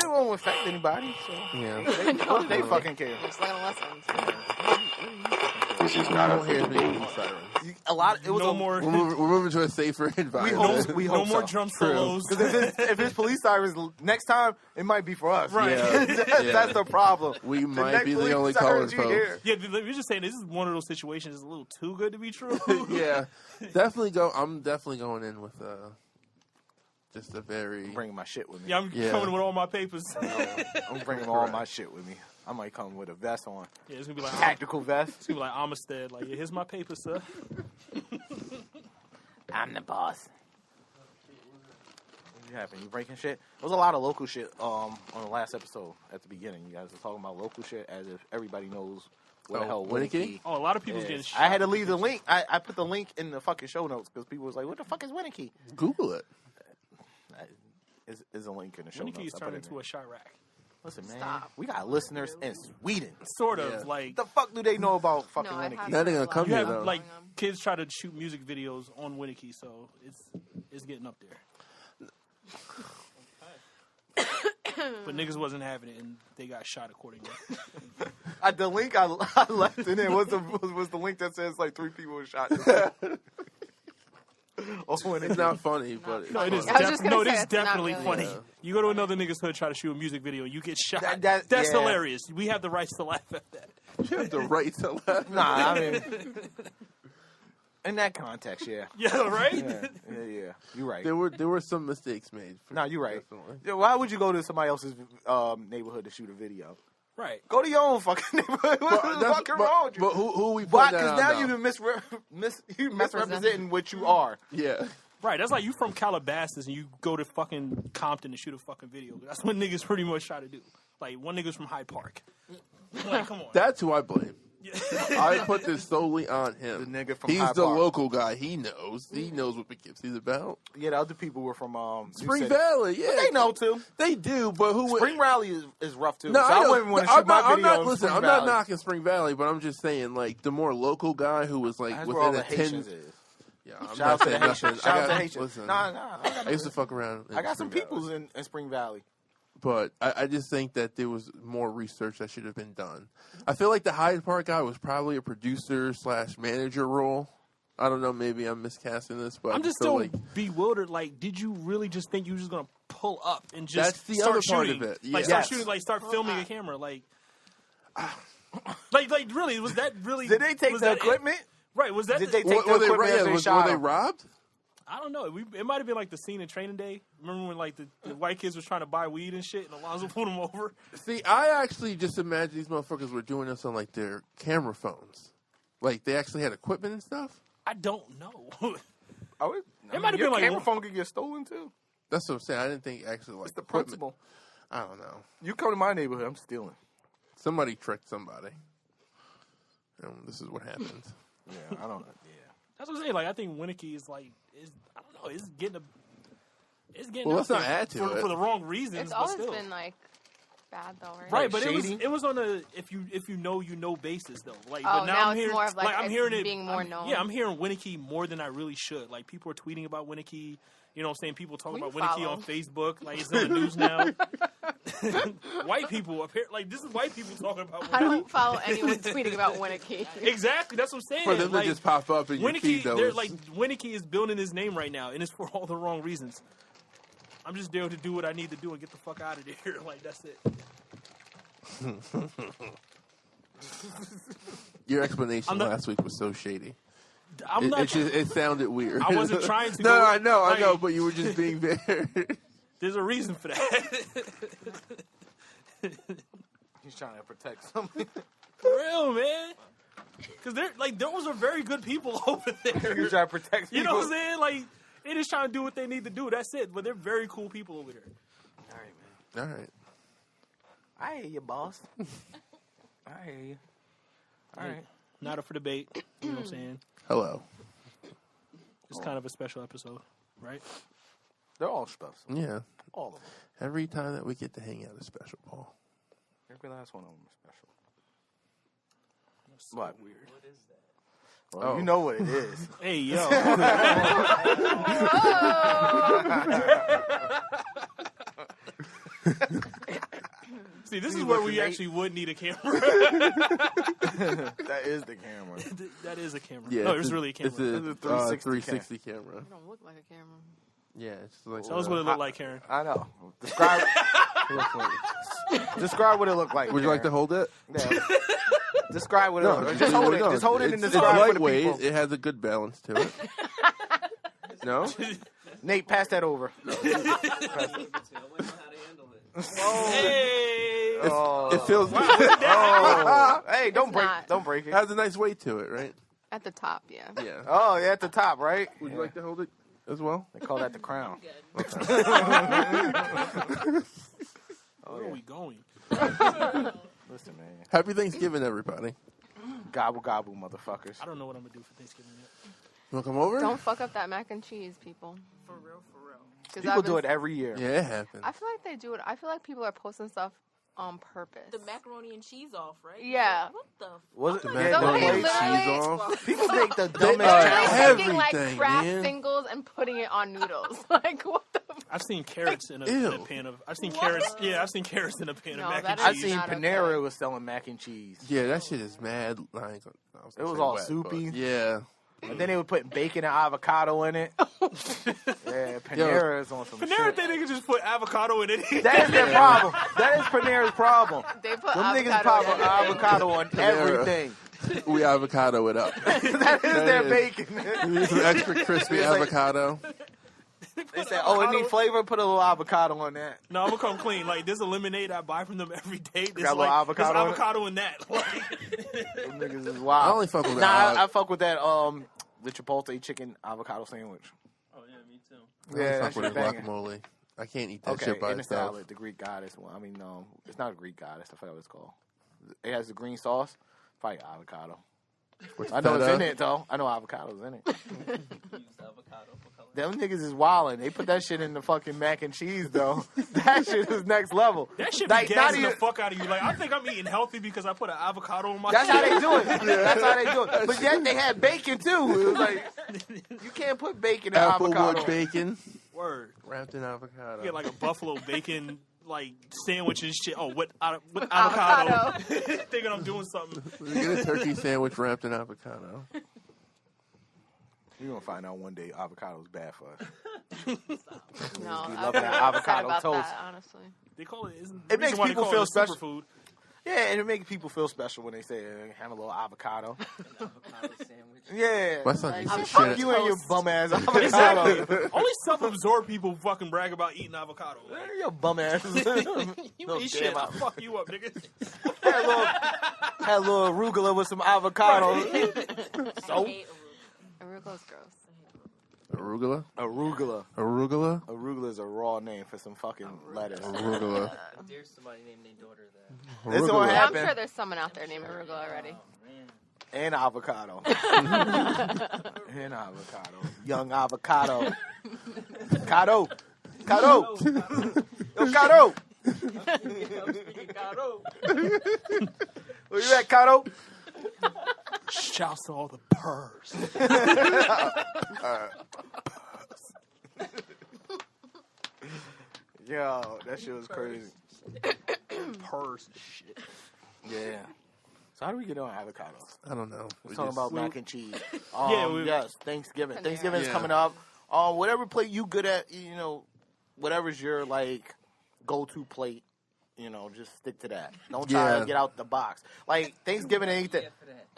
it won't affect anybody. So Yeah. they fucking care. Just learn lessons. This is not a debate. A lot. It was No more. We're moving to a safer environment. We No hope more so. drum True. solos. Because if it's police sirens next time, it might be for us. Right. Yeah. That's the problem. We The might next be the police only siren colors, you folks. hear- Yeah, we're just saying this is one of those situations that's a little too good to be true. Yeah, definitely go. I'm definitely going in with just a very. Bringing my shit with me. Yeah, I'm coming with all my papers. I'm bringing all my shit with me. I might come with a vest on. Yeah, it's gonna be like Tactical vest. It's gonna be like Amistad. Like, yeah, here's my papers, sir. I'm the boss. What happened? You breaking shit? There was a lot of local shit on the last episode at the beginning. You guys were talking about local shit as if everybody knows what the hell Winnicky? Oh, a lot of people's is. getting shot. I had to leave the link. I put the link in the fucking show notes because people was like, what the fuck is Winnicky? Google it. Is a link in the show Winnicky notes. is turned into a Chirac. Listen, man. Stop. We got listeners in Sweden. Sort of. Yeah. Like, What the fuck do they know about fucking No, I Winnicky? haven't. That ain't gonna come you here, have, though. like, kids try to shoot music videos on Winnicky, so it's getting up there. But niggas wasn't having it, and they got shot accordingly. The link I left in it was the link that says like 3 people were shot. It's not funny, but No, it is. I was just gonna It say, is it's not definitely really. funny. Yeah. You go to another nigga's hood, try to shoot a music video, you get shot. That's That's hilarious. We have the rights to laugh at that. you have the right to laugh. Nah, I mean, in that context, yeah. Yeah, right? Yeah. You're right. There were some mistakes made. No, you're right. Definitely. Yeah, why would you go to somebody else's neighborhood to shoot a video? Right. Go to your own fucking neighborhood. What's the That's- fucking wrong with you? But who we put Why? that Because on, now though? you misrepresenting what you are. Yeah. Right, that's like you from Calabasas and you go to fucking Compton to shoot a fucking video. That's what niggas pretty much try to do. Like, one nigga's from Hyde Park. Like, come on. That's who I blame. I put this solely on him. The nigga from He's Hyde the Park. local guy. He knows. He knows what Poughkeepsie's about. Yeah, the other people were from Spring Valley, yeah. But they know too. They do, but who would... Spring Rally is rough too. No, so I I know. wouldn't want to I'm shoot my not, video. in listen, Spring I'm not Valley. knocking Spring Valley, but I'm just saying, like, the more local guy who was, like, That's where all within the a 10... Haitians is. Yeah, I'm Shout not out to the saying Haitians. nothing. Shout out to got- Haitians. Listen, Nah. I used to fuck around in I got some Spring peoples Valley. in Spring Valley. But I just think that there was more research that should have been done. I feel like the Hyde Park guy was probably a producer/manager role. I don't know. Maybe I'm miscasting this, but I'm I just feel still like bewildered. Like, did you really just think you were just going to pull up and just That's the start other part shooting? of it. Like, Yeah. start Yes. shooting, like, start filming a camera. Like, really, was that really... Did they take was the that it? equipment? Right, was that... Did they the- take the were they, equipment as they were shot they him? robbed? I don't know. It might have been like the scene in Training Day. Remember when like the white kids was trying to buy weed and shit, and Alonzo pulled them over? See, I actually just imagine these motherfuckers were doing this on like their camera phones. Like they actually had equipment and stuff. I don't know. It might have been like camera one- phone could get stolen too. That's what I'm saying. I didn't think actually like It's the equipment. principle. I don't know. You come to my neighborhood, I'm stealing. Somebody tricked somebody. And this is what happens. Yeah, I don't know. Yeah. That's what I'm saying. Like, I think Winnicky is like, I don't know, it's getting Well, up let's not there add to for, it. for the wrong reasons. It's but always still. been like bad though, right? Right, but shady? it was on a if you know basis though. Like, Oh, but now I'm it's hearing, more of, like, I'm it's hearing it being more known. Yeah, I'm hearing Winnicky more than I really should. Like, people are tweeting about Winnicky. You know what I'm saying? People talking We about Winnicky follow. on Facebook. Like, it's in the news now. White people appear like this is white people talking about Winnicky. I don't follow anyone tweeting about Winnicky. Exactly, that's what I'm saying. For them like, to just pop up in your Winnicky, feed, though. they're is- like Winnicky is building his name right now, and it's for all the wrong reasons. I'm just there to do what I need to do and get the fuck out of there. Like, that's it. Your explanation I'm not- last week was so shady. I'm not. It sounded weird. I wasn't trying to No, go- I know, like- but you were just being very. There's a reason for that. He's trying to protect something. For real, man. Because they're like those are very good people over He's there. trying to protect people. You know what I'm saying? Like, they just trying to do what they need to do. That's it. But they're very cool people over there. All right, man. All right. I hear you, boss. I hear you. All right. Not up for debate. You know what I'm saying? Hello. It's kind of a special episode, right? They're all special. Yeah. All of them. Every time that we get to hang out is special, Paul. Every last one of them is special. That's so What? weird. Well, Oh. you know what it is. Hey, yo. See, this See is where what we you actually would need a camera. That is the camera. That is a camera. Yeah, No, it's really a camera. It's a 360 camera. You don't look like a camera. Yeah, it's like Tell us what it looked like, Karen. I know. Describe what it looked like. Would you like to hold it? Yeah. Describe what it looked like. Just no, hold it. no. Just hold it and It's describe for the lightweight. people. It has a good balance to it. No? Nate, pass that over. Hey! It feels. Hey, don't break. not. Don't break It it. has a nice weight to it, right? At the top, yeah. Yeah. Oh, yeah, at the top, right? Would you like to hold it as well? They call that the crown. Where are we going? Listen, man. Happy Thanksgiving, everybody. Gobble, gobble, motherfuckers. I don't know what I'm going to do for Thanksgiving yet. You want to come over? Don't fuck up that mac and cheese, people. For real, for real. 'Cause People do it every year. Yeah, it happens. I feel like they do it. I feel like people are posting stuff on purpose. The macaroni and cheese off, right? Yeah. What the? Was it? The Yeah, macaroni they and literally- cheese off. People make the They dumbest are challenge. Literally taking like everything, Kraft man. singles and putting it on noodles. Like what the? I've seen carrots in a Ew. pan of. I've seen carrots. Yeah, I've seen carrots in a pan No, of mac that and is I cheese. seen not Panera okay. was selling mac and cheese. Yeah, that shit is mad. I was It gonna was say all wet, soupy. but Yeah. And then they were putting bacon and avocado in it. Yeah, Panera is on some Panera shit. think they can just put avocado in it. That is their problem. That is Panera's problem. They put Them niggas avocado pop in it. avocado on everything. We avocado it up. That is their is. bacon. We need some extra crispy It's like- avocado. They said, oh, it need flavor? Put a little avocado on that. No, I'm gonna come clean. Like this lemonade I buy from them every day. There's Got a little like avocado there's in it? avocado in that. Like, Them niggas is I wild. only fuck with Nah, that. I fuck with that, the Chipotle chicken avocado sandwich. oh yeah, me too. I only Yeah, that fuck with shit the banging. guacamole. I can't eat that Okay, shit by in the itself. salad, the Greek goddess one. I mean, no, it's not a Greek goddess. I forgot what it's called. It has the green sauce. Probably avocado. With I know it's feta. in it, though. I know avocado's in it. Them niggas is wildin'. They put that shit in the fucking mac and cheese, though. That shit is next level. That shit Like, be not gassing the even- fuck out of you. Like I think I'm eating healthy because I put an avocado on my. That's shit. how they do it. That's how they do it. But yet they had bacon, too. It was like, you can't put bacon in avocado. Applewood bacon Word. wrapped in avocado. You get like a buffalo bacon like sandwich and shit. Oh, with avocado. Avocado. Thinking I'm doing something. Get a turkey sandwich wrapped in avocado. You're going to find out one day avocado's bad for us. No, be I loving wouldn't that be avocado upset about toast. that, honestly. They call it. Isn't It makes reason why they people call feel it a special. superfood. Yeah, and it makes people feel special when they say have a little avocado. Yeah. My son used to Avocado shit. You and your toast. bum ass Exactly. avocado. Only self-absorbed people fucking brag about eating avocado. Like, Your bum ass. you No eat damn shit, I'll avocado. fuck you up, nigga. Had a little arugula with some avocado. So Arugula's gross. Arugula? arugula. Arugula? Arugula is a raw name for some fucking lettuce. Arugula. There's somebody named their daughter that. This is what Arugula. Yeah, I'm happened. sure there's someone out there named Arugula already. And avocado. And avocado. Young avocado. Cado. Cado. Yo, Cado. Where you at, Cado? Shouts to all the purrs. Yo, that shit was crazy. Purrs and shit. Yeah. So how do we get on avocados? I don't know. We're talking about mac and cheese. Yeah, yes, Thanksgiving. Panera. Thanksgiving's Yeah. coming up. Whatever plate you good at, whatever's your like go-to plate, just stick to that. Don't try Yeah. to get out the box. Like Thanksgiving ain't the.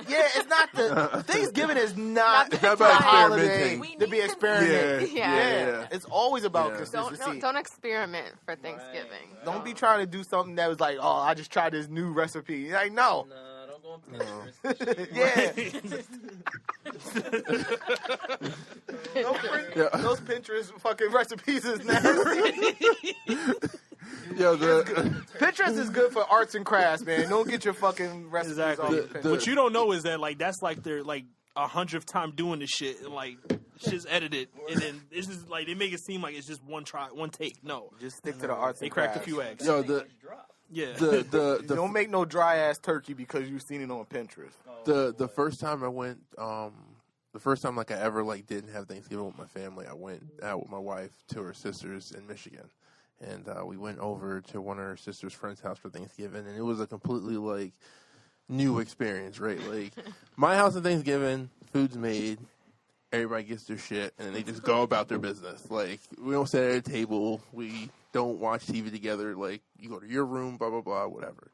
Yeah, it's not the Thanksgiving is not It's the not about holiday experimenting. to be experimenting. Yeah. Yeah. It's always about Yeah. consistency. Don't experiment for Thanksgiving. Don't be trying to do something that was like, I just tried this new recipe. You're like, no. No, don't go on Pinterest. Yeah. Yeah. Those Pinterest fucking recipes is nasty. Yo, Pinterest is good for arts and crafts, man. Don't get your fucking recipes Exactly. off of The- Pinterest. What you don't know is that like that's like their like 100th time doing this shit and like shit's edited and then it's just like they make it seem like it's just one take. No, Just stick to the arts they and cracked a crafts. few eggs. yo, the Yeah. Don't make no dry ass turkey because you've seen it on Pinterest. the first time I went, the first time like I ever like didn't have Thanksgiving with my family, I went out with my wife to her sister's in Michigan, and we went over to one of her sister's friend's house for Thanksgiving, and it was a completely like new experience, right? Like my house on Thanksgiving, food's made, everybody gets their shit, and then they just go about their business. Like we don't sit at a table, we don't watch TV together. Like you go to your room, blah blah blah, whatever.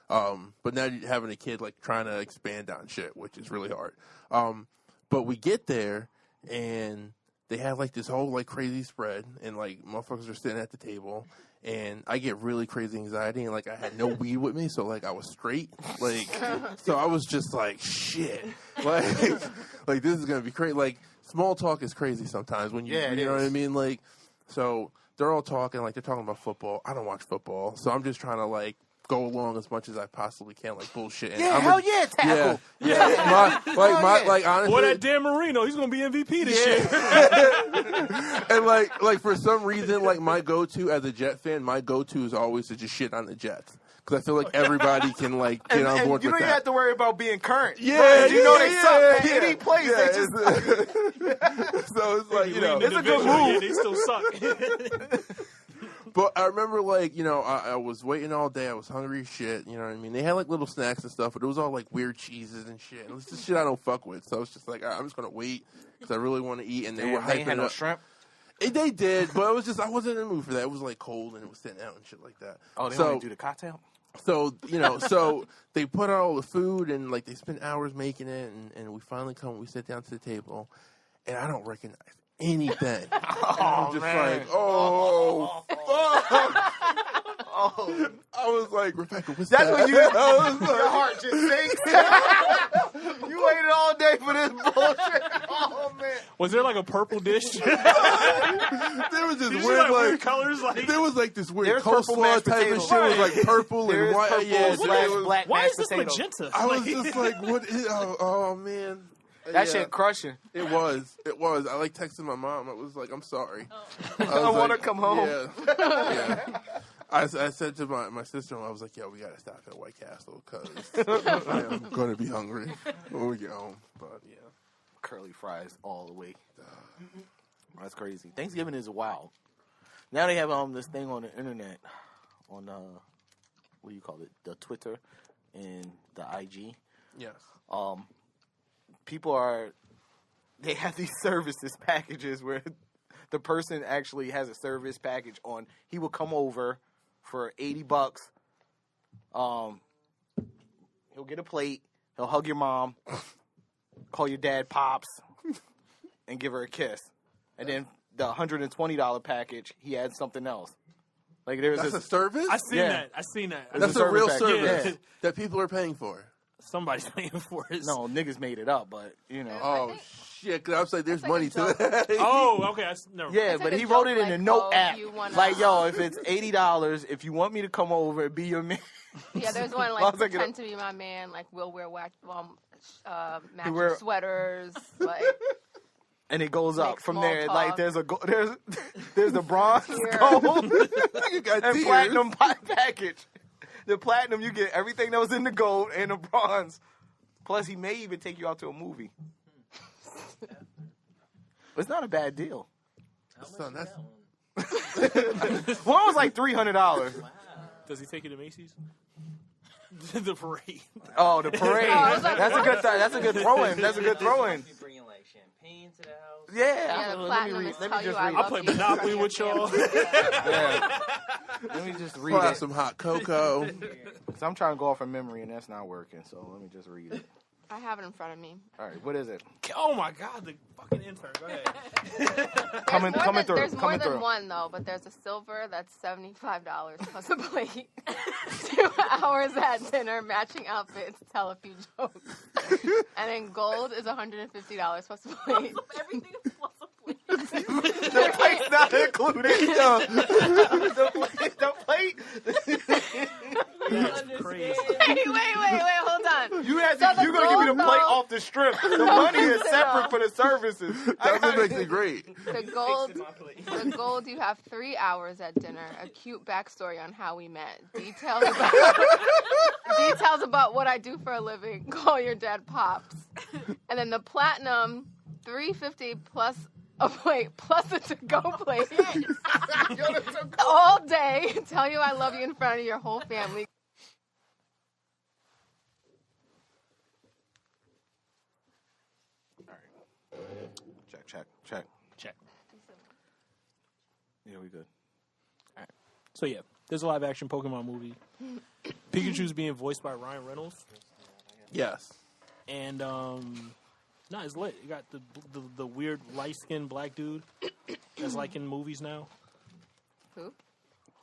But now you're having a kid like trying to expand on shit, which is really hard. But we get there and they have like this whole like crazy spread, and like motherfuckers are sitting at the table, and I get really crazy anxiety, and like I had no weed with me, so like I was straight, like so I was just like shit, like this is gonna be crazy. Like small talk is crazy sometimes when you you know what I mean, like so they're all talking like they're talking about football. I don't watch football, so I'm just trying to like go along as much as I possibly can, like bullshit. And Tackle. Yeah. Like honestly, boy, that Dan Marino, he's gonna be MVP this year. And like for some reason, like my go-to as a Jet fan, my go-to is always to just shit on the Jets. Because I feel like everybody can like get on board you with don't even that. have to worry about being current. Yeah, you know they suck. At any place, they just so it's like, you know, it's a good move. They still suck. But I remember, like, you know, I was waiting all day. I was hungry as shit. You know what I mean? They had, like, little snacks and stuff, but it was all, like, weird cheeses and shit. And it's just shit I don't fuck with. So I was just like, all right, I'm just going to wait because I really want to eat. And they were hyping They had no up. shrimp. They did, but it was just, I wasn't in the mood for that. It was, like, cold and it was sitting out and shit like that. Oh, they only do the cocktail? So, you know, so they put out all the food and, like, they spent hours making it. And we finally come, we sit down to the table. And I don't recognize anything. I'm just man. like, oh, fuck. I was like, Rebecca, what's That's that? when you, I was like, your heart just sinks. You waited all day for this bullshit. Oh, man. Was there like a purple dish? there was this These weird, are, like, like, weird colors. Like, there was like this weird There's purple coleslaw mashed type of potatoes. shit. It was Right. like purple There and is white. purple Yeah, slash it was, black why mashed is this potato. magenta? I was Like- just like, what is, oh man. That Yeah. shit crushing. It was. I like texted my mom. I was like, I'm sorry. I want to come home. Yeah. I said to my sister-in-law, I was like, yo, we got to stop at White Castle because I'm going to be hungry when we get home. But, yeah. Curly fries all the way. That's crazy. Thanksgiving is wild. Now they have this thing on the internet, on, what do you call it, the Twitter and the IG. Yes. People they have these services packages where the person actually has a service package on. He will come over for $80. He'll get a plate. He'll hug your mom, call your dad Pops, and give her a kiss. And then the $120 package, he adds something else. Like there's That's this a service? I seen Yeah. that. I seen that. That's a a real service package. service Yeah. that people are paying for. Somebody's paying for it. no niggas made it up, but you know. Oh, shit. Because I was like, there's That's like money a to joke. that. Oh, okay. Never mind. Yeah, It's but like he a wrote joke, it in the like, note oh, app. you wanna- Like, yo, if it's $80, if you want me to come over and be your man, Yeah, there's one I like was thinking- pretend to be my man. Like we'll wear matching wear- sweaters. Like and it goes Make up from small there. talk. Like there's the bronze, Here. gold, You got and tears. platinum package. The platinum, you get everything that was in the gold and the bronze. Plus, he may even take you out to a movie. It's not a bad deal. How much Son, is that's- that one? One was like $300. Wow. Does he take you to Macy's? The parade. Oh, the parade. Oh, I was like, That's a good. That's a good throw-in. That's a good They throw-in. must be bringing like champagne to the house. Yeah. the let me platinum read. is Let tell me you just I read. I love play you. Monopoly with y'all. Yeah. Let me just read Pour out it. some hot cocoa. Cause I'm trying to go off from memory and that's not working. So let me just read it. I have it in front of me. All right, what is it? Oh my God, the fucking intern. Go ahead. Coming through. There's more Coming than through. one though, but there's a silver that's $75 plus a plate. 2 hours at dinner, matching outfits, tell a few jokes, and then gold is $150 plus a plate. Everything is plus a plate. The plate's not included. The plate. That's crazy. Wait, hold on. You have So to, the you're gonna give me the gold, plate though- off the strip. The money is separate for the services. That's what makes it great. The gold, you have 3 hours at dinner. A cute backstory on how we met. Details about what I do for a living. Call your dad Pops. And then the platinum, $350 plus a plate plus a to-go plate all day. Tell you I love you in front of your whole family. Check. Check. Yeah, we good. So yeah, there's a live action Pokemon movie. Pikachu's being voiced by Ryan Reynolds, Yes. and it's lit. You got the weird light skinned black dude that's like in movies now. Who?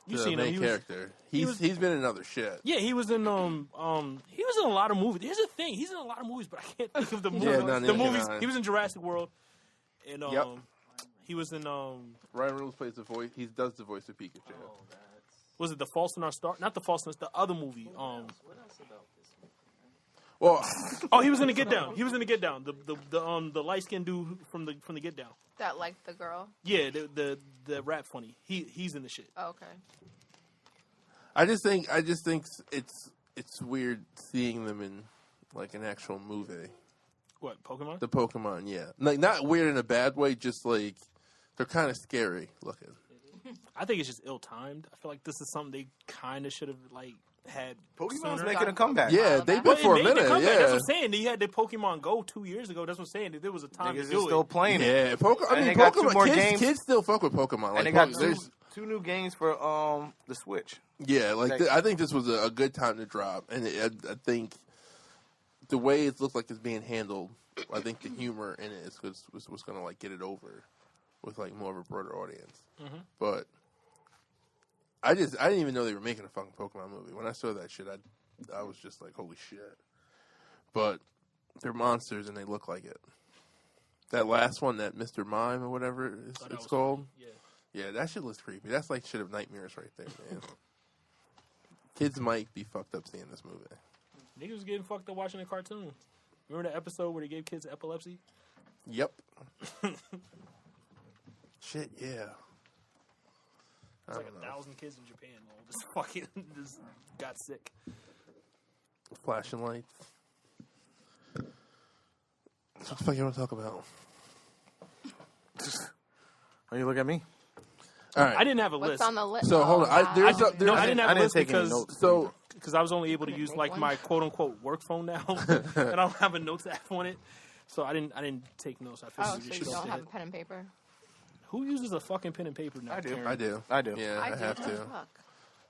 You The seen main him? character. he He's was- been in other shit. Yeah, he was in he was in a lot of movies. Here's the thing, he's in a lot of movies, but I can't think of the movie. Yeah, no, the neither movies. can I. He was in Jurassic World, and Yep. he was in Ryan Reynolds plays the voice. He does the voice of Pikachu. was it The False in Our Star? Not The False in Our Star, the other movie. What else about this movie? Well, Oh, he was in the Get Down. He was in the Get Down. The light skinned dude from the Get Down. That liked the girl? Yeah, the rap funny. He's in the shit. Oh, okay. I just think it's weird seeing them in like an actual movie. What, Pokemon? The Pokemon, yeah, like not weird in a bad way, just like they're kind of scary looking. I think it's just ill timed. I feel like this is something they kind of should have like had. Pokemon's sooner. making a comeback. Yeah, they've been But it for a made the minute. comeback. Yeah, That's what I'm saying. They had the Pokemon Go 2 years ago. That's what I'm saying. There was a time Niggas to is do still it. playing it. yeah. I And mean, they got 2 Pokemon more kids, games. kids still fuck with Pokemon. Like, And they got there's- two new games for the Switch. Yeah, like I think this was a good time to drop, and I think the way it looks like it's being handled, I think the humor in it is what's going to like get it over with like more of a broader audience. Mm-hmm. But I didn't even know they were making a fucking Pokemon movie. When I saw that shit, I was just like, holy shit! But they're monsters and they look like it. That last one, that Mr. Mime or whatever it's called. Yeah. Yeah, that shit looks creepy. That's like shit of nightmares right there, man. Kids might be fucked up seeing this movie. Niggas was getting fucked up watching a cartoon. Remember the episode where they gave kids epilepsy? Yep. Shit, yeah. It's like 1,000 kids in Japan all just fucking just got sick. Flashing lights. What the fuck you want to talk about? Oh, you look at me? All right. I didn't have a What's list. on the list? So hold on. Oh, I There's didn't have I a didn't list take any because notes. so because I was only able to use like my quote unquote work phone now, and I don't have a notes app on it, so I didn't take notes. I Oh, figured so this you shit don't off have the a head. pen and paper? Who uses a fucking pen and paper now? I do. Karen? I do. I do. Yeah, I do. have What the to. fuck?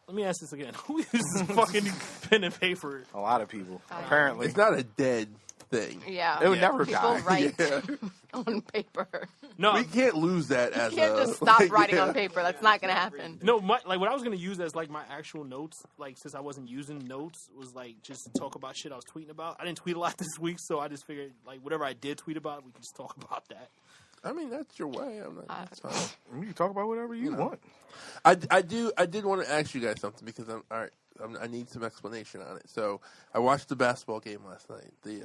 Let me ask this again. Who uses fucking pen and paper? A lot of people. I do. Apparently. It's not a dead thing. Yeah. It would Yeah. never People die. write Yeah. on paper. No, We can't lose that as You can't a... just stop like, writing yeah. on paper. That's not going to happen. no. Like what I was gonna use as like my actual notes, like since I wasn't using notes, was like just to talk about shit I was tweeting about. I didn't tweet a lot this week, so I just figured like whatever I did tweet about, we can just talk about that. I mean, that's your way. I'm not, that's fine. You can talk about whatever you want. I did want to ask you guys something because I need some explanation on it. So I watched the basketball game last night. The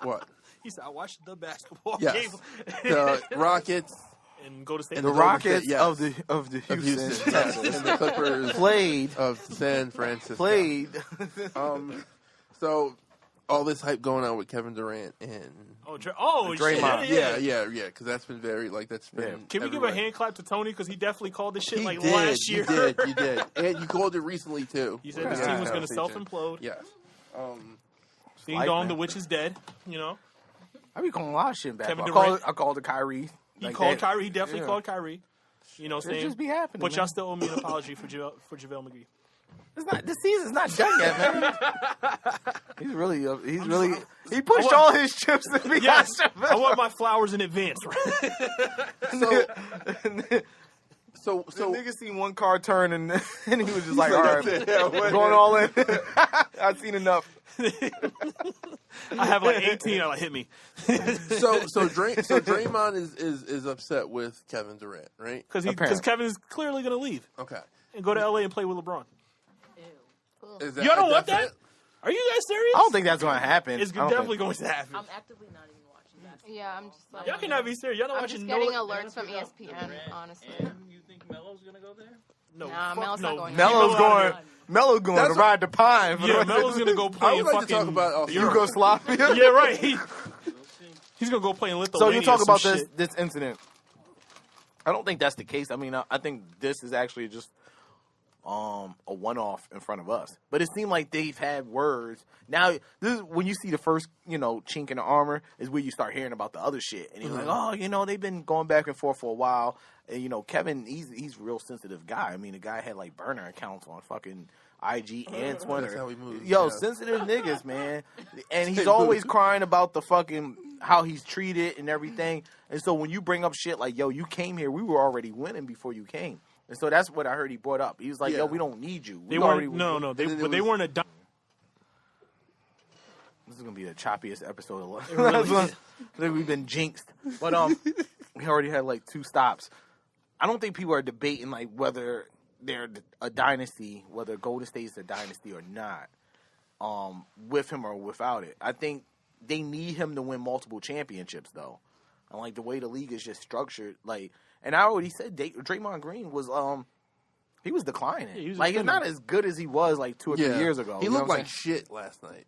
what? He said, "I watched the basketball Yes. game The Rockets and go to state." And The Golden Rockets State, yes. of the of Houston, Houston, yes, and the Clippers played of San Francisco. played. So all this hype going on with Kevin Durant and Draymond. shit! yeah, because that's been very that's been. Yeah. Can we give a hand clap to Tony because he definitely called this shit He like did, last year. You did, and you called it recently too. He said this team was going to self-implode. Yes. Ding Life, dong, man. the witch is dead. You know, I be calling a lot of shit back. Kevin I Durant. called the Kyrie. he Like called that. Kyrie. He definitely Yeah. called Kyrie. You know, It saying, just be happening. but man. y'all still owe me an apology for JaVale McGee. It's not. The season's not done yet, man. He pushed all his chips to be Yes, honest. I want my flowers in advance. So The nigga seen one car turn and he was just like, like, all right, that's it. Yeah, what- going all in. I've seen enough. I have like 18. I like hit me so Draymond is upset with Kevin Durant, right? because Apparently. Kevin is clearly going to leave Okay. and go to LA and play with LeBron. Is that Y'all don't a want definite? that? Are you guys serious? I don't think that's going to happen. It's I don't definitely think- going to happen. I'm actively not even watching that. Yeah, I'm just like... Y'all cannot be serious. Y'all not I'm watching just getting no. alerts from ESPN, honestly. And you think Melo's gonna go there? No, Nah, fuck Melo's no. not going Leave Melo's Melo out going. of here. Melo's going That's to ride the pine. For Yeah, the Melo's gonna go play I in would like to fucking talk about Europe. Yugoslavia. Yeah, right. He's gonna go play in Lithuania. So you talk or about some this shit. this incident. I don't think that's the case. I mean, I think this is actually just a one-off in front of us. But it seemed like they've had words. Now, this is when you see the first, chink in the armor is where you start hearing about the other shit. And he's like, oh, they've been going back and forth for a while. And, Kevin, he's a real sensitive guy. I mean, the guy had, like, burner accounts on fucking IG and Twitter. That's how he moves. Yo, yeah. sensitive niggas, man. And he's always crying about the fucking how he's treated and everything. And so when you bring up shit like, yo, you came here, we were already winning before you came. And so that's what I heard he brought up. He was like, Yeah. yo, we don't need you. They weren't. No. They weren't a. This is gonna be the choppiest episode of life. really is. We've been jinxed. But we already had like 2 stops. I don't think people are debating like whether they're a dynasty, whether Golden State's a dynasty or not, with him or without it. I think they need him to win multiple championships though. And like the way the league is just structured, like, and I already said Draymond Green was he was declining. Yeah, he was like he's not as good as he was like 2 or 3 Yeah. years ago. He You know looked what I'm like saying? shit last night.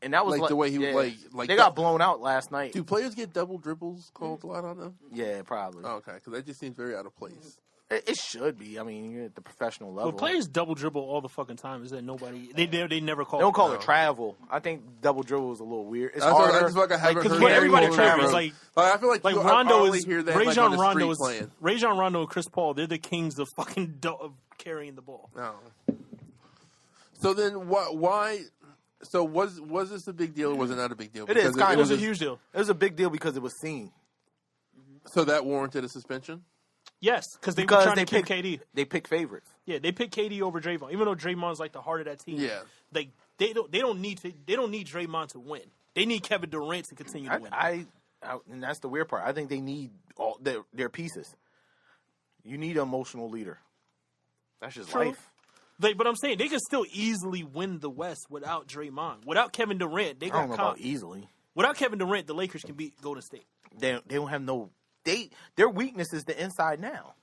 And that was like the way he yeah. like they got blown out last night. Do players get double dribbles called a lot on them? Yeah, probably. Oh, okay, because that just seems very out of place. It should be. I mean, you're at the professional level. Well, players double dribble all the fucking time. Is that nobody? They never call. They don't call No. it travel. I think double dribble is a little weird. It's That's why I harder. just feel like I haven't Because heard when everybody anyone travels, ever- like I feel like I Rondo only is hear that like, Rajon on the street Rondo is playing. Rajon Rondo and Chris Paul. They're the kings of fucking of carrying the ball. No. So then, why? So was this a big deal or was it not a big deal? It is Because kind It was a of huge deal. It was a big deal because it was seen. So that warranted a suspension. Yes, because they were Because trying they to keep picked- KD. They pick favorites. Yeah, they picked KD over Draymond, even though Draymond's like the heart of that team. Yeah. Like they don't need Draymond to win. They need Kevin Durant to continue to win. I and that's the weird part. I think they need all their pieces. You need an emotional leader. That's just True. life. But I'm saying they can still easily win the West without Draymond. Without Kevin Durant, they I don't got know about easily. Without Kevin Durant, the Lakers can beat Golden State. They don't have no. Their weakness is the inside now.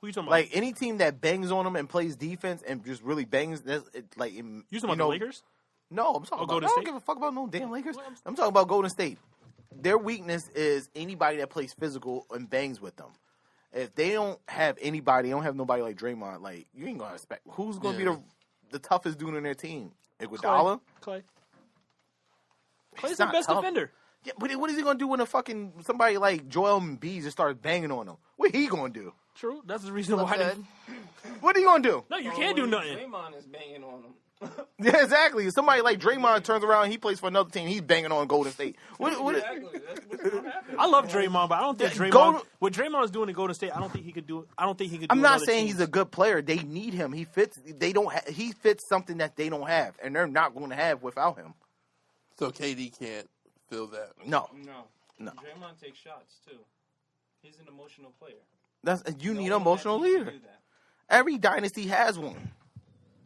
Who you talking about? Like any team that bangs on them and plays defense and just really bangs, that's like you talking about the Lakers? No, I'm talking about. Golden I don't State? give a fuck about no damn Lakers. I'm talking about Golden State. Their weakness is anybody that plays physical and bangs with them. If they don't have anybody, they don't have nobody like Draymond. Like you ain't gonna expect who's gonna be the toughest dude on their team. Iguodala. Clay. He's Clay's the not best tough. defender. Yeah, but what is he gonna do when somebody like Joel Embiid just starts banging on him? What he gonna do? True. That's the reason Look why. good. What are you gonna do? No, you can't do nothing. Draymond is banging on him. Yeah, exactly. If somebody like Draymond turns around and he plays for another team, he's banging on Golden State. Exactly. That's what's gonna happen. I love Draymond, but I don't think Yeah, Draymond. What Draymond's doing in Golden State, I don't think he could do. I don't think he could. I'm do not another saying team. he's a good player. They need him. He fits. They don't. He fits something that they don't have, and they're not going to have without him. So KD can't fill that. No, No. Draymond takes shots too. He's an emotional player. you need No an one emotional that team can leader. do that. Every dynasty has one.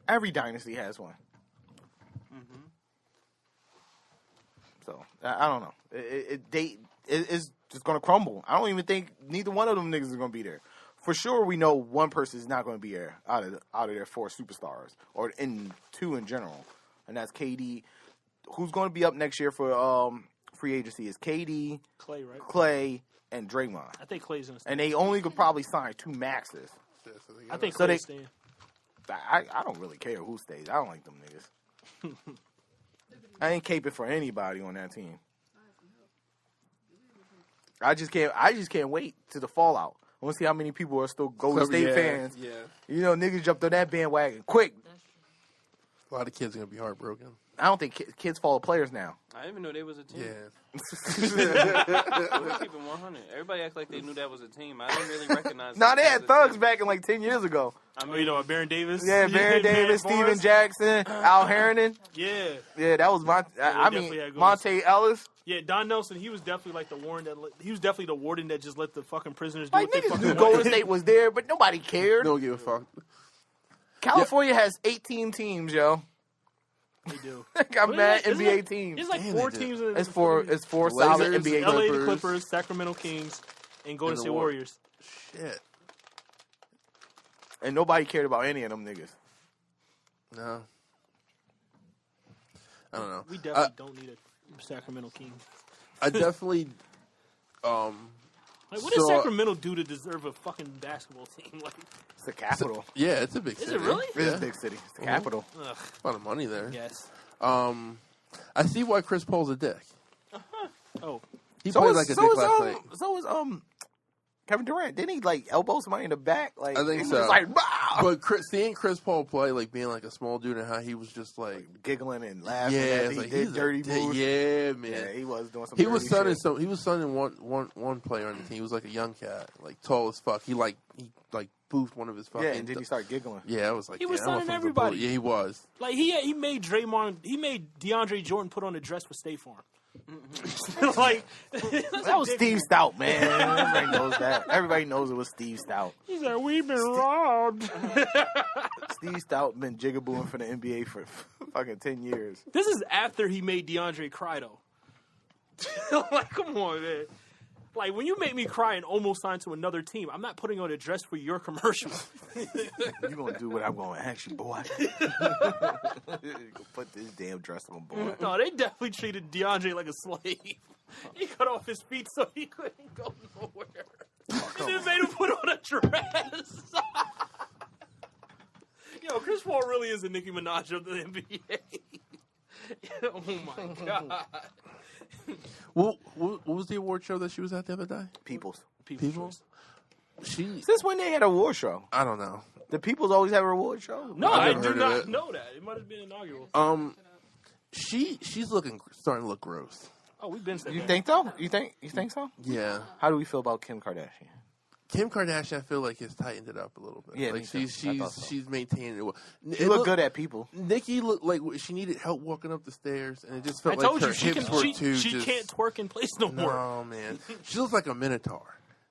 Every dynasty has one. So I don't know. It's just going to crumble. I don't even think neither one of them niggas is going to be there. For sure, we know one person is not going to be there out of their 4 superstars, or in 2 in general, and that's KD. Who's going to be up next year for free agency is KD, Clay, right? Clay, and Draymond, I think Clay's gonna stay. and they only could probably sign 2 maxes. I think So Clay's they- staying. I don't really care who stays. I don't like them niggas. I ain't caping for anybody on that team. I just can't wait to the fallout. I want to see how many people are still Golden State fans. Yeah. You know, niggas jumped on that bandwagon quick. A lot of kids are gonna be heartbroken. I don't think kids follow players now. I didn't even know they was a team. Yeah. We're keeping 100. Everybody act like they knew that was a team. I didn't really recognize. Nah, it they as had a thugs team. back in like 10 years ago. I Oh, mean, you know, Baron Davis. Yeah, Baron Davis, Steven Forrest. Jackson, Al Harrington. Yeah, Yeah, that was I definitely mean, had goals. Monte Ellis. yeah. Don Nelson, he was definitely like the warden he was definitely the warden that just let the fucking prisoners do Like, what they niggas fucking knew wanted. Golden State was there, but nobody cared. Don't give a fuck. California has 18 teams, yo. They do. They got But mad isn't NBA it- teams. It's like Damn, 4 they do. teams. In It's four The solid Blazers, NBA LA teams. the Clippers, Sacramento Kings, and Golden And the State War- Warriors. Shit. And nobody cared about any of them niggas. No. I don't know. We definitely don't need a Sacramento Kings. I definitely. Like, what does Sacramento do to deserve a fucking basketball team? Like, It's the capital. Yeah, it's a big city. is it really? It is a big city. It's the capital. Ugh, A lot of money there. yes. I see why Chris Paul's a dick. Oh, He played like a dick last night. So was Kevin Durant. Didn't he like elbow somebody in the back? Like I think he so. was like, bah! But seeing Chris Paul play, like being like a small dude, and how he was just like, giggling and laughing. yeah, as it's he like, did he's dirty a dick. moves. Yeah, man. Yeah, he was doing some. He was dirty sunning shit. some. He was sunning one player on the team. He was like a young cat, like tall as fuck. He boofed one of his fucking. Yeah, and then he started giggling. Yeah, I was like, He was yeah, that sunning motherfucker's a everybody. bully. Yeah, he was. like he made DeAndre Jordan put on a dress for State Farm. Like That was Steve Stout, man. Everybody knows that. Everybody knows it was Steve Stout. He said, "We've been robbed." Steve Stout been jigabooing for the NBA for fucking 10 years. This is after he made DeAndre cry, though. Like, come on, man. Like, when you make me cry and almost sign to another team, I'm not putting on a dress for your commercial. You gonna do what I'm gonna ask you, boy. You gonna put this damn dress on, boy. No, they definitely treated DeAndre like a slave. He cut off his feet so he couldn't go nowhere. And then made him put on a dress. Yo, Chris Paul really is the Nicki Minaj of the NBA. Oh, my God. What was the award show that she was at the other day? Peoples. People? She. Since when they had a award show? I don't know. The Peoples always have a award show? No, I've I never do heard of not it. know that. It might have been inaugural. She's starting to look gross. Oh, we've been saying You that. think so? You think so? Yeah. How do we feel about Kim Kardashian? Kim Kardashian, I feel like has tightened it up a little bit. Yeah, like me too. I thought so. she's maintaining it well. She looked good at people. Nikki looked like she needed help walking up the stairs, and it just felt I told like her you, she hips were too. she just, can't twerk in place no more. No, man, she looks like a minotaur.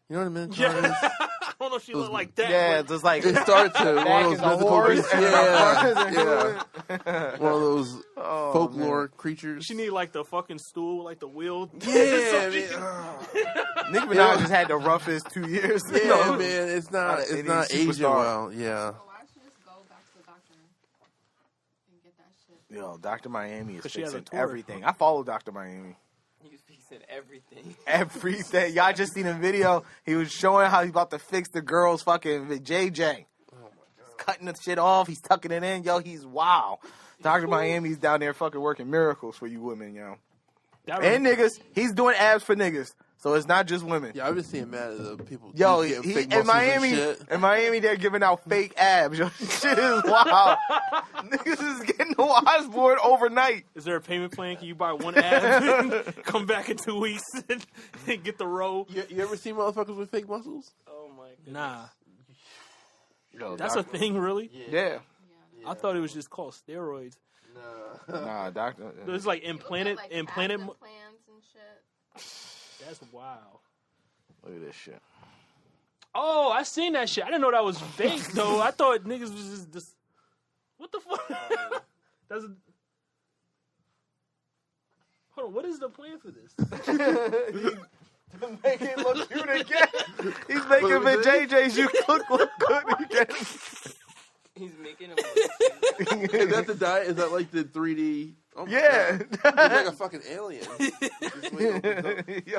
You know what a minotaur Yeah. is? I don't know if she looked like that. Yeah, but just like It starts to one of those the mythical horse creatures. and Yeah, the one of those Oh, folklore creatures. she need like the fucking stool, like the wheel. Yeah, So man. she can- Nicki Minaj just had the roughest 2 years. Yeah, No. man, it's not Any aging superstar. well. Yeah, Why don't you just go back to the doctor and get that shit? Yo, Dr. Miami is 'Cause she has a fixing tour. everything. I follow Dr. Miami. He's fixing everything. Everything. Y'all just seen a video. He was showing how he's about to fix the girl's fucking JJ. Oh my God. He's cutting the shit off. He's tucking it in. Yo, he's wow. Dr. Miami's down there fucking working miracles for you women, yo. That And niggas. He's doing abs for niggas. So it's not just women. yeah. I've been seeing mad at the people. Yo, getting he, fake in muscles Miami, and shit. they're giving out fake abs. Yo, shit is wild. Niggas is getting the washboard overnight. Is there a payment plan? Can you buy one ab, come back in 2 weeks, and get the row? You ever see motherfuckers with fake muscles? Oh my god. Nah, Yo, that's a thing, really. Yeah. I thought it was just called steroids. Nah, doctor. It's like implanted. Like Implanted. acid plans and shit. That's wild. Look at this shit. Oh, I seen that shit. I didn't know that was fake though. I thought niggas was just this. What the fuck? That's. Hold on. What is the plan for this? Make it look cute again. He's making the JJ's you look good again. He's making him. Is that the diet? Is that like the 3D? Oh my Yeah. God. It's like a fucking alien. This way it opens up. Yo,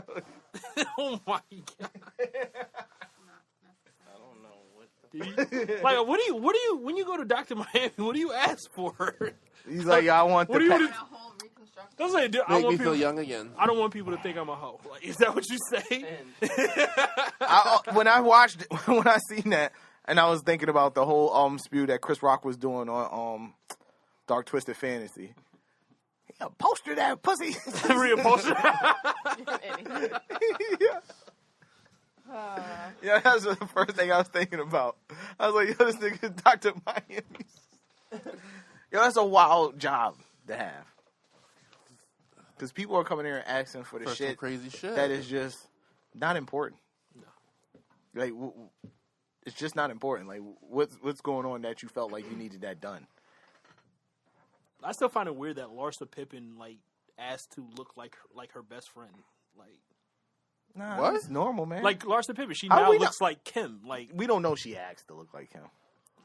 Oh my god. I don't know what the. Like, what do you when you go to Dr. Miami? What do you ask for? he's like, yo, I want What the do you pa- do? A whole reconstruction. That's like, I Make want me people. feel young again. I don't want people to think I'm a hoe. Like, is that what you say? when I seen that, and I was thinking about the whole spew that Chris Rock was doing on Dark Twisted Fantasy. Yeah, poster that pussy. Real bullshit. Yeah, that's the first thing I was thinking about. I was like, yo, this nigga is Dr. Miami. Yo, that's a wild job to have. Because people are coming here and asking for the For some shit crazy shit. that is just not important. No. Like, it's just not important. Like, what's going on that you felt like you needed that done? I still find it weird that Larsa Pippen like asked to look like her best friend. Like, Nah, What? it's normal, man. like Larsa Pippen, she How now we looks like Kim. Like, we don't know she asked to look like him.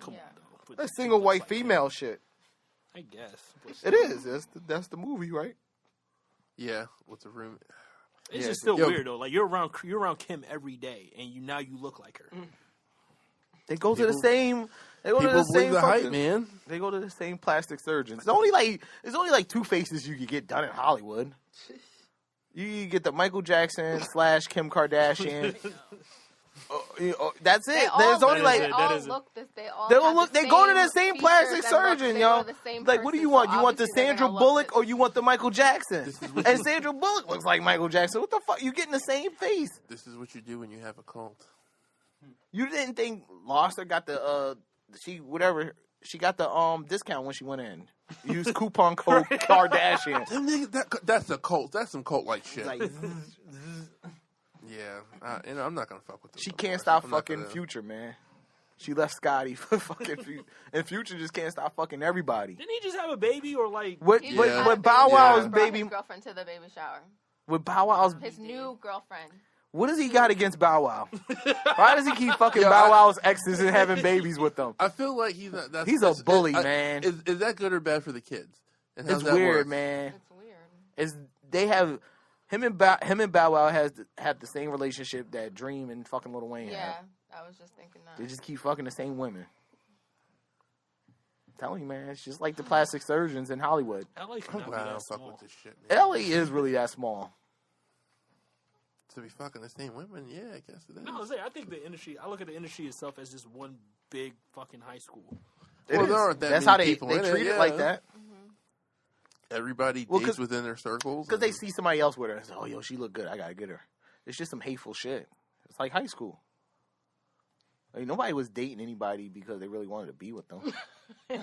come Yeah. on, though. But That's she single looks white like Kim. female shit. I guess. But It is. That's the movie, right? Yeah. What's a room? It's Yeah, just still yo. weird though. Like you're around Kim every day, and now you look like her. They go to the same. They go to People the believe same the hype, fucking- man. They go to the same plastic surgeons. There's only like two faces you could get done in Hollywood. You get the Michael Jackson / Kim Kardashian. That's it. There's only like it. That is it. they go to the same plastic surgeon, yo. Like, what do you want? You want the Sandra Bullock or you want the Michael Jackson? This is what And you- Sandra Bullock looks like Michael Jackson. What the fuck? You getting the same face? This is what you do when you have a cult. You didn't think Loster got the she got the discount when she went in. Use coupon code Kardashian. Them niggas, that's a cult. That's some cult like shit. Like, Yeah, I'm not gonna fuck with this. she no can't more. stop I'm not fucking gonna- Future, man. She left Scotty for fucking Future, and Future just can't stop fucking everybody. Didn't he just have a baby or like? What? He What? just had What? a Bow baby. Wow's He brought baby? his girlfriend to the baby shower. With Bow Wow's, His new girlfriend. what does he got against Bow Wow? Why does he keep fucking Bow Wow's exes and having babies with them? I feel like he's He's a bully, man. Is that good or bad for the kids? And how's It's that weird, work? man. It's weird. It's they have him and Bow Wow have the same relationship that Dream and fucking Lil Wayne Yeah, have. I was just thinking that. They just keep fucking the same women. I'm telling you, man, it's just like the plastic surgeons in Hollywood. LA I'm cannot be glad I that don't fuck small. with this shit, man. LA is really that small. To be fucking the same women, yeah, I guess it is. No, I think the industry. I look at the industry itself as just one big fucking high school. Well, It there is. aren't that That's many how they people in it, treat it yeah. like that. Everybody Well, dates 'cause- within their circles. Because they and- see somebody else with her and say, oh, yo, she look good. I got to get her. It's just some hateful shit. It's like high school. Like, nobody was dating anybody because they really wanted to be with them.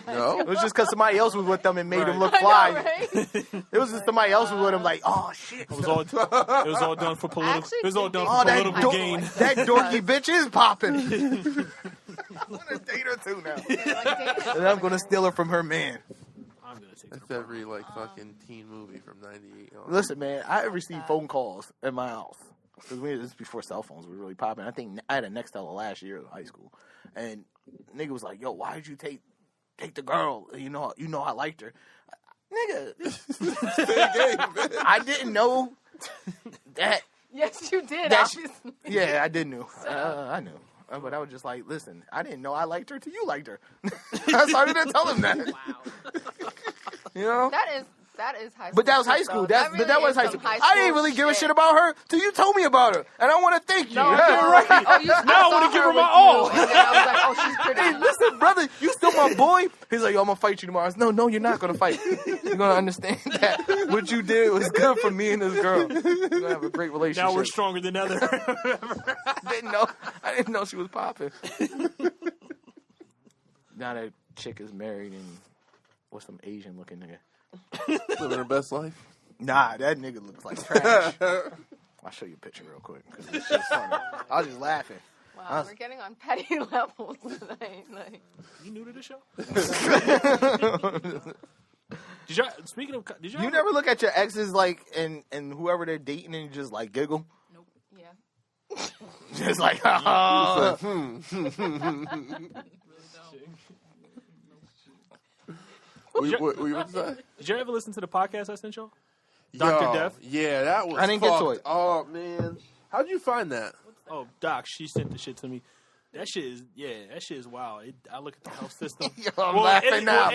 No, It was just because somebody else was with them and made them look I know, fly. right? It was just somebody else was with them like, oh, shit. It was all done for political. Actually, It was all done Oh, for political gain. that dorky bitch is popping. I'm going to date her too now. And I'm going to steal her from her man. I'm gonna take that's that. every like fucking teen movie from '98. Listen, man, I received phone calls at my house. Because this was before cell phones were really popping. I think I had a Nextel last year of high school. And nigga was like, yo, why did you take the girl? You know I liked her. Nigga, I didn't know that. Yes, you did. That's- Obviously. Yeah, I did know. I knew. But I was just like, listen, I didn't know I liked her till you liked her. I started to tell him that. Wow. You know? That is high school. But that was high shit, school. though. That was is high some school. I didn't really give a shit about her till you told me about her. And I want to thank you. No, Yeah, you're right. right. Oh, you Now I wanna saw give her with my you, all. And then I was like, oh, she's pretty. Hey, listen, brother, you still my boy? He's like, yo, I'm going to fight you tomorrow. I said, no, you're not going to fight. You're going to understand that what you did was good for me and this girl. We're going to have a great relationship. Now we're stronger than ever. I didn't know she was popping. Now that chick is married and with some Asian looking nigga. Living her best life. Nah, that nigga looks like trash. I'll show you a picture real quick. 'Cause it's just funny. I was just laughing. Wow, we're getting on petty levels tonight. Like, You new to the show? Did y'all? Speaking of, did y'all? You never look at your exes like and whoever they're dating and you just like giggle? yeah. Just like, What you about to say? Did you ever listen to the podcast I sent y'all? Dr. Yo, Death? Yeah, that was. I didn't get to fucked. it. Oh man, how'd you find that? Oh, Doc, she sent the shit to me. That shit is wild. I look at the health system. Yo, I'm laughing now.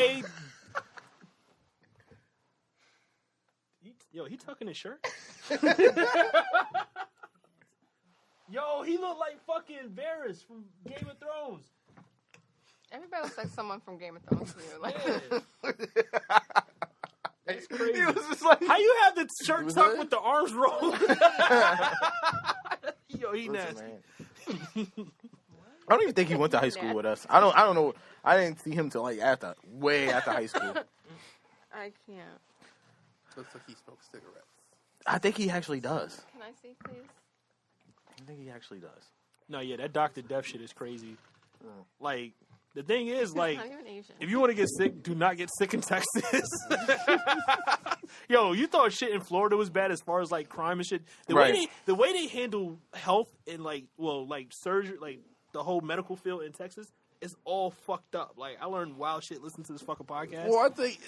He tucking his shirt. Yo, he looked like fucking Varys from Game of Thrones. Everybody looks like someone from Game of Thrones to you. Like, Yeah. That's crazy. He was just like, How you have the shirt Was tucked that? with the arms rolled? Yo, he listen, nasty. man. I don't even think he went to high school with us. I don't know. I didn't see him till like way after high school. I can't. Looks like he smokes cigarettes. I think he actually does. Can I see, please? I think he actually does. No, yeah, that Dr. Death shit is crazy. Like, the thing is, like, Not even Asian. if you want to get sick, do not get sick in Texas. Yo, you thought shit in Florida was bad as far as like crime and shit. The way they handle health and like surgery, like the whole medical field in Texas is all fucked up. Like I learned wild shit listening to this fucking podcast. Well, I think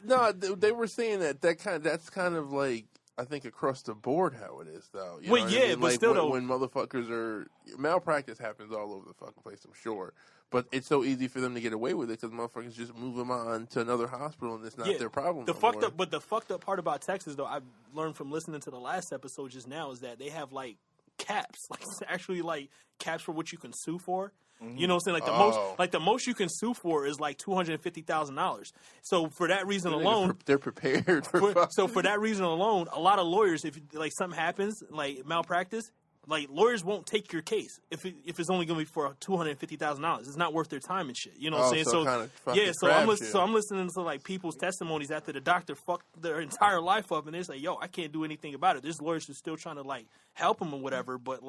they were saying that's kind of like I think across the board how it is, though. You Well, know what yeah, I mean? but like, still, though. when motherfuckers are... Malpractice happens all over the fucking place, I'm sure. But it's so easy for them to get away with it because motherfuckers just move them on to another hospital and it's not their problem The no fucked more. up, but the fucked up part about Texas, though, I learned from listening to the last episode just now, is that they have like caps, like actually like caps for what you can sue for. You know what I'm saying? Like the most you can sue for is like $250,000. So for that reason alone, they're prepared for so for that reason alone, a lot of lawyers, if like something happens, like malpractice, like lawyers won't take your case if it's only going to be for $250,000. It's not worth their time and shit. You know what I'm saying? So kind of so I'm listening to like people's testimonies after the doctor fucked their entire life up, and they're like, "Yo, I can't do anything about it." There's lawyers who's still trying to like help them or whatever, but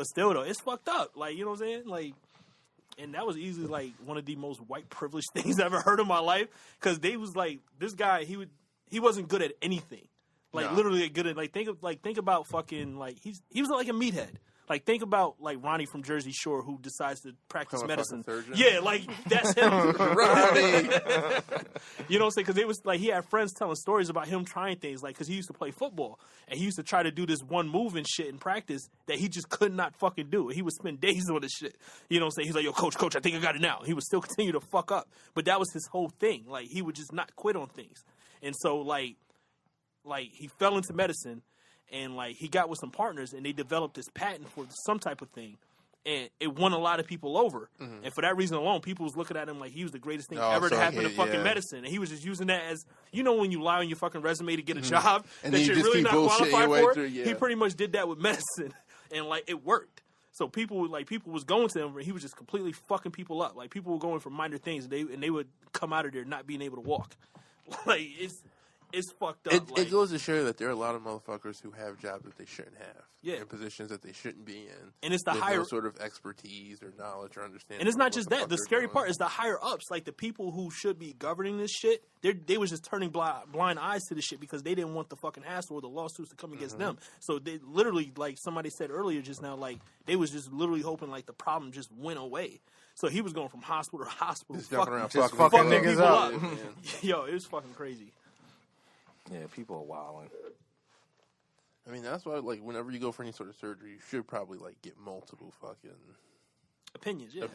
still though, it's fucked up. Like, you know what I'm saying? Like, and that was easily like one of the most white privileged things I ever heard in my life, because they was like, this guy, he wasn't good at anything. Like literally good at think about fucking like he was like a meathead. Like think about like Ronnie from Jersey Shore who decides to practice medicine. Yeah, like that's him. Ronnie. You know what I'm saying? Because it was like he had friends telling stories about him trying things, like because he used to play football and he used to try to do this one move and shit in practice that he just could not fucking do. He would spend days on this shit. You know what I'm saying? He's like, "Yo, coach, I think I got it now." He would still continue to fuck up, but that was his whole thing. Like he would just not quit on things, and so like he fell into medicine, and like he got with some partners, and they developed this patent for some type of thing, and it won a lot of people over. Mm-hmm. And for that reason alone, people was looking at him like he was the greatest thing ever to happen to fucking medicine, and he was just using that as, you know, when you lie on your fucking resume to get a job and that you're really not qualified for. Through, He pretty much did that with medicine, and like it worked. So people was going to him, and he was just completely fucking people up. Like people were going for minor things, and they would come out of there not being able to walk. Like it's fucked up. It goes to show that there are a lot of motherfuckers who have jobs that they shouldn't have. Yeah. In positions that they shouldn't be in. And it's the There's higher no sort of expertise or knowledge or understanding. And it's not just that. The scary part is the higher ups, like the people who should be governing this shit. They was just turning blind eyes to this shit because they didn't want the fucking hassle or the lawsuits to come against them. So they literally, like somebody said earlier just now, like they was just literally hoping like the problem just went away. So he was going from hospital to hospital, just fucking niggas people up. Yo, it was fucking crazy. Yeah, people are wilding. I mean, that's why, like, whenever you go for any sort of surgery, you should probably, like, get multiple fucking opinions. Yeah,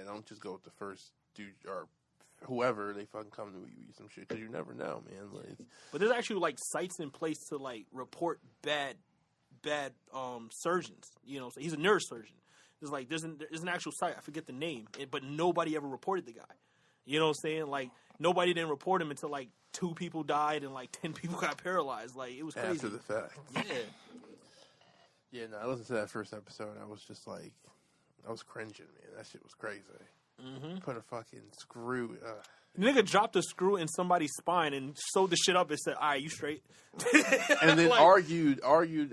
don't just go with the first dude or whoever they fucking come to you some shit, because you never know, man. Like, but there's actually like sites in place to like report bad surgeons. You know, so he's a neurosurgeon. There's like there's an actual site, I forget the name, but nobody ever reported the guy. You know what I'm saying? Like nobody didn't report him until like 2 people died and like 10 people got paralyzed. Like it was crazy. After the fact. Yeah. Yeah, no, I listened to that first episode and I was just like, I was cringing, man. That shit was crazy. Mm-hmm. Put a fucking screw. The nigga dropped a screw in somebody's spine and sewed the shit up and said, "All right, you straight." And then like, argued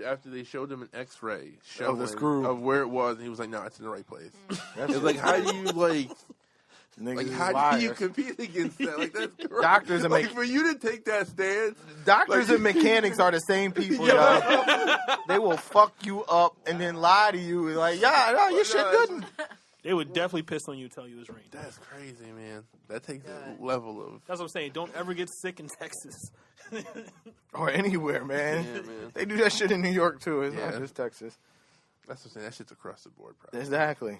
after they showed him an X-ray showing the screw of where it was, and he was like, "No, it's in the right place." It's like, how do you like? Like, how do you compete against that? Like, that's correct. Doctors and like, for you to take that stance. Doctors and mechanics are the same people, y'all. They will fuck you up and then lie to you. Like, yeah, no, your shit good. They would definitely piss on you, tell you it's rain. That's crazy, man. That takes a level of... That's what I'm saying. Don't ever get sick in Texas. Or anywhere, man. Yeah, man. They do that shit in New York, too. It's not just Texas. That's what I'm saying. That shit's across the board, probably. Exactly.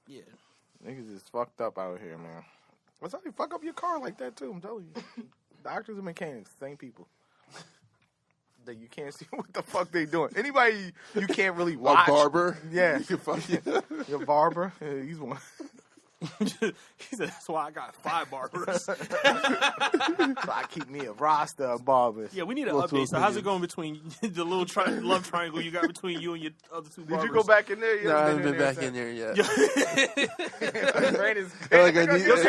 Yeah. Niggas is fucked up out here, man. What's up? You fuck up your car like that, too. I'm telling you. Doctors and mechanics, same people. That you can't see what the fuck they doing. Anybody you can't really watch. A barber? Yeah. You can fuck Your barber? Yeah, he's one. He said, that's why I got 5 barbers. So I keep me a roster of barbers. Yeah, we need an update. So how's it going between the little love triangle you got between you and your other 2 barbers? Did you go back in there? No, I haven't been back in there yet.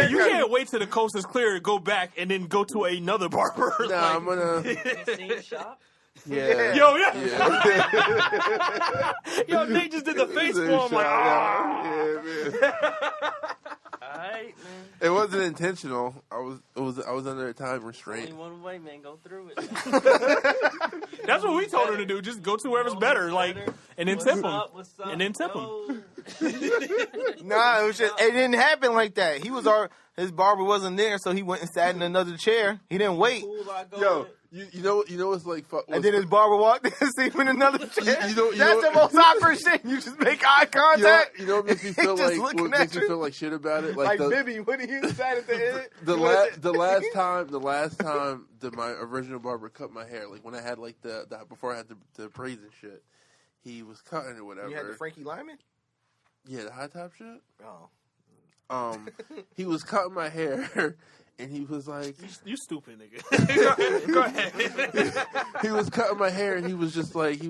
You can't wait till the coast is clear and go back and then go to another barber. No, like, I'm going to... Same shop? Yeah. Yo, Yo, Nate just did the face for him. Like, yeah, man. Alright, man. It wasn't intentional. I was under a time restraint. Only one way, man. Go through it. That's what we told her to do. Just go to wherever's better, like, and then tip them. What's up? And then tip them. Nah, it was just it didn't happen like that. His barber wasn't there, so he went and sat in another chair. He didn't wait. Cool, I go Yo, with it. you know what's like fuck. And then his barber walked in and see him in another chair. You know That's the most awkward shit. You just make eye contact. You know what makes me feel Just like looking what at makes me you. feel like shit about it? Like the, Bibby, when he sat at the end. the last time that my original barber cut my hair, like when I had like the before I had the braids and shit, he was cutting or whatever. You had the Frankie Lyman? Yeah, the high top shit. Oh. He was cutting my hair, and he was like, You stupid nigga. Go ahead. he was cutting my hair, and he was like,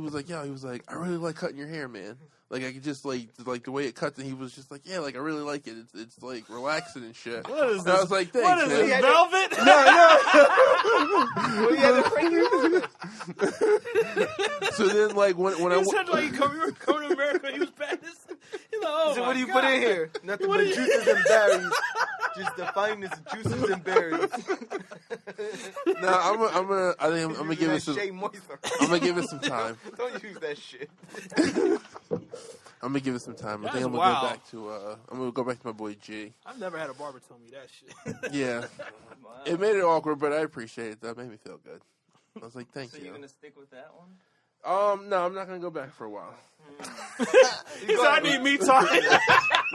I really like cutting your hair, man. Like I could just like the way it cuts, and he was just like, yeah, like I really like it. It's like relaxing and shit. What is And this? I was like, thanks, What is man. this, velvet? Well, he had the Frankie. So then, like when I He said like come to America, he was bad. He's like, oh So my what do you God. put in here? Nothing What but do you- juices and berries. Just the finest juices and berries. no, I think I'm gonna give it some. Shea Moisture. I'm gonna give it some time. Don't use that shit. I'm gonna give it some time. I That's think I'm gonna wild. go back to. I'm gonna go back to my boy G. I've never had a barber tell me that shit. Yeah, it made it awkward, but I appreciate it. That made me feel good. I was like, thank So you. you're gonna stick with that one? No, I'm not gonna go back for a while. He said, I need me time.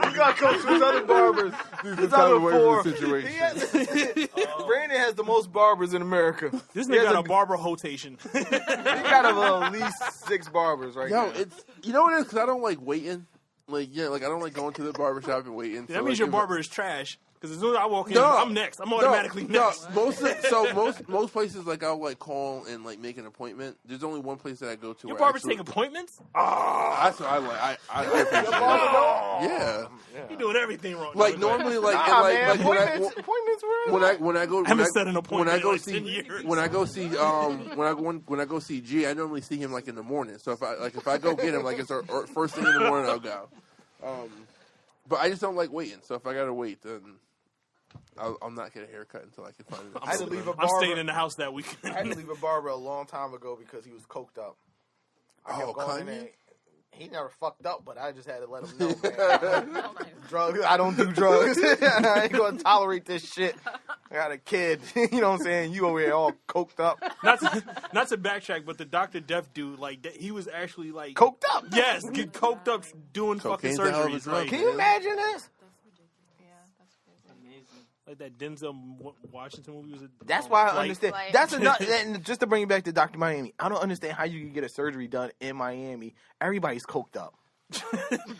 You got to coach with other barbers. His time other away from four. the situation. He has, Brandon has the most barbers in America. This He nigga has got a barber rotation. He got at least 6 barbers right Yo, now. it's you know what it is because I don't like waiting. Like I don't like going to the barbershop and waiting. That So, means like, your if barber is trash. Because as soon as I walk in, No. I'm next. I'm automatically next. Most places like I'll like call and like make an appointment. There's only one place that I go to. Your where barbers actually- take appointments? That's what I like. I appreciate it. Yeah. You doing everything wrong. Like No, normally, like Nah, and, man, like appointments were when I go I haven't set an appointment when I go in like see 10 years. when I go see when I go see G, I normally see him like in the morning. So if I go get him like it's our first thing in the morning, I'll go. But I just don't like waiting. So if I gotta wait, then I'll not get a haircut until I can find it. I had to leave a I'm barber. staying in the house that I had weekend. to leave a barber a long time ago because he was coked up. I kept going in Kanye? there. He never fucked up, but I just had to let him know, man. Drugs. I don't do drugs. I ain't gonna tolerate this shit. I got a kid. You know what I'm saying? You over here all coked up. not to backtrack, but the Dr. Death dude, like, he was actually, like... Coked up. Yes, get coked up doing Cocaine's fucking a hell of a surgeries. drug, Like, Can you imagine this? Yeah, that's crazy. Amazing. like that Denzel Washington movie was. That's why I Flight. understand. Flight. That's another. And just to bring you back to Dr. Miami, I don't understand how you can get a surgery done in Miami. Everybody's coked up.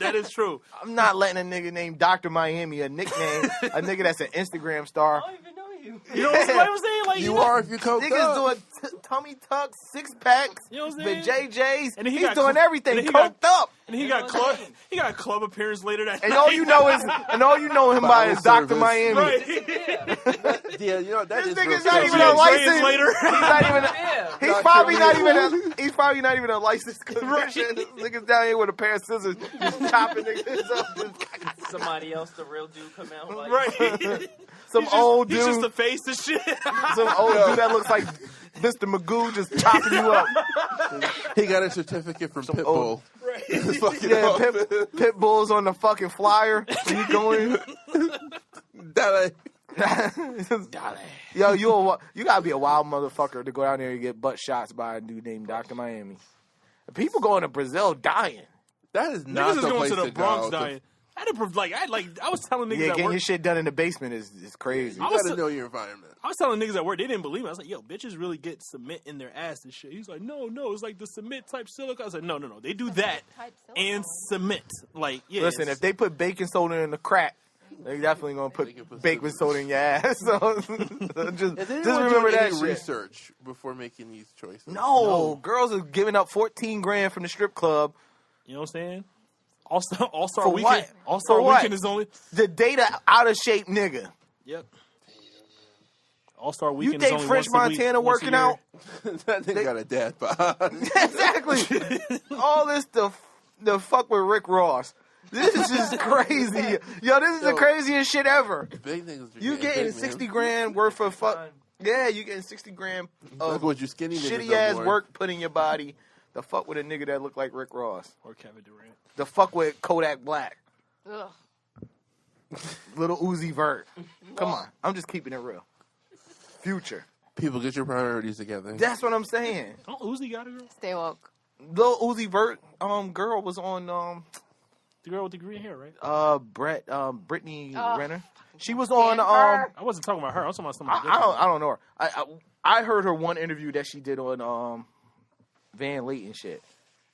That is true. I'm not letting a nigga named Dr. Miami a nickname, a nigga that's an Instagram star. I don't even know you. You know what I'm saying? Like, You know, are if you're coked Niggas up. doing tummy tucks, 6-packs, You know what I'm the saying? JJs. And then he He's got doing cl- everything, and then he got- coked up. And he got club appearance later that And night. all you know him by is Dr. service. Miami. Right. Yeah, you know that This is nigga's real not stuff. even Yeah, a 3 licensed. years later. He's not even. Yeah. He's Dr. probably not Miami. even. He's probably not even a licensed clinician. This nigga's down here with a pair of scissors, just chopping niggas up. Somebody else, the real dude, come out like, Right. Some old He's just dude, the face of shit. some old dude that looks like Mr. Magoo, just chopping you up. He got a certificate from Pitbull. old- Right. It's fucking Yeah, awesome. pit bulls on the fucking flyer. When you go in. That Yo, you gotta be a wild motherfucker to go down there and get butt shots by a dude named Dr. Miami. People going to Brazil dying. that is not Niggas is the going place to the to Bronx go. dying. I was telling niggas Yeah, at getting work. your shit done in the basement is crazy. You I was gotta so- know your environment. I was telling niggas at work, they didn't believe me. I was like, yo, bitches really get cement in their ass and shit. He's like, no, it's like the cement type silica. I was like, no, they do that Type and cement. Like, yeah. Listen, if they put baking soda in the crack, they definitely gonna They can put put baking soda in your ass. So just Is anyone remember doing that any shit. research before making these choices? No, girls are giving up $14,000 from the strip club. You know what I'm saying? All-Star For Weekend. what? All-Star For what? Weekend is only... The data out of shape nigga. Yep. All-Star You Weekend is think only French once a week, Montana once a working year. out? That nigga got a dad bod. Exactly. All this the fuck with Rick Ross. This is just crazy. Yo, this is the craziest shit ever. Big niggas. are You getting big, man. $60,000 worth of fuck. Yeah, you getting $60,000 Look of what you skinny niggas shitty don't ass want. work put in your body The fuck with a nigga that look like Rick Ross. Or Kevin Durant. The fuck with Kodak Black. Ugh. Little Uzi Vert. Come on. I'm just keeping it real. Future. People, get your priorities together. That's what I'm saying. Oh, Uzi got a girl. Stay woke. Lil Uzi Vert girl was on The girl with the green hair, right? Brittany Oh, Renner. She was on her. I wasn't talking about her. I was talking about somebody I don't know her. I heard her one interview that she did on Van Lee and shit.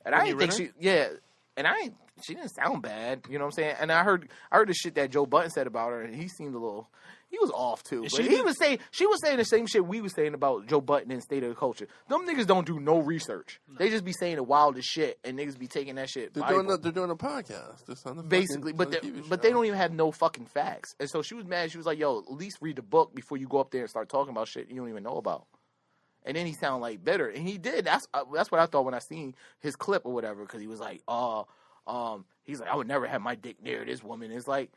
And I didn't think she didn't sound bad, you know what I'm saying? And I heard the shit that Joe Budden said about her, and he seemed he was off too. But she was saying the same shit we was saying about Joe Budden and State of the Culture. Them niggas don't do no research. No. They just be saying the wildest shit, and niggas be taking that shit. They're doing a podcast. Basically, but they don't even have no fucking facts. And so she was mad. She was like, "Yo, at least read the book before you go up there and start talking about shit you don't even know about." And then he sounded like bitter, and he did. That's what I thought when I seen his clip or whatever, because he was like, he's like, I would never have my dick near this woman. It's like,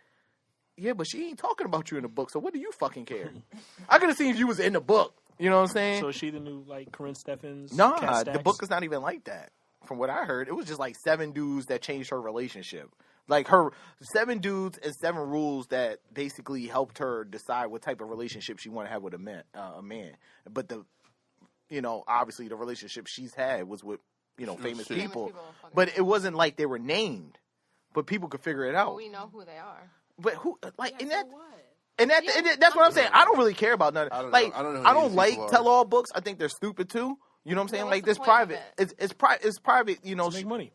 yeah, but she ain't talking about you in the book, so what do you fucking care? I could have seen if you was in the book. You know what I'm saying? So is she the new, like, Corinne Steffens? Nah, the book is not even like that. From what I heard, it was just like 7 dudes that changed her relationship. Like 7 dudes and 7 rules that basically helped her decide what type of relationship she want to have with a man. But obviously the relationship she's had was with, famous people. But it wasn't like they were named. But people could figure it out. Well, we know who they are. But who, like, yeah, that's what I'm saying. I don't really care about none. I don't know I don't like tell-all books. I think they're stupid too. You know what I'm saying? Like, this private. It's private. You know, to make money.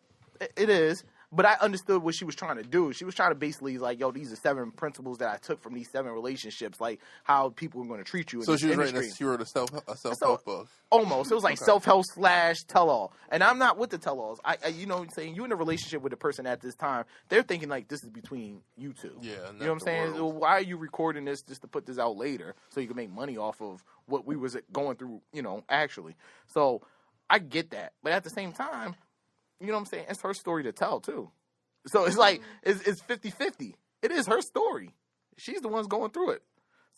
It is. But I understood what she was trying to do. She was trying to basically like, yo, these are 7 principles that I took from these 7 relationships, like how people are going to treat you. In so this she was industry. she wrote a self-help book. Almost. It was like self-help / tell-all. And I'm not with the tell-alls. You know what I'm saying? You in a relationship with a person at this time, they're thinking like this is between you two. Yeah. You know what I'm saying? Well, why are you recording this just to put this out later so you can make money off of what we was going through, actually. So I get that. But at the same time, you know what I'm saying? It's her story to tell too. So it's like, it's 50-50. It is her story. She's the one's going through it.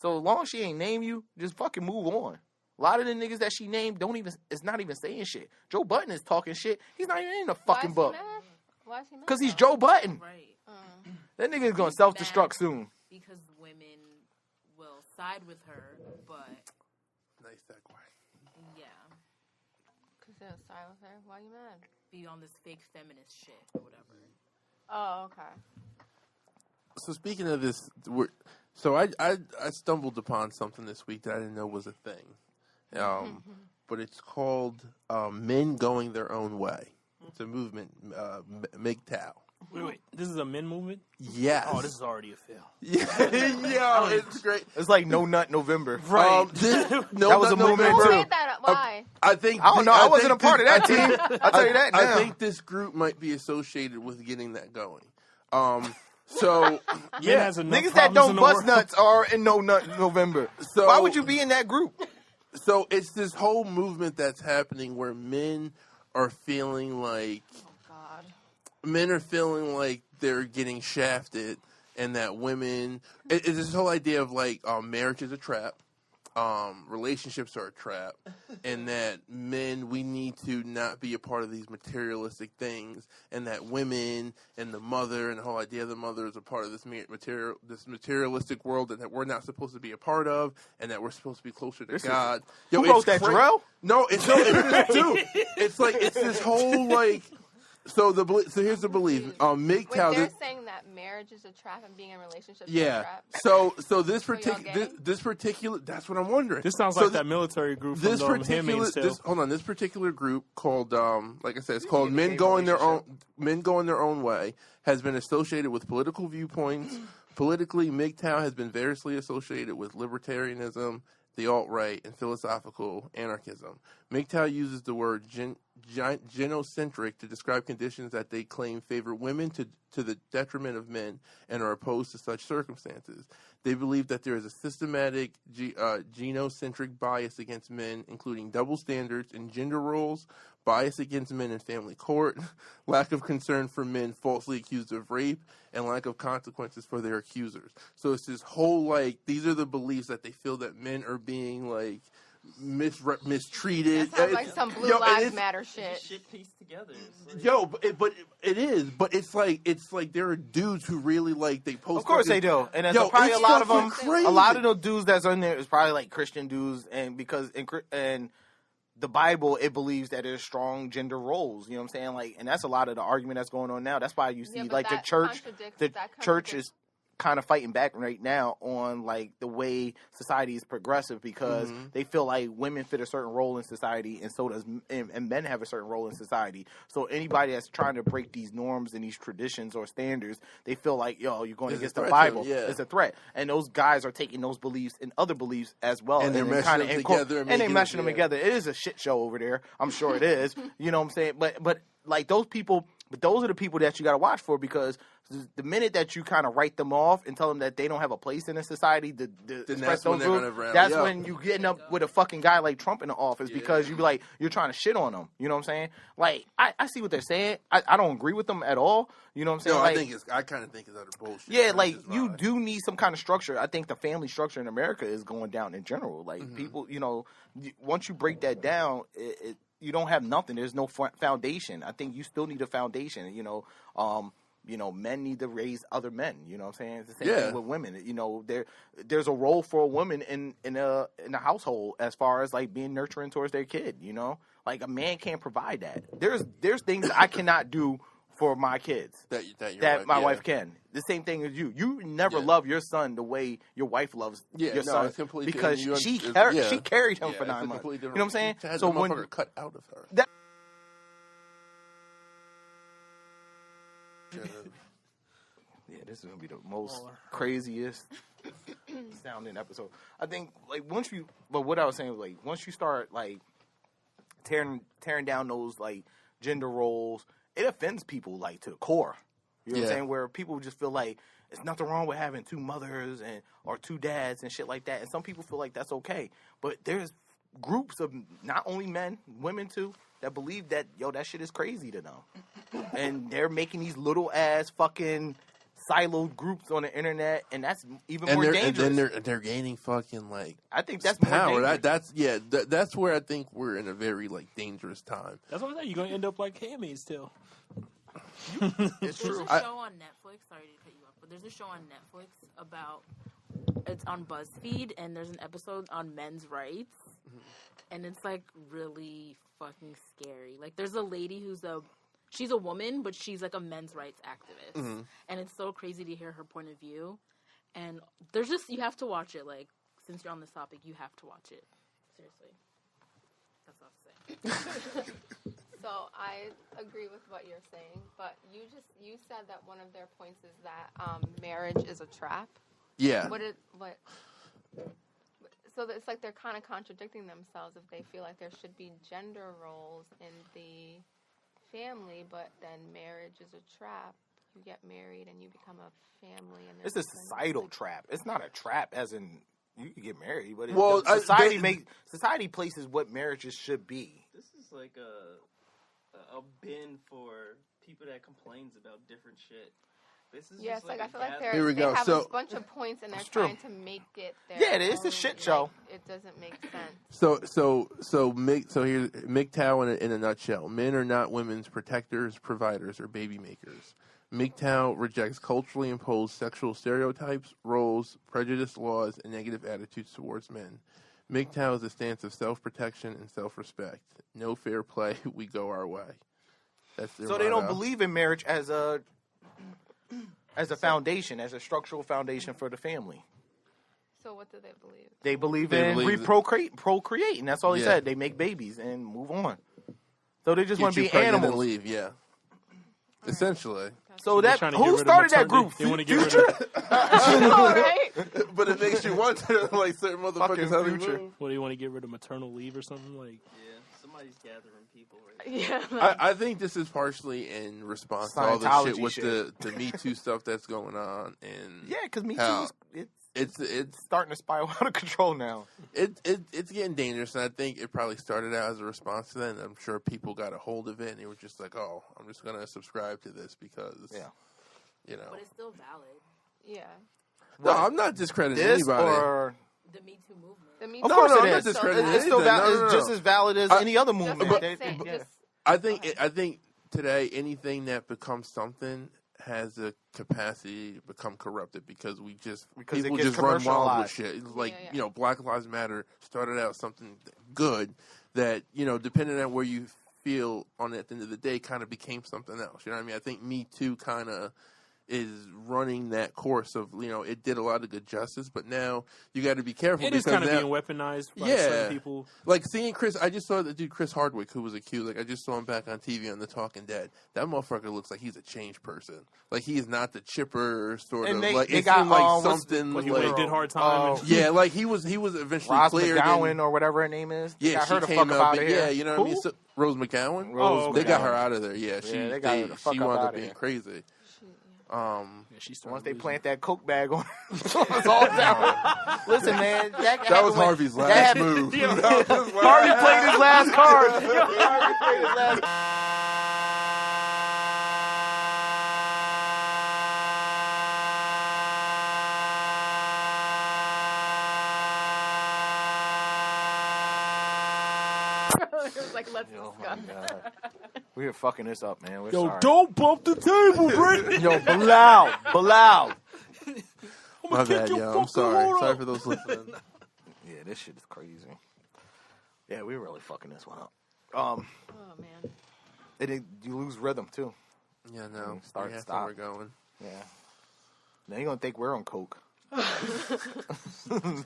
So as long as she ain't name you, just fucking move on. A lot of the niggas that she named it's not even saying shit. Joe Budden is talking shit. He's not even in the fucking book. Why is he mad? Because he's Joe Budden. Right. That nigga is going to self-destruct soon. Because women will side with her, but... Nice segue. Yeah. Because they'll side with her. Why you mad? Be on this fake feminist shit or whatever. Oh, okay. So speaking of this, I stumbled upon something this week that I didn't know was a thing, but it's called Men Going Their Own Way. It's a movement, MGTOW. Wait, this is a men movement? Yes. Oh, this is already a fail. Yeah, it's great. It's like No Nut November. Right. That was a movement Who too. made that up? Why? I think I don't know. I wasn't a part of that team. I'll tell you that now. I think this group might be associated with getting that going. So Yeah, has enough niggas that problems don't in the bust world. nuts are in No Nut November. So Why would you be in that group? So it's this whole movement that's happening where men are feeling like they're getting shafted, and that women. It's this whole idea of like marriage is a trap, relationships are a trap, and that men, we need to not be a part of these materialistic things, and that women and the mother and the whole idea of the mother is a part of this materialistic world that we're not supposed to be a part of, and that we're supposed to be closer to God. Who wrote that, Jarrell? No, it's this dude. It's like it's this whole like. So here's the belief. MGTOW. Wait, they're saying that marriage is a trap and being in relationships is a trap? So this particular that's what I'm wondering. This sounds like that military group from Handmaid's Tale. This particular group called like I said, it's called Men Going Their Own Way, has been associated with political viewpoints. Politically, MGTOW has been variously associated with libertarianism, the alt-right, and philosophical anarchism. MGTOW uses the word genocentric to describe conditions that they claim favor women to the detriment of men and are opposed to such circumstances. They believe that there is a systematic genocentric bias against men, including double standards in gender roles, bias against men in family court, lack of concern for men falsely accused of rape, and lack of consequences for their accusers. So it's this whole, like, these are the beliefs that they feel that men are being, like, mistreated. That sounds like some Blue Lives Matter shit. Shit pieced together. Like, But it is. But it's like there are dudes who really like they post. Of course they do, and there's probably a lot of them. A lot of those dudes that's on there is probably like Christian dudes, and because in the Bible, it believes that there's strong gender roles. You know what I'm saying? Like, and that's a lot of the argument that's going on now. That's why you see like the church is kind of fighting back right now on like the way society is progressive because they feel like women fit a certain role in society and so does and men have a certain role in society. So anybody that's trying to break these norms and these traditions or standards, they feel like, yo, you're going against the Bible. It's a threat. And those guys are taking those beliefs and other beliefs as well. And they're meshing them together. And they're meshing them together. It is a shit show over there. I'm sure it is. You know what I'm saying? But like those people, but those are the people that you got to watch for because the minute that you kind of write them off and tell them that they don't have a place in the society, that's when you getting up with a fucking guy like Trump in the office because you be like, you're trying to shit on them. You know what I'm saying? Like, I see what they're saying. I don't agree with them at all. You know what I'm saying? No, like, I kind of think it's utter bullshit. Yeah, like, you do need some kind of structure. I think the family structure in America is going down in general. Like, people, you know, once you break that down, you don't have nothing. There's no foundation. I think you still need a foundation, you know. Men need to raise other men. You know what I'm saying? It's the same thing with women. You know, there's a role for a woman in a household as far as like being nurturing towards their kid. You know, like a man can't provide that. There's things I cannot do for my kids that my wife can. The same thing as you. You never love your son the way your wife loves your son because she carried him for 9 months. You know what I'm saying? So when cut out of her. Yeah, this is gonna be the most craziest sounding episode. I think like what I was saying was like once you start like tearing down those like gender roles, it offends people like to the core. You know what I'm saying? Where people just feel like it's nothing wrong with having two mothers or two dads and shit like that. And some people feel like that's okay. But there's groups of not only men, women too, that believe that, that shit is crazy to them. And they're making these little ass fucking siloed groups on the internet, and that's even more dangerous. And then they're gaining fucking like I think that's power. More That's where I think we're in a very like dangerous time. That's what I'm saying. You're gonna end up like Handmaid's Tale. It's true. There's a show on Netflix. Sorry to cut you off, but there's a show on Netflix about. It's on BuzzFeed, and there's an episode on men's rights, and it's like really fucking scary. Like there's a lady she's a woman, but she's like a men's rights activist, and it's so crazy to hear her point of view. And there's you have to watch it. Like since you're on this topic, you have to watch it. Seriously, that's all I have to say. So I agree with what you're saying, but you said that one of their points is that marriage is a trap. Yeah. So it's like they're kind of contradicting themselves if they feel like there should be gender roles in the family, but then marriage is a trap. You get married and you become a family. And it's a societal trap. It's not a trap as in you can get married, but society places what marriages should be. This is like a bin for people that complains about different shit. This is just like I feel like they have a bunch of points and they're trying to make it their it's a shit show. It doesn't make sense. So here's MGTOW in a nutshell. Men are not women's protectors, providers, or baby makers. MGTOW rejects culturally imposed sexual stereotypes, roles, prejudice laws, and negative attitudes towards men. MGTOW is a stance of self-protection and self-respect. No fair play, we go our way. That's their motto. They don't believe in marriage as a foundation, as a structural foundation for the family. So what do they believe? They believe in procreate, and that's all he said. They make babies and move on. So they just want to be animals. And leave, essentially. So who started that group? They want to get rid of right? But it makes you wonder, like certain motherfuckers how they move. What do you want to get rid of maternal leave or something like? Yeah, somebody's gathering people right now. Yeah. I think this is partially in response to all the shit with the Me Too stuff that's going on, and because Me Too it's starting to spiral out of control now. It's getting dangerous, and I think it probably started out as a response to that. And I'm sure people got a hold of it, and they were just like, "Oh, I'm just gonna subscribe to this because, But it's still valid. Yeah. No, I'm not discrediting anybody. Or The Me Too movement. The Me Of Too course no, it I'm not is. discrediting It's still anything. No, no, it's no. just as valid as any other movement. Just They- saying, yeah. just- I think today anything that becomes something has the capacity to become corrupted because Because it people gets just run wild with commercialized. shit. It's like Yeah. Black Lives Matter started out something good that depending on where you feel on it at the end of the day, kind of became something else. You know what I mean? I think Me Too kind of is running that course of it did a lot of good justice, but now you got to be careful. It is because kind of now- being weaponized by Yeah. certain people. Like seeing Chris, I just saw the dude Chris Hardwick who was accused. Like I just saw him back on TV on The Talking Dead. That motherfucker looks like he's a changed person. Like he is not the chipper sort And of. they- like they it got, seemed like what's- something. what's He the went like, and did hard time. and- yeah, like he was eventually Roz cleared. McGowan and- or whatever her name is. They yeah, got she her the came fuck out. out But of yeah, here. you know what I mean. Who? So, Rose McGowan. Rose They got McGowan. her out of there. Yeah, they got her the fuck she up wound outta up being here. crazy. Yeah, she started Once they losing. plant that coke bag on, it's all down. Listen, man, That was Harvey's last move. Harvey played his last card. Harvey played his last. It was like, let's Oh my discuss. God. We are fucking this up, man. We're Yo, sorry. don't bump the table, Brittany. Yo, Bilal. I'm My gonna kick bad, your yo. I'm fucking sorry. heart Sorry off. for those listening. Yeah, this shit is crazy. Yeah, we're really fucking this one up. Oh man. You lose rhythm too. Yeah, no. Start, That's stop. where we're going. Yeah. Now you're gonna think we're on coke.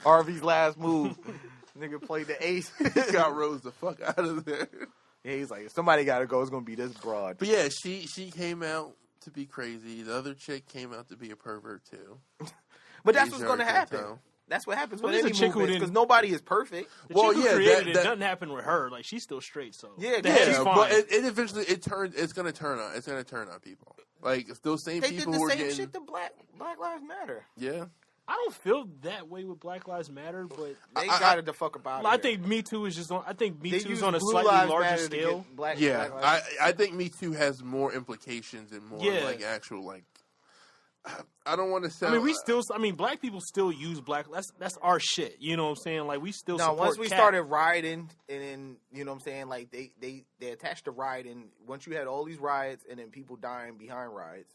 Harvey's last move. Nigga played the ace. He got Rose the fuck out of there. Yeah, he's like, if somebody gotta go, it's gonna be this broad. But yeah, she came out to be crazy. The other chick came out to be a pervert too. But that's what's Asia gonna happen. Argento. That's what happens Well, with there's any a chick who movement, didn't- because nobody is perfect. The Well, chick who yeah, created that- it doesn't happen with her. Like she's still straight, so Yeah, she's yeah, fine. but it eventually it's gonna turn on. It's gonna turn on people. Like those same They did people the who are same getting shit to Black Lives Matter. yeah. I don't feel that way with Black Lives Matter, but They got it the fuck about I it. think Me Too is just on. I think Me They Too use is on a Blue slightly Lives larger Matter to scale. get Black Yeah, Lives I think Me Too has more implications and more Yeah. like actual like. I don't want to say. I mean, black people still use black. That's our shit. You know what I'm saying? Like we still. Now, support once we Cat. started rioting, and then you know what I'm saying, like they attached the rioting. Once you had all these riots and then people dying behind riots,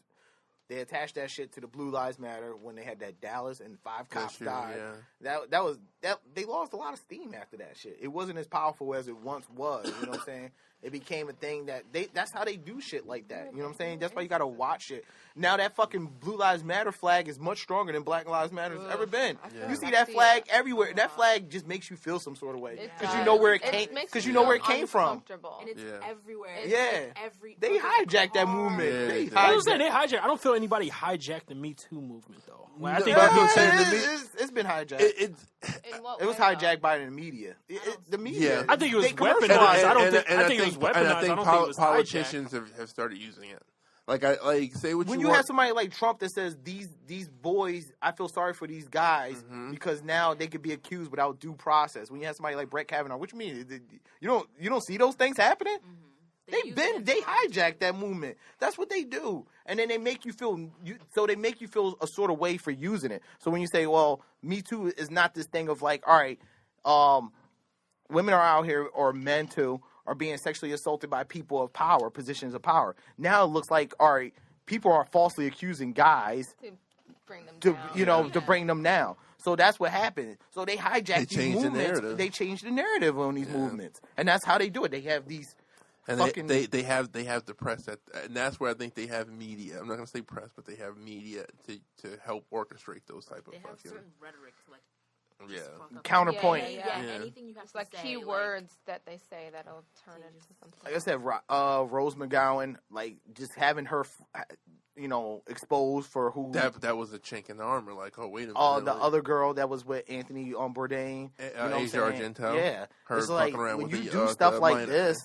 they attached that shit to the Blue Lives Matter when they had that Dallas and 5 cops issue, died. yeah. That they lost a lot of steam after that shit. It wasn't as powerful as it once was. You know what I'm saying? It became a thing that's how they do shit like that. You know what I'm saying? That's why you gotta watch it. Now that fucking Blue Lives Matter flag is much stronger than Black Lives Matter has ever been. Yeah. You see that flag everywhere. That flag just makes you feel some sort of way It because does. you know where it It came. makes Because you you know feel where it came from. uncomfortable. And it's Yeah. everywhere. It's Yeah. Like every They hijacked that car. movement. Yeah, They they did. I was saying hijacked. they hijacked. I don't feel anybody hijacked the Me Too movement though. Like, I No, think but people I'm saying said- the Me- It's been hijacked. In what It was way, though? hijacked by the media. The media. Yeah. I think it was they weaponized. commercialized I don't it. think- I think it was weaponized. And I I think don't think it was politicians have started using it. Like say what When you you want. have somebody like Trump that says these boys, I feel sorry for these guys Mm-hmm. because now they could be accused without due process. When you have somebody like Brett Kavanaugh, what you mean? You don't see those things happening? They use it They as marketing. hijack that movement. That's what they do, and then they make you feel. So they make you feel a sort of way for using it. So when you say, "Well, Me Too" is not this thing of like, all right, women are out here or men too are being sexually assaulted by people of power, positions of power. Now it looks like, all right, people are falsely accusing guys To bring them to down. to bring them down. So that's what happened. So they hijack They these changed the movements. narrative. They change the narrative on these movements, and that's how they do it. They have these. And fucking- they have the press and that's where I think they have media. I'm not gonna say press, but they have media to help orchestrate those type of They have fucking certain rhetoric to like yeah. just fuck up. Counterpoint. Yeah. Yeah. Anything you have It's to like say, key words that they say that'll turn into something. Like I said, Rose McGowan, like just having her, exposed for who. That was a chink in the armor. Like, oh wait a minute. The like, other girl that was with Anthony Bourdain, Asia what I'm saying? Argento, Yeah, her it's like fucking around when with you the, do stuff the like minor. this,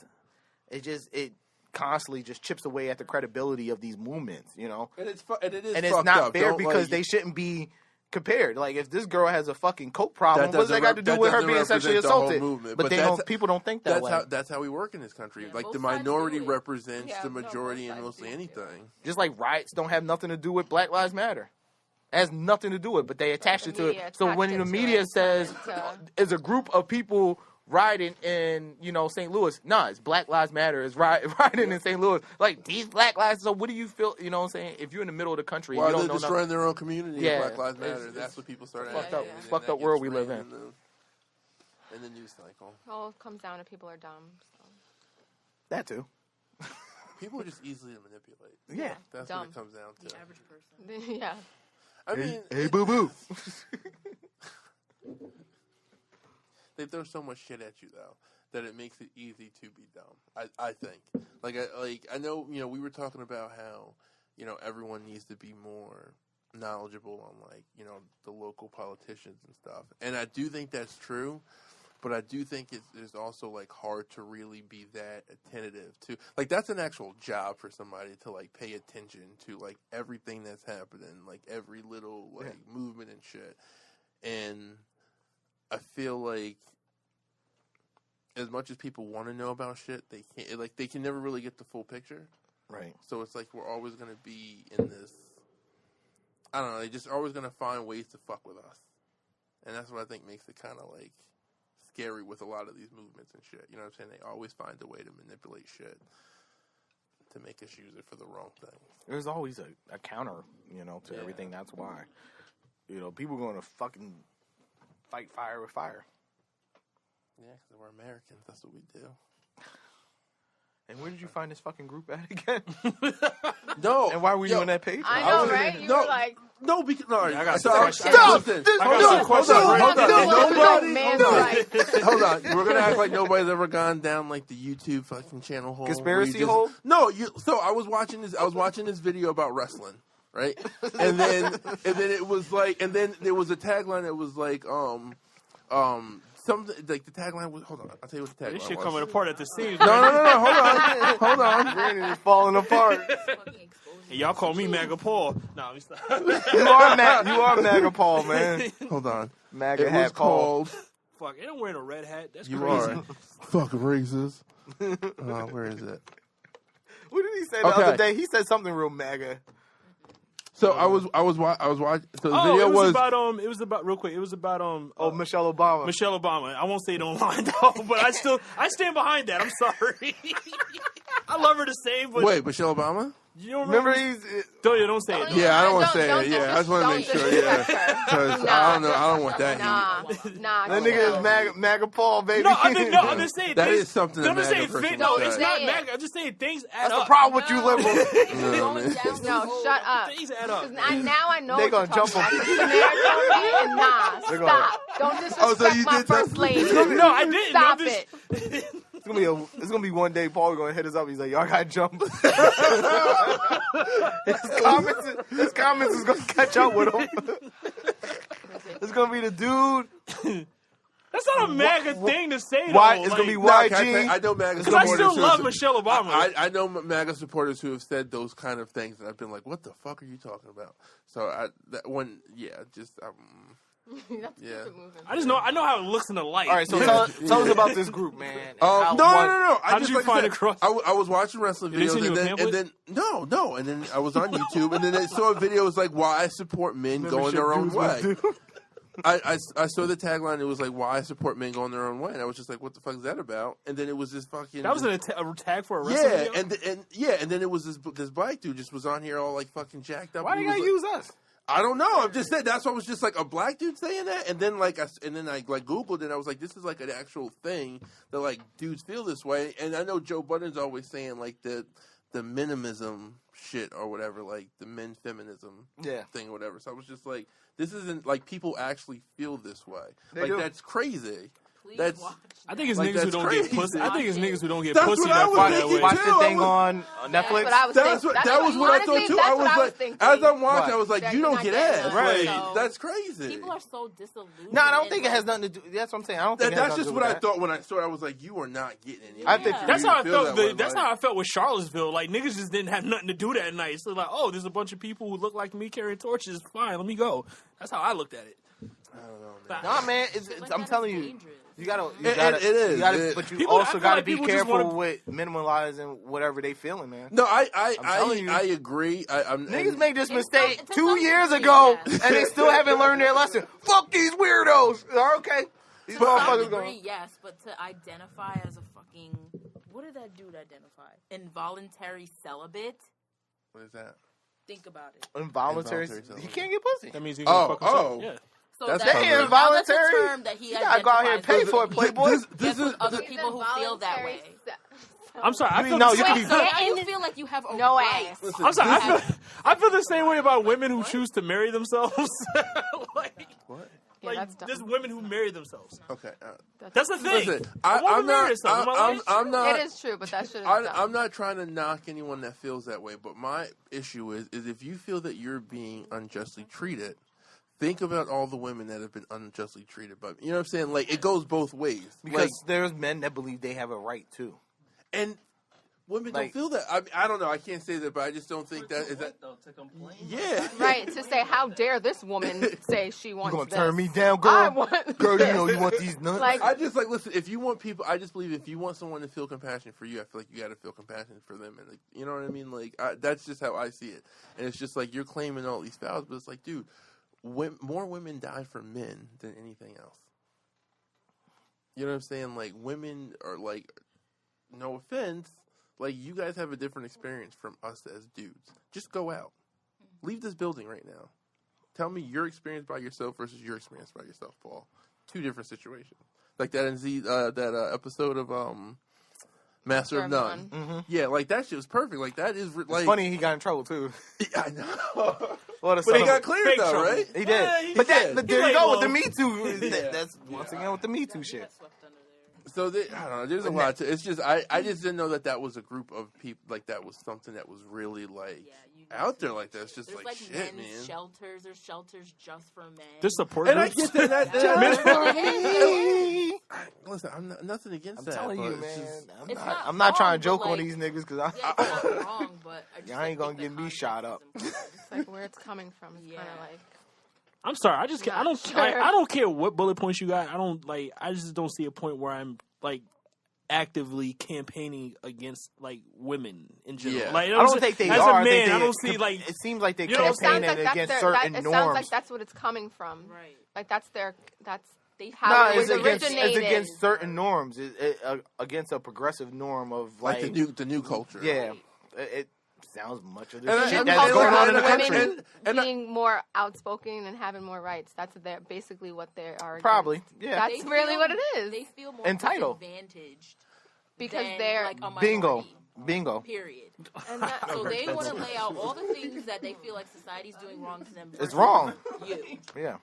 it constantly just chips away at the credibility of these movements, And it's and it is and it's fucked not up. fair Don't, because like, they shouldn't be compared. Like if this girl has a fucking coke problem, That what does that got to doesn't do with her represent being sexually the whole assaulted? movement, But but they that's- people don't think that way. that's how we work in this country. Yeah, like both the sides minority do it. represents Yeah, the no, both majority in sides mostly do. anything. Just like riots don't have nothing to do with Black Lives Matter. It has nothing to do with it, but they attached it to media it. So attached when it the to media it, says to- it's a group of people riding in, St. Louis, nah, it's Black Lives Matter is riding in St. Louis. Like, these Black Lives, so what do you feel, you know what I'm saying? If you're in the middle of the country, While you they're don't know destroying their own community, Yeah, Black Lives Matter. it's- That's what people start fucked asking. up- and then fucked that up world gets we live framed in. in the news cycle. It all comes down to people are dumb. So. that too. People are just easily to manipulate. Yeah. That's Dumb. what it comes down The to. average person. Yeah. I mean, Hey, boo-boo. they throw so much shit at you though that it makes it easy to be dumb. I think. I know, we were talking about how, everyone needs to be more knowledgeable on the local politicians and stuff. And I do think that's true, but I do think it's also hard to really be that attentive to. That's an actual job for somebody to pay attention to everything that's happening, every little movement and shit. And I feel like as much as people want to know about shit, they can't. They can never really get the full picture. Right. So it's we're always going to be in this. I don't know. They're just always going to find ways to fuck with us, and that's what I think makes it kind of scary with a lot of these movements and shit. You know what I'm saying? They always find a way to manipulate shit to make us use it for the wrong thing. There's always a counter, to everything. That's why. People are going to fucking fight fire with fire. Yeah, because we're Americans. That's what we do. And where did you find this fucking group at again? No. And why were you on that page? I know, right? You were like, No, because no. I got so some I- questions. stop. I got Hold some on, questions. hold on. Nobody. man's right. Hold on. We're gonna act like nobody's ever gone down the YouTube fucking channel hole. Conspiracy where you hole? No, so I was watching this video about wrestling, right? And then it was and then there was a tagline that was something the tagline was. Hold on, I'll tell you what the tagline This shit was. coming apart at the seams. No, hold on. Brandon is falling apart. Fucking exposing. And y'all call me Maga Paul. Nah, let me stop. You are Maga Paul, man. Hold on. Maga It was hat Paul. called. Fuck, they don't wearing a red hat. That's You crazy. are fucking racist. Where is it? What did he say the other day? He said something real MAGA. So I was watching. So the Oh, video it was about real quick. It was about Michelle Obama. Michelle Obama. I won't say it online though, but I stand behind that. I'm sorry. I love her the same, but Wait, Michelle Obama? you don't Remember don't say it. Yeah, I don't want to Don't- say don't it. Yeah, I just want to make sure. Yeah, because I don't know. I don't want that. heat. Nah. that nigga is MAGA Paul, baby. No, I'm just saying That things, is something I'm that just saying MAGA person no, would it's say. not Say it. MAGA. I'm just saying things add That's up. the problem with you liberals. No, man. No, shut up. Things add up. Now I know They what gonna you're jump talking on- about. Samara told me, and They're gonna- stop. Don't disrespect Oh, so you my did that? first lady. No, I didn't. Stop I'm just, it. It's gonna be one day Paul gonna hit us up. He's like, y'all gotta jump. his comments is gonna catch up with him. It's gonna be the dude. That's not a MAGA thing to say. Why? Though. It's gonna be Nah, can I YG. tell you, I know MAGA Because I supporters still who love have- Michelle Obama. I know MAGA supporters who have said those kind of things, and I've been like, "What the fuck are you talking about?" So That's Yeah. stupid moving. I know how it looks in the light. All right, so tell us about this group, man. and how- no. How I did just you like I find said, across? I was watching wrestling Did they videos, send you a and then no, and then I was on YouTube, and then I saw a video. It was like, "Why I support men going their own way." I saw the tagline. It was like, "Why I support men going their own way," and I was just like, "What the fuck is that about?" And then it was this fucking That was a tag for a wrestling video? and then it was this black dude just was on here all like fucking jacked up. Why do He you was gotta like- use us? I don't know. I'm just saying. That's why I was just like a black dude saying that, and then I Googled it. And I was like, this is like an actual thing that like dudes feel this way. And I know Joe Budden's always saying like the minimism shit or whatever, like the men feminism thing or whatever. So I was just like, this isn't like people actually feel this way. They like do. That's crazy. Please That's watch. I think it's Like, niggas who that's don't crazy. get pussy. I think it's niggas who don't get That's pussy what I that was fight that thinking, way. Watch too. the thing on Netflix. That's what I was thinking. That was what I thought honestly, too. that's I what was like, thinking. as I'm watching, What? I was like, That you you're don't not get getting ass. us, Right. so- That's crazy. People are so disillusioned. No, I don't and, think it like, has nothing to do. That's what I'm saying. I don't think That's it has just nothing what to do I with thought when I saw it. I was like, you are not getting any. I think That's how I feel felt. that way, That's like- how I felt with Charlottesville. Like niggas just didn't have nothing to do that night. So like, oh, there's a bunch of people who look like me carrying torches. Fine, let me go. That's how I looked at it. I don't know, man. But- that. Nah, man. shit like I'm that is telling you. dangerous. You gotta, It is. but you People- I also feel gotta like be people just careful wanna- with minimalizing whatever they feeling, man. No, telling you. I agree. Niggas made this It's mistake some- to 2 some years degree, ago, yeah. and they still haven't learned their lesson. Fuck these weirdos. Okay, these To some motherfuckers degree, going. yes, but to identify as a fucking what did that dude identify? Involuntary celibate. What is that? Think about it. Involuntary. Involuntary You can't get pussy. That means you Oh, can fuck yourself. oh. Yeah. So That's that's, fucking so now involuntary. That's a term that he You gotta go out here and pay identifies for it, with. Playboy. This That's is with other people who feel that way. I'm sorry. I You feel mean, no, the you same- can be. So now you feel like you have a No right. ass. listen, I'm sorry. this I feel the same way about women who choose to marry themselves. like, what? Yeah, like that's dumb. just women who marry themselves. Okay. That's the thing. Listen, A woman I'm marry not. herself. Am I lying? I'm not. It is true, but that shit is I'm dumb. not trying to knock anyone that feels that way, but my issue is if you feel that you're being unjustly treated, think about all the women that have been unjustly treated. But you know what I'm saying? Like it goes both ways. Because Like, there's men that believe they have a right too. and women Like- don't feel that. I don't know. I can't say that, but I just don't think that is that. though to complain. Yeah. Right, to say, how dare this woman say she You wants gonna this? turn me down, girl? I want Girl, you this. know you want these nuts. Like, I just like listen. If you want people, I just believe if you want someone to feel compassion for you, I feel like you got to feel compassion for them, and like, you know what I mean. Like that's just how I see it. And it's just like you're claiming all these fouls, but it's like, dude, more women die for men than anything else. You know what I'm saying? Like women are like, no offense, like you guys have a different experience from us as dudes. Just go out, leave this building right now. Tell me your experience by yourself versus your experience by yourself, Paul. Two different situations. Like that in that episode of Master of None. Mm-hmm. Yeah, like that shit was perfect. Like that is like It's funny he got in trouble too. I know. Well, But he got cleared Fake though, trouble. right? He did. Yeah, but did. but He there you laid go low. with the Me Too. Yeah. That's once again with the Me Too shit. So I don't know. There's a lot to. It's just I just didn't know that was a group of people. Like that was something that was really like out there like that. It's just There's like like shit, men's man. shelters. There's shelters just for men. There's support And I groups. get that. Listen, I'm not, nothing against I'm that. telling but you, it's man. just- It's I'm not not trying wrong, to joke but, on like- these niggas because Yeah, it's not wrong, but I just Y'all ain't gonna think the get me shot up. context is important. it's like where it's coming from. It's Yeah. kind of like, I'm sorry. I just can't. I don't. Sure. I don't care what bullet points you got. I don't like. I just don't see a point where I'm like actively campaigning against like women in general. Yeah. Like, I don't think they as are. a man, I I don't think see like. it seems like they're You know, it sounds campaigning like that's against their, certain it norms. sounds like that's what it's coming from. Right. Like that's No, how it it's was against originated. it's against certain norms. Against a progressive norm of like like, the new culture. yeah. It sounds much of And this I- shit and that's culture going on in of the women country. And I- being more outspoken and having more rights. That's basically what they are. Probably, against. yeah. That's really what it is. They feel more Entitled. disadvantaged Because than, they're like a Bingo, minority, bingo. period. and that, So they want to lay out all the things that they feel like society's doing wrong to them. It's versus wrong. You. Yeah.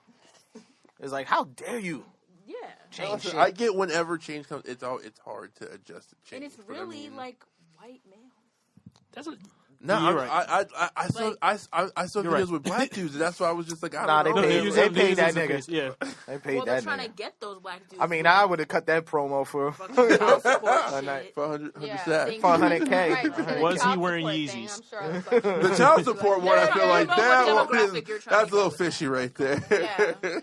It's like, how dare you Yeah. change Listen, shit? I get whenever change comes, it's hard to adjust to change. And it's but I really mean- like white male. That's a, No, You're I saw I saw You're videos right. with black dudes, and that's why I was just like, I Nah, don't they know. paid- use they it- paid use that it as a nigga. face, Yeah. They paid Well, they're that trying nigga. to get those black dudes. I mean, for I would have cut that promo for fucking child support A night. shit. for 100 Yeah, sats. thing- for 100K. Right, because of the Was he child wearing support thing, Yeezys? I'm sure it was like- The child support one, I feel like Yeah, that what one demographic you're is trying that's to a little go with. fishy right there. Yeah.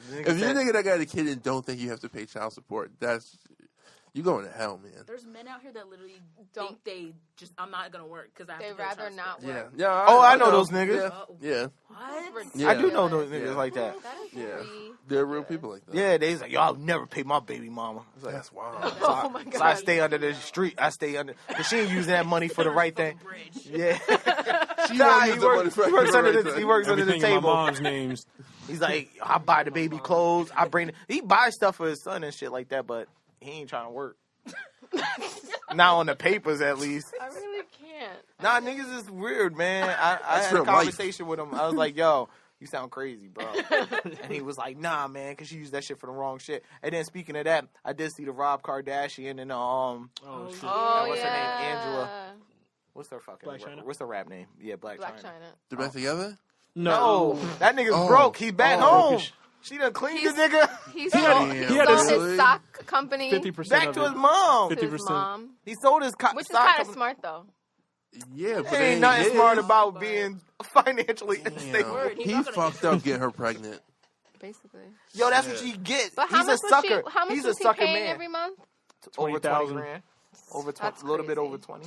If you're a nigga that got a kid and don't think you have to pay child support, that's you going to hell, man. There's men out here that literally Don't- think they just, I'm not going to work because I have They to pay rather child not support. work. Yeah, Oh, I know those niggas. Yeah, What? Yeah. I do know those Ridiculous. niggas Yeah. like that. That is yeah. really They're real people like that. Yeah, they was like, y'all never pay my baby mama. It's like, That's wild. so I, Oh my so I God. stay under the street. I stay under. Cause she ain't using that money for the right thing. Bridge. Yeah. She Nah, don't he use the money works, for he works the under right the thing. he works under the Everything in my table. mom's names. He's like, I buy the baby clothes. I bring. He buys stuff for his son and shit like that, but he ain't trying to work. Not on the papers, at least. I really can't. Nah, niggas is weird, man. I That's had a real life. conversation with him. I was like, yo, you sound crazy, bro. And he was like, nah, man, because you used that shit for the wrong shit. And then speaking of that, I did see the Rob Kardashian and Oh, shit. Oh, what's her name? yeah. Angela. What's her fucking Black China? What's the rap name? Yeah, Black Black China. China. They're back together? No, that nigga's Oh. broke. He's back Oh. home. She done cleaned the He's- nigga He Damn, sold, he had sold really? his sock company 50% back of to his it. mom. to his 50%. mom, He sold his which is stock kind of company. smart though. Yeah, but There it ain't nothing his. smart about but- being financially Damn. unstable. Word, he's He not gonna fucked up getting her pregnant. basically. Yo, that's what you get. But how He's a much sucker. was how much He's was a he sucker paying man. every month? Over 20,000. $20,000. Over 20, That's a little bit crazy. over 20.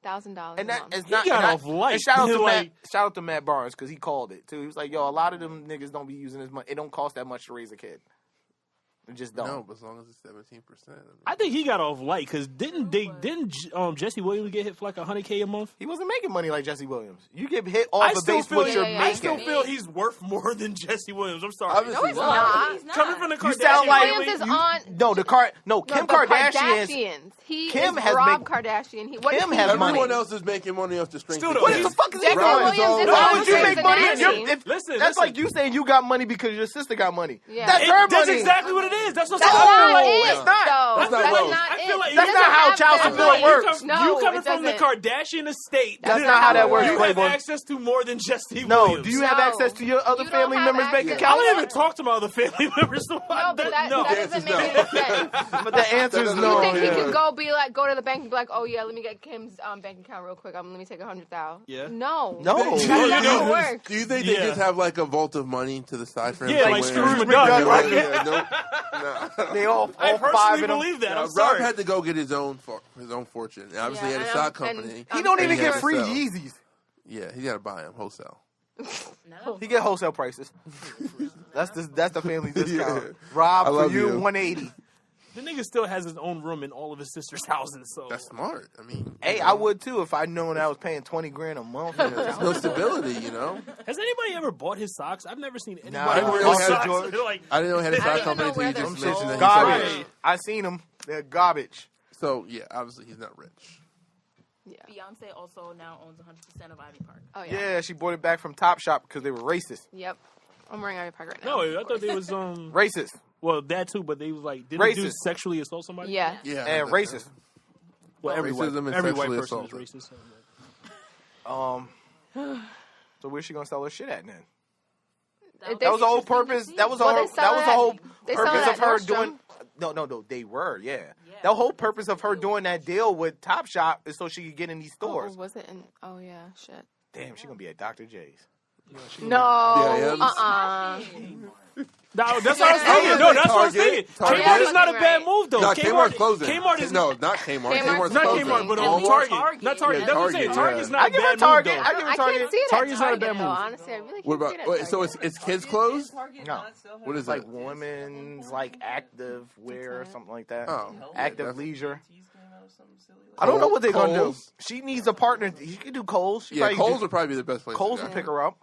$20,000 And a that month. is not. He got and I- off light. And shout out to Like- Shout out to Matt Barnes because he called it too. He was like, "Yo, a lot of them niggas don't be using as much. It don't cost that much to raise a kid. It just don't." No, but as long as it's 17%. I think he got off light because didn't Jesse Williams get hit for like $100K a month? He wasn't making money like Jesse Williams. You get hit off the base what you're yeah, I making. still feel he's worth more than Jesse Williams. I'm sorry. Obviously No, he's not. not. He's not. Coming from the You Kardashian sound like family, Williams is you- on. Kim the Kardashian. He Kim is has Rob make- Kardashian. What Kim is has he money. Everyone else is making money off the strength Still of though, What kids. the fuck is he Jesse Rob doing? is all- Williams is Why on would you Grey's make money? Anatomy. Listen, That's listen. like you saying you got money because your sister got money. Yeah. That's her That's money. exactly what it is. That's what That's I'm saying. not No, it. it's not. though. That's not That's wealth. not I it. feel like He That's doesn't not how have child that support money. works. No, you coming it from the doesn't. Kardashian estate. That's That's not how that works, You have Playboy. access to more than Jesse No, Williams. do you have No. access to your other You don't family have members' bank access. I account? don't even talk to my other family members. So No, but that no. doesn't make any sense. But the answer is doesn't no. You think he yeah. could go to the bank and be like, oh yeah, let me get Kim's bank account real quick. Let me take 100,000. Yeah. No. No. That's Do you- not how it works. Do you think they Yeah. just have like a vault of money to the side for him? Yeah, like Scrooge McDuck, right? Nope. They all I five personally of them. believe that. I'm Rob sorry. had to go get his own fortune. And obviously, Yeah, he had a and stock I'm- company. and He don't I'm even he get had to free sell. Yeezys. Yeah, he got to buy them wholesale. No. He get wholesale prices. That's the family discount. Yeah. Rob I for love you, you. 180. The nigga still has his own room in all of his sister's houses. So That's smart. I mean, Hey, I would too if I'd known I was paying $20,000 a month. there's no stability, you know. has anybody ever bought his socks? I've never seen Nah, anybody I wear really his had socks. George. They're like, I didn't know he had a I stock don't even company know until you where just they're mentioned that. sold. he sold Garbage. it. I seen them. They're garbage. So yeah, obviously he's not rich. Yeah. Beyonce also now owns 100% of Ivy Park. Oh Yeah. yeah. She bought it back from Top Shop because they were racist. Yep. I'm wearing Ivy Park right now. no, I thought they was Racist. well that too, but they was like didn't do Racist. sexually assault somebody? Yeah. Yeah, And racist. Well, every white, Racism and every white sexually person assaulted. is racist. So where's she gonna sell her shit at then? It- That was the whole purpose. That was the Well, whole. they sell That was it the whole they sell purpose it of at her Nordstrom. doing. No. They were. Yeah. The whole purpose of her doing that deal with Top Shop is so she could get in these Oh, stores. was it in? Oh yeah. Shit. Damn, she gonna be at Dr. J's. No. Yeah, No, that's what I was thinking. No, that's what I was thinking. Target. Kmart is not a Right. bad move though. No, Kmart's closing. Kmart is no, not Kmart. Kmart's not closing. Kmart, but And Target. Target. Not Target. Yeah, That's what I'm saying. Target, Target's yeah. not I a give her bad Target. move I though. give her I Target. can't see it at Target's not a Target, bad though, move. honestly, I really What can't about? see it at Wait, so Target. it's kids clothes? No. What is It's like that? women's like active wear or something like that. Oh, Active that's- leisure. Tees came out or something silly like I don't know what they're gonna do. Kohl's? She needs a partner. She could do Kohl's. She Yeah, probably Kohl's do- would probably be the best place. Kohl's to would go. pick her up.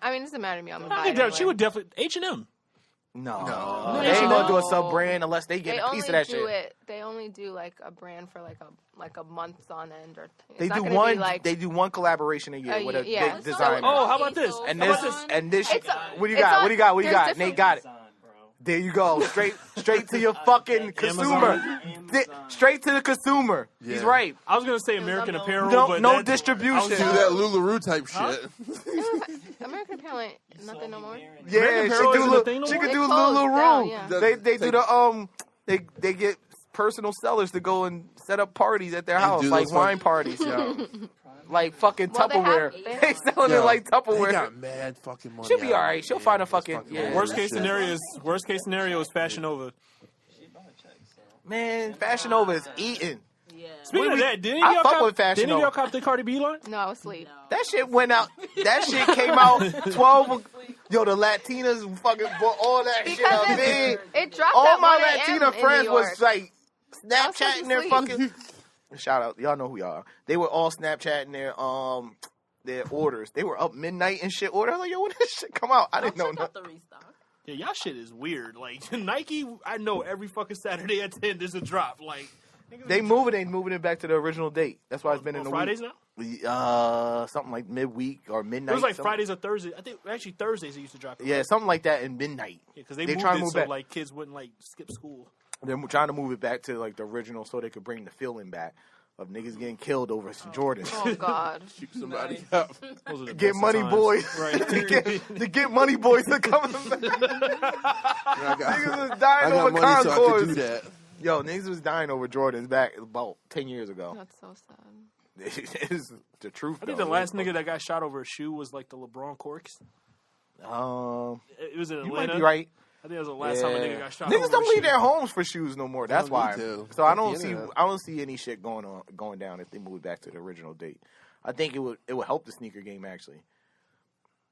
I mean, it doesn't matter to me. I'm gonna I buy think it that anyway. she would definitely H&M. No. No. They ain't gonna do a No. sub brand unless they get They a only piece of that do shit. it. They only do like a brand for like a month on end, or it's They not do gonna one. Be like, They do one collaboration a year with a yeah. big designer. Oh, how about this? And How this about this? and this. It's a- What do you it's got? on- What do you got? What do you there's got? different- Nate got it. Amazon, bro. There you go. Straight to your fucking consumer. Straight to the consumer. Yeah. He's right. I was gonna say American Apparel, No, but no that- distribution. Do that Lularoe type shit. American Apparel ain't nothing no more. Yeah, American she Apparel do. isn't a thing no She more? could They do closed down, Lularoe. yeah. They do the They get personal sellers to go and set up parties at their house, do like those wine fun- parties, like fucking Well, they have- Tupperware. they They have- selling it Yo, like They Tupperware. got mad fucking money. She'll be out all of right. it. She'll find a That's fucking yeah. Worst case shit. scenario is Fashion Nova. Man, Fashion Nova is eating. Yeah. Speaking of that, didn't I y'all fuck cop, with Fashion didn't y'all Nova. cop the Cardi B line? No, I was asleep. That shit went out. That shit came out 12. Yo, the Latinas fucking bought all that shit Because up big. it dropped All at my 1 a.m. Latina in friends New was York. like I was Snapchatting their fucking fucking. Shout out, y'all know who y'all are. They were all Snapchatting their orders. They were up midnight and shit. Order. I was like, yo, when this shit come out? I didn't know. Check out the restock. Yeah, y'all shit is weird. Like Nike, I know every fucking Saturday at 10 there's a drop. Like niggas They be- moving it back to the original date. That's why it's been in on the Fridays week. now. Something like midweek or midnight. It was like something. Fridays or Thursdays. I think actually Thursdays they used to drop it. Yeah, something like that in midnight. because they they moved trying it to move so back. like kids wouldn't like skip school. They're trying to move it back to like the original so they could bring the feeling back of niggas getting killed over some Jordans. Oh God. Shoot somebody up. Those are the Get best money times. boys. Right. to get money boys to come back. I Niggas was got dying over money so I could do Concords. that. Yo, niggas was dying over Jordans back about 10 years ago. That's so sad. It's the truth. I think though. the last nigga that got shot over a shoe was like the LeBron Corks. It was in You Atlanta. might be right. I think that was the last time a nigga got shot. Niggas over don't shit. leave their homes for shoes no more. That's They why. don't need to. So I Fuck don't the see. internet. I don't see any shit going down if they move back to the original date. I think it would help the sneaker game actually.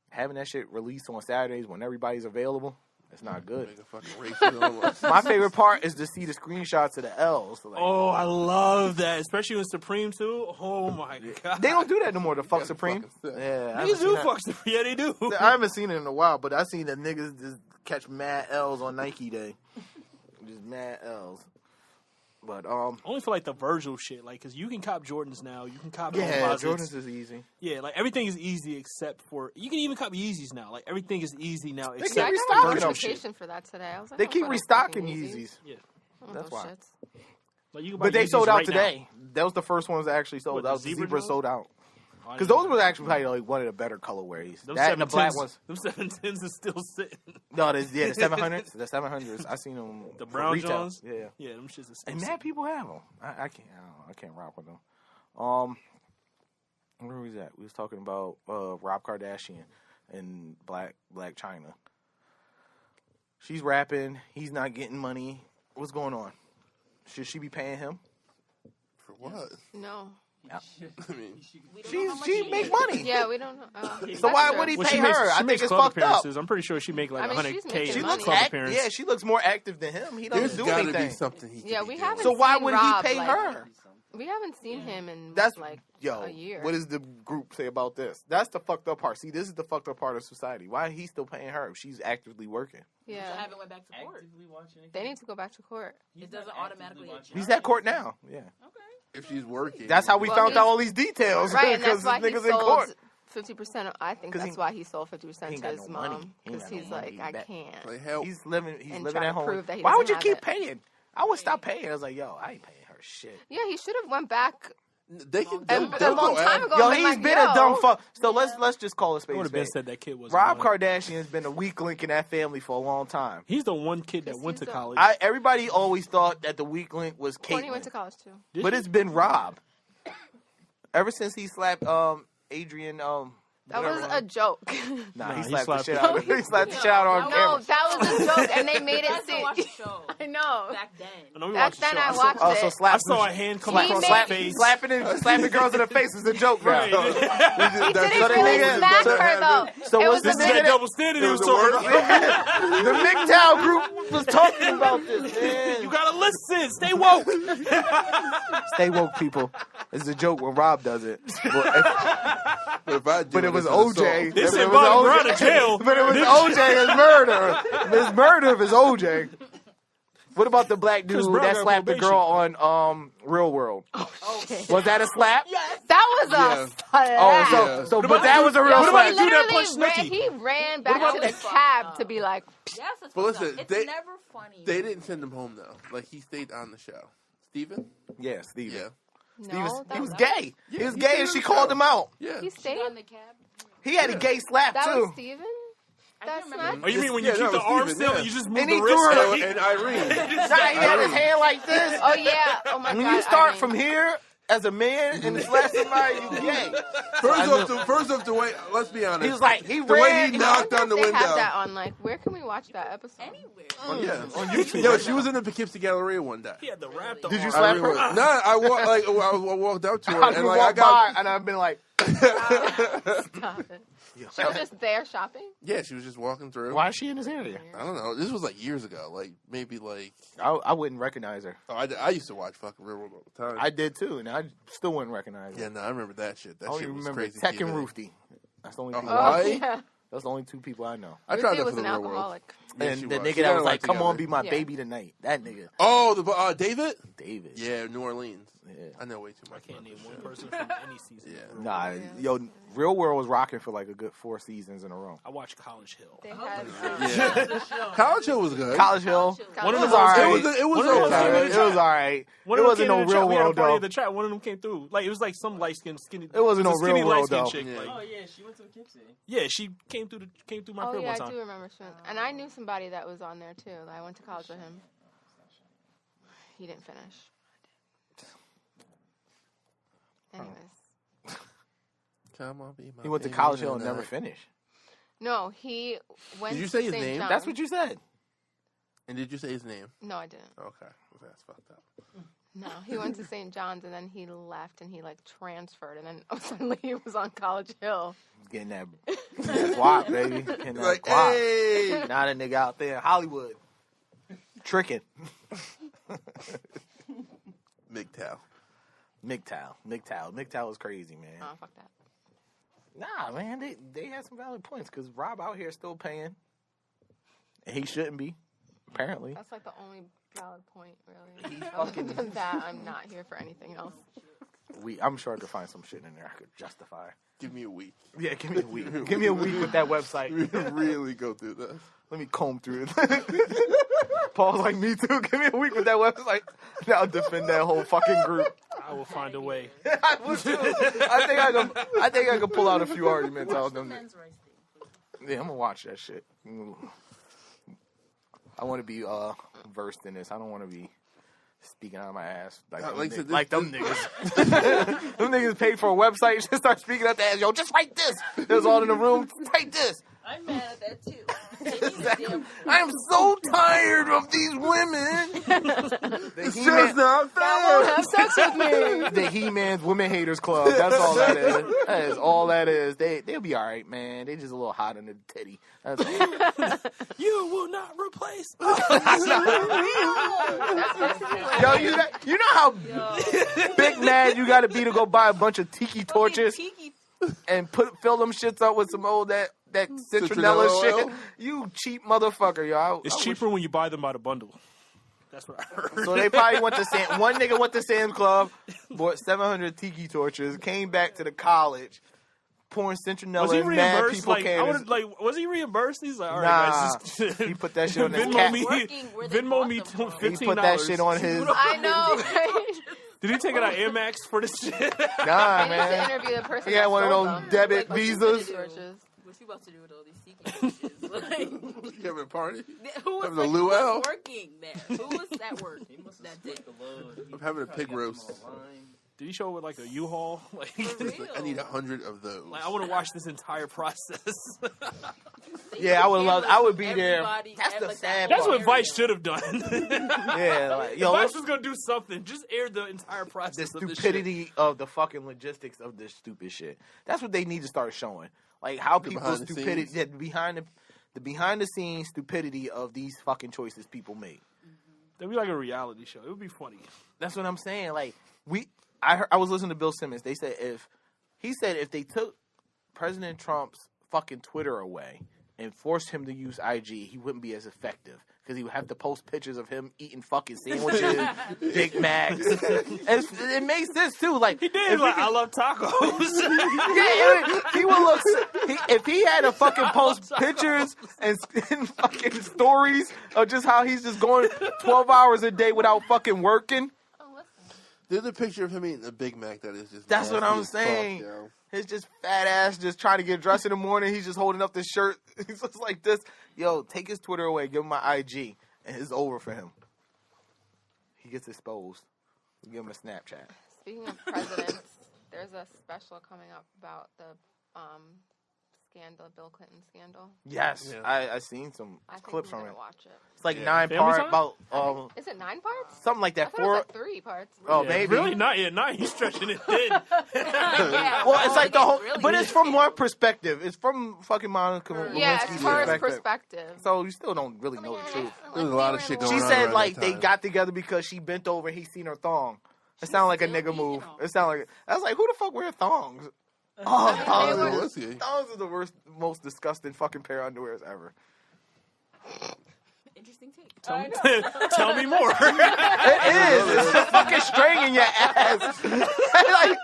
Having that shit released on Saturdays when everybody's available, it's not good. Make a fucking race with all of us. My favorite part is to see the screenshots of the L's. Like, Oh, I love that, especially with Supreme too. Oh my god, they don't do that no more. The fuck gotta Supreme. fucking say. Yeah, I haven't Niggas seen do that. fuck Supreme. Yeah, they do. I haven't seen it in a while, but I seen the niggas just catch mad L's on Nike Day. Just mad L's. But Only for like the Virgil shit, like because you can cop Jordans now, you can cop yeah, composites. Jordans is easy. Yeah, like everything is easy except for you can even cop Yeezys now. Like everything is easy now keep except Yeah, I got a restocking them notification for that today. I was like, They oh, keep what, restocking fucking Yeezys. yeah. Oh, That's those why. shits. Like you can buy But they Yeezys sold out right now. today. That was the first ones that actually sold What, the out. The zebra zebra joints? sold out. Oh, I Because didn't those know were actually probably like one of the better colorways. Them That and the black 710s ones. Them 710s is still sitting. No, the 700s. The 700s. I seen them. The for brown retail. Johns? Yeah. Yeah, them shits is still And sitting. mad people have them. I can't rock with them. Where was that? We was talking about Rob Kardashian and Black China. She's rapping. He's not getting money. What's going on? Should she be paying him? For what? No. I mean, We don't know how much She he make makes. money. Yeah, we don't know. So That's why true. would he Well, pay she makes, her? she I think makes it's club fucked up. appearances. I'm pretty sure she make like I mean, she's 100K making She in money. looks club appearance. yeah, she looks more active than him. He there's doesn't do got to be anything. something he can Yeah, be we doing. haven't So why seen would Rob, he pay like, her? We haven't seen him in That's like yo. a year. What does the group say about this? That's the fucked up part. See, this is the fucked up part of society. Why is he still paying her if she's actively working? I Yeah, haven't went back to court. Actively watching it. they need to go back to court. It doesn't automatically. He's at court now. Yeah, Okay. If she's working. that's how we Well, found he's- out all these details. Right, and because that's why he niggas in court. sold 50%. I think 'Cause that's he- why he sold 50% he ain't to got his no money. mom He ain't because got no he's money. like, I Back- can't. Like, hell, He's living And at try to home. prove that he Why would you doesn't keep have paying? I would stop paying. I was like, yo, I ain't paying her shit. Yeah, he should have went back they can. a They'll long go time at- ago. Yo, and he's like, been yo. a dumb fuck. So let's just call it I spade would a have been spade. said that kid was Rob Kardashian has been a weak link in that family for a long time. He's the one kid that Because went to he's a- college. Everybody always thought that the weak link was Courtney went Caitlyn, to college too. Did but she? it's been Rob. Ever since he slapped Adrian, That was whatever. a joke. Nah, he he slapped the slapped shit her. out of He slapped the shit out on No, camera. that was a joke, and they made You it guys don't watch the seem. show I know. back then. I know we Back watched the then show. I saw- watched Also, it. slap I saw a hand come He across made- his face. slapping girls in the face is a joke, bro. Right. He So didn't the really nigga- smack so- her though. so It what's was This the is a that nigga double standard he was talking about. The MGTOW group was talking about this, man. You gotta listen. Stay woke. Stay woke, people. It's a joke when Rob does it. But if I do But it was it's an OJ. assault. They If said it was Bobby OJ Brown to jail. But it was OJ as murder. His murder is OJ. What about the black Chris dude Brown that got slapped the probation. girl on Real World? Okay. Was that a slap? That was a. Yeah. Oh, so What but about that the was a dude- real what about slap. the dude that Literally punched ran, Snooki? he ran back about to the that? cab to be like, Yes, it's But fucked up. listen, It's they- never funny. They didn't send him home though. Like he stayed on the show. Steven? Yeah, Steven. Yeah. no, He was that gay. Yeah, he was he gay, stayed and on she the called show. him out. Yeah. He Stayed stayed. on the cab. He had a gay slap That too. was Steven. I That's can't remember. not. Oh, you mean when you Yeah, keep that the was arm Steven, still yeah. and you just move And the he wrist? threw her- Like, And Irene. Nah, he had his hand like this. Oh yeah. Oh my When god. you start Irene. from here as a man and slap somebody, you gay. First off, the way, let's be honest. He was like, he the way ran. he knocked on the They have window. that on like. Where can we watch that episode? Anywhere. Yeah. on YouTube. Yo, she was in the Poughkeepsie Galleria one day. He had the rap. The Did you arm. slap I her? was, nah, I walked up to her I and like I walked got by and I've been like, Stop it. She was just there shopping. yeah, she was just walking through. why is she in this area? I don't know. This was like years ago. Like maybe like I wouldn't recognize her. I used to watch fucking Real World all the time. I did too, and I still wouldn't recognize her. yeah, no, I remember that shit. That I only shit was remember crazy. Tech and TV. Roofy. That's the only Oh, people. Oh Why? yeah. That's the only two people I know. I tried Ruthie that was for an the Real World. alcoholic. Yeah, And she the was. nigga She that got was her like, life "Come on, together. be my Yeah. baby tonight." That nigga, Oh, the David. David. Yeah, New Orleans. Yeah. I know way too much. I can't about name this one shit. person from any season. Yeah. Nah, yo, Real World was rocking for like a good 4 seasons in a row. I watched College Hill. They had. Yeah. College Hill was good. College Hill. One of It them was alright. It was It One of them was came in alright. the It trap. was alright. One It of them wasn't came in no the Real chat. We had a World party though. at the chat. One of them came through. Like it was like some light skinned skinny. It wasn't a no skinny Real World, light-skinned though. chick. Yeah. Like, Oh yeah, she went to Poughkeepsie. yeah, she came through my Oh crib yeah, one I time. do remember. And I knew somebody that was on there too. I went to college with him. He didn't finish. Anyways, Come on, be my He went to baby College Hill and tonight. never finished. No, he went Did you to say his St. name? John's. That's what you said. And did you say his name? No, I didn't. Okay. That's fucked up. No, he went to St. John's and then he left and he like transferred and then suddenly he was on College Hill. Getting that guap, baby. Getting that Like, guap. hey! Now that nigga out there in Hollywood. Tricking. MGTOW is crazy, man. Oh, fuck that. Nah, man, they had some valid points because Rob out here still paying. And he shouldn't be, apparently. That's like the only valid point, really. He Other fucking- than that, I'm not here for anything else. I'm sure I could find some shit in there I could justify. Give me a week. Yeah, give me a week. Give me a week with that website. Really go through this. Let me comb through it. Paul's like, me too. Give me a week with that website. Now I'll defend that whole fucking group. I will find a way. I would too. I think I can pull out a few arguments out of them. Men's rights thing. Yeah, I'm gonna watch that shit. I want to be versed in this. I don't want to be speaking out of my ass like them niggas. Them niggas paid for a website. Just start speaking out the ass. Yo, just write this. There's all in the room. Write this. I'm mad at that too. I am so tired of these women. It's just not fair. Have sex with me. The He-Man's Women Haters Club. That's all that is. That is all that is. They'll be all right, man. They just a little hot in the titty. That's all. You will not replace. Yo, you know how big mad you got to be to go buy a bunch of tiki torches and fill them shits up with some old that citronella shit. oil. You cheap motherfucker, yo. It's cheaper when you buy them by the bundle. That's what I heard. So they probably went to one nigga went to Sam's Club, bought 700 tiki torches, came back to the college, pouring citronella Was he in mad reimbursed? people Like, cannons. was he reimbursed? He's like, all right, Nah, guys, just he put that shit on his Venmo cat. me, Working where they Venmo bought me them from. $15. He put that shit on his. I know, right? Did he take it out Amex for this shit? Nah, I need to man. interview the person He had that one of sold those them. debit Like, visas. torches. What you about to do with all these tiki torches? Like, You having a party? who was, Having a like, who luau? was working there? Who was at work He must have that day? split the load. He I'm having a probably pig got them roast. online. Did he show with like a U-Haul? Like, For real. I need 100 of those. like I want to watch this entire process. Yeah, I would be there. Everybody That's at, the like, sad that That's part. what Vice should have done. Yeah, like, yo, Vice was gonna do something. Just air the entire the process of this shit. stupidity of the fucking logistics of this stupid shit. That's what they need to start showing. Like how The people's behind the stupidity, scenes. yeah, the behind the scenes stupidity of these fucking choices people make. That'd be like a reality show. It would be funny. That's what I'm saying. Like I was listening to Bill Simmons. They said if they took President Trump's fucking Twitter away and forced him to use IG, he wouldn't be as effective because he would have to post pictures of him eating fucking sandwiches, Big Macs. And it makes sense too. Like He did. Like, I love tacos. yeah, he would look. If he had to fucking post pictures and fucking stories of just how he's just going 12 hours a day without fucking working. Oh, listen. There's a picture of him eating a Big Mac that is just. That's what nasty I'm as fuck, saying. yo. His just fat ass just trying to get dressed in the morning. He's just holding up the shirt. He's just like this. Yo, take his Twitter away. Give him my IG. And it's over for him. He gets exposed. Give him a Snapchat. Speaking of presidents, there's a special coming up about the scandal, Bill Clinton scandal. Yes. Yeah. I seen some I think clips I'm from gonna it. watch it. It's like Yeah. 9 Family part time? about Is it 9 parts? something like I that. thought it was like 3 parts. Oh, Yeah, maybe. Really? Not yet. Not he's stretching it thin. Yeah, Well, it's like the whole, really but it's from one perspective. It's from fucking Monica Yeah, Lewinsky's as far as perspective. perspective. So you still don't really know the truth. There's a lot of shit going She on said around like that they time. got together because she bent over and he seen her thong. It sounded like a still nigga beating move. him. It sounded like I was like, who the fuck wear thongs? Oh, They thongs, were- are, was he? thongs are the worst, most disgusting fucking pair of underwears ever. Interesting take. Tell me more. It is. It's just fucking string in your ass. Like,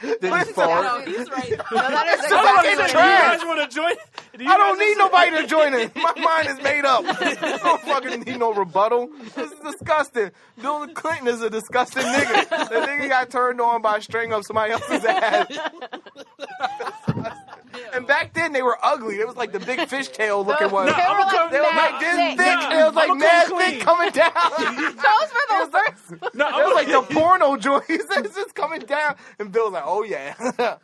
Then he No, fart. he's right. no, that is Somebody exactly said what Do it you trash. is. guys want to join? I don't need nobody to join in. My mind is made up. I don't fucking need no rebuttal. This is disgusting. Bill Clinton is a disgusting nigga. The nigga got turned on by a string up somebody else's ass. And back then they were ugly. It was like the big fishtail looking ones. They were like They were mad like this thick. thick. It was like I'ma come mad clean. thick coming down. Those were the worst No, It was like the porno joint. It's just coming down, and Bill's like, "Oh yeah,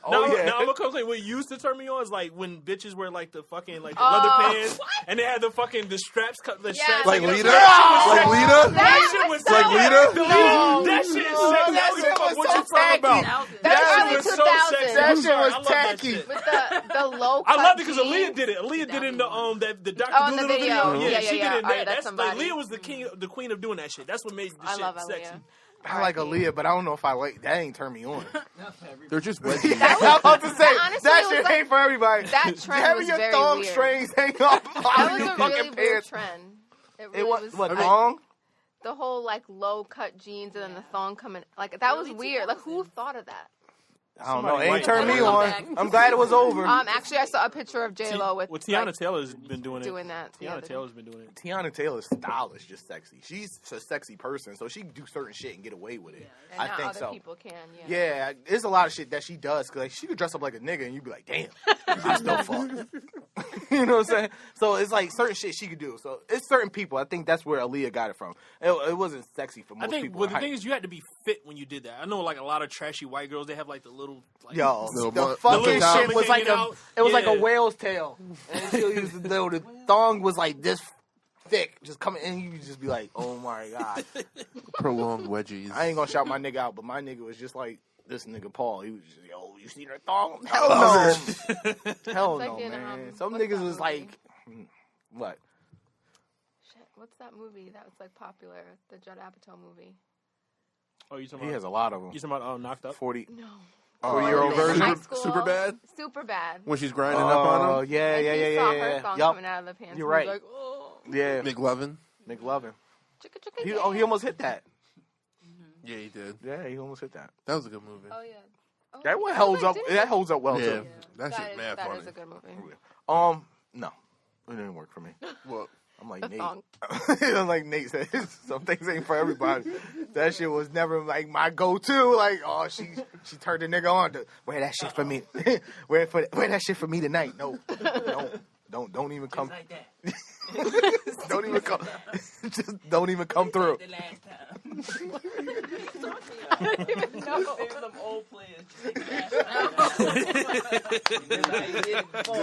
oh yeah." Now I'm gonna complain. What used to turn me on is like when bitches wear like the fucking like the Oh. leather pants, and they had the fucking the straps cut the straps Like hanging up. Lita? That shit was Like sexy. Lita? That shit was Like sexy. Lita? The No. That shit is No, sexy. that I don't give a shit fuck was what so you talking about. tacky. That's That early shit was so 2000s. sexy. That I'm shit sorry. was I love that tacky. shit. With the low cut I love it because jeans. Aaliyah did it. Aaliyah did it in the Dr. Oh, in the Dolittle video. video. Yeah, she yeah, did it in All that. right, that's That's like somebody. Aaliyah was the queen of doing that shit. That's what made the I shit love sexy. Aaliyah. I like Aaliyah, but I don't know if I like that. Ain't turn me on. They're just wedgies. I'm about to say honestly that was shit like- ain't for everybody. That trend Having was your very thong weird. strings hang up That on was your a fucking really weird pants. trend. It It really was was. what I mean- thong? The whole like low cut jeans and then the thong coming like that was Early weird. Like who 2000s. thought of that? I don't know. Somebody It ain't white. turned me Come on. back. I'm glad it was over. Actually, I saw a picture of J Lo with Well, Tiana like, Taylor's been doing it. doing that. the Tiana other day. Taylor's been doing it. Tiana Taylor's style is just sexy. She's a sexy person, so she can do certain shit and get away with it. And I now think other so. people can. Yeah, there's a lot of shit that she does because like, she could dress up like a nigga and you'd be like, damn, I still fuck. You know what I'm saying? So it's like certain shit she could do. So it's certain people. I think that's where Aaliyah got it from. It wasn't sexy for most I think people. well, the Hype. thing is, you had to be fit when you did that. I know, like a lot of trashy white girls, they have like the little, like, Yo, Little the butt- fucking little top shit was like hanging a, out. it was like a Yeah. whale's tail, and she'll use the thong was like this thick, just coming in. You just be like, oh my god. Prolonged wedgies. I ain't gonna shout my nigga out, but my nigga was just like this nigga Paul. He was just, yo, you see that thong? Hell no, hell It's no, like in, man. Some what's niggas that was movie? like, what? Shit, what's that movie that was like popular? The Judd Apatow movie. oh, you talking He about? has a lot of them. You talking about Knocked Up? 40. No. 4-year-old In version. high school. Super bad? Super bad. When she's grinding up on Oh him? yeah, And yeah, he yeah, saw yeah, her yeah. thong Yup. coming out of the pants. You're and he right. was like, oh. Yeah, McLovin? McLovin. Chicka, chicka, He yeah. almost hit that. Yeah, he did. Yeah, he almost hit that. That was a good movie. Oh, yeah. Oh, That one oh, holds wait, up. did That holds up well Yeah, too. that shit's is, mad that funny. is a good movie. No, it didn't work for me. Well, I'm like The Nate. thong. I'm like Nate said, some things ain't for everybody. That shit was never like my go-to. Like, oh, she turned the nigga on to wear that shit for me. wear that shit for me tonight. No, don't even come. Like that. Don't even come. Just don't even come through. The last time. I don't even know. There's some old players. Take the last time. Remember how you did it before.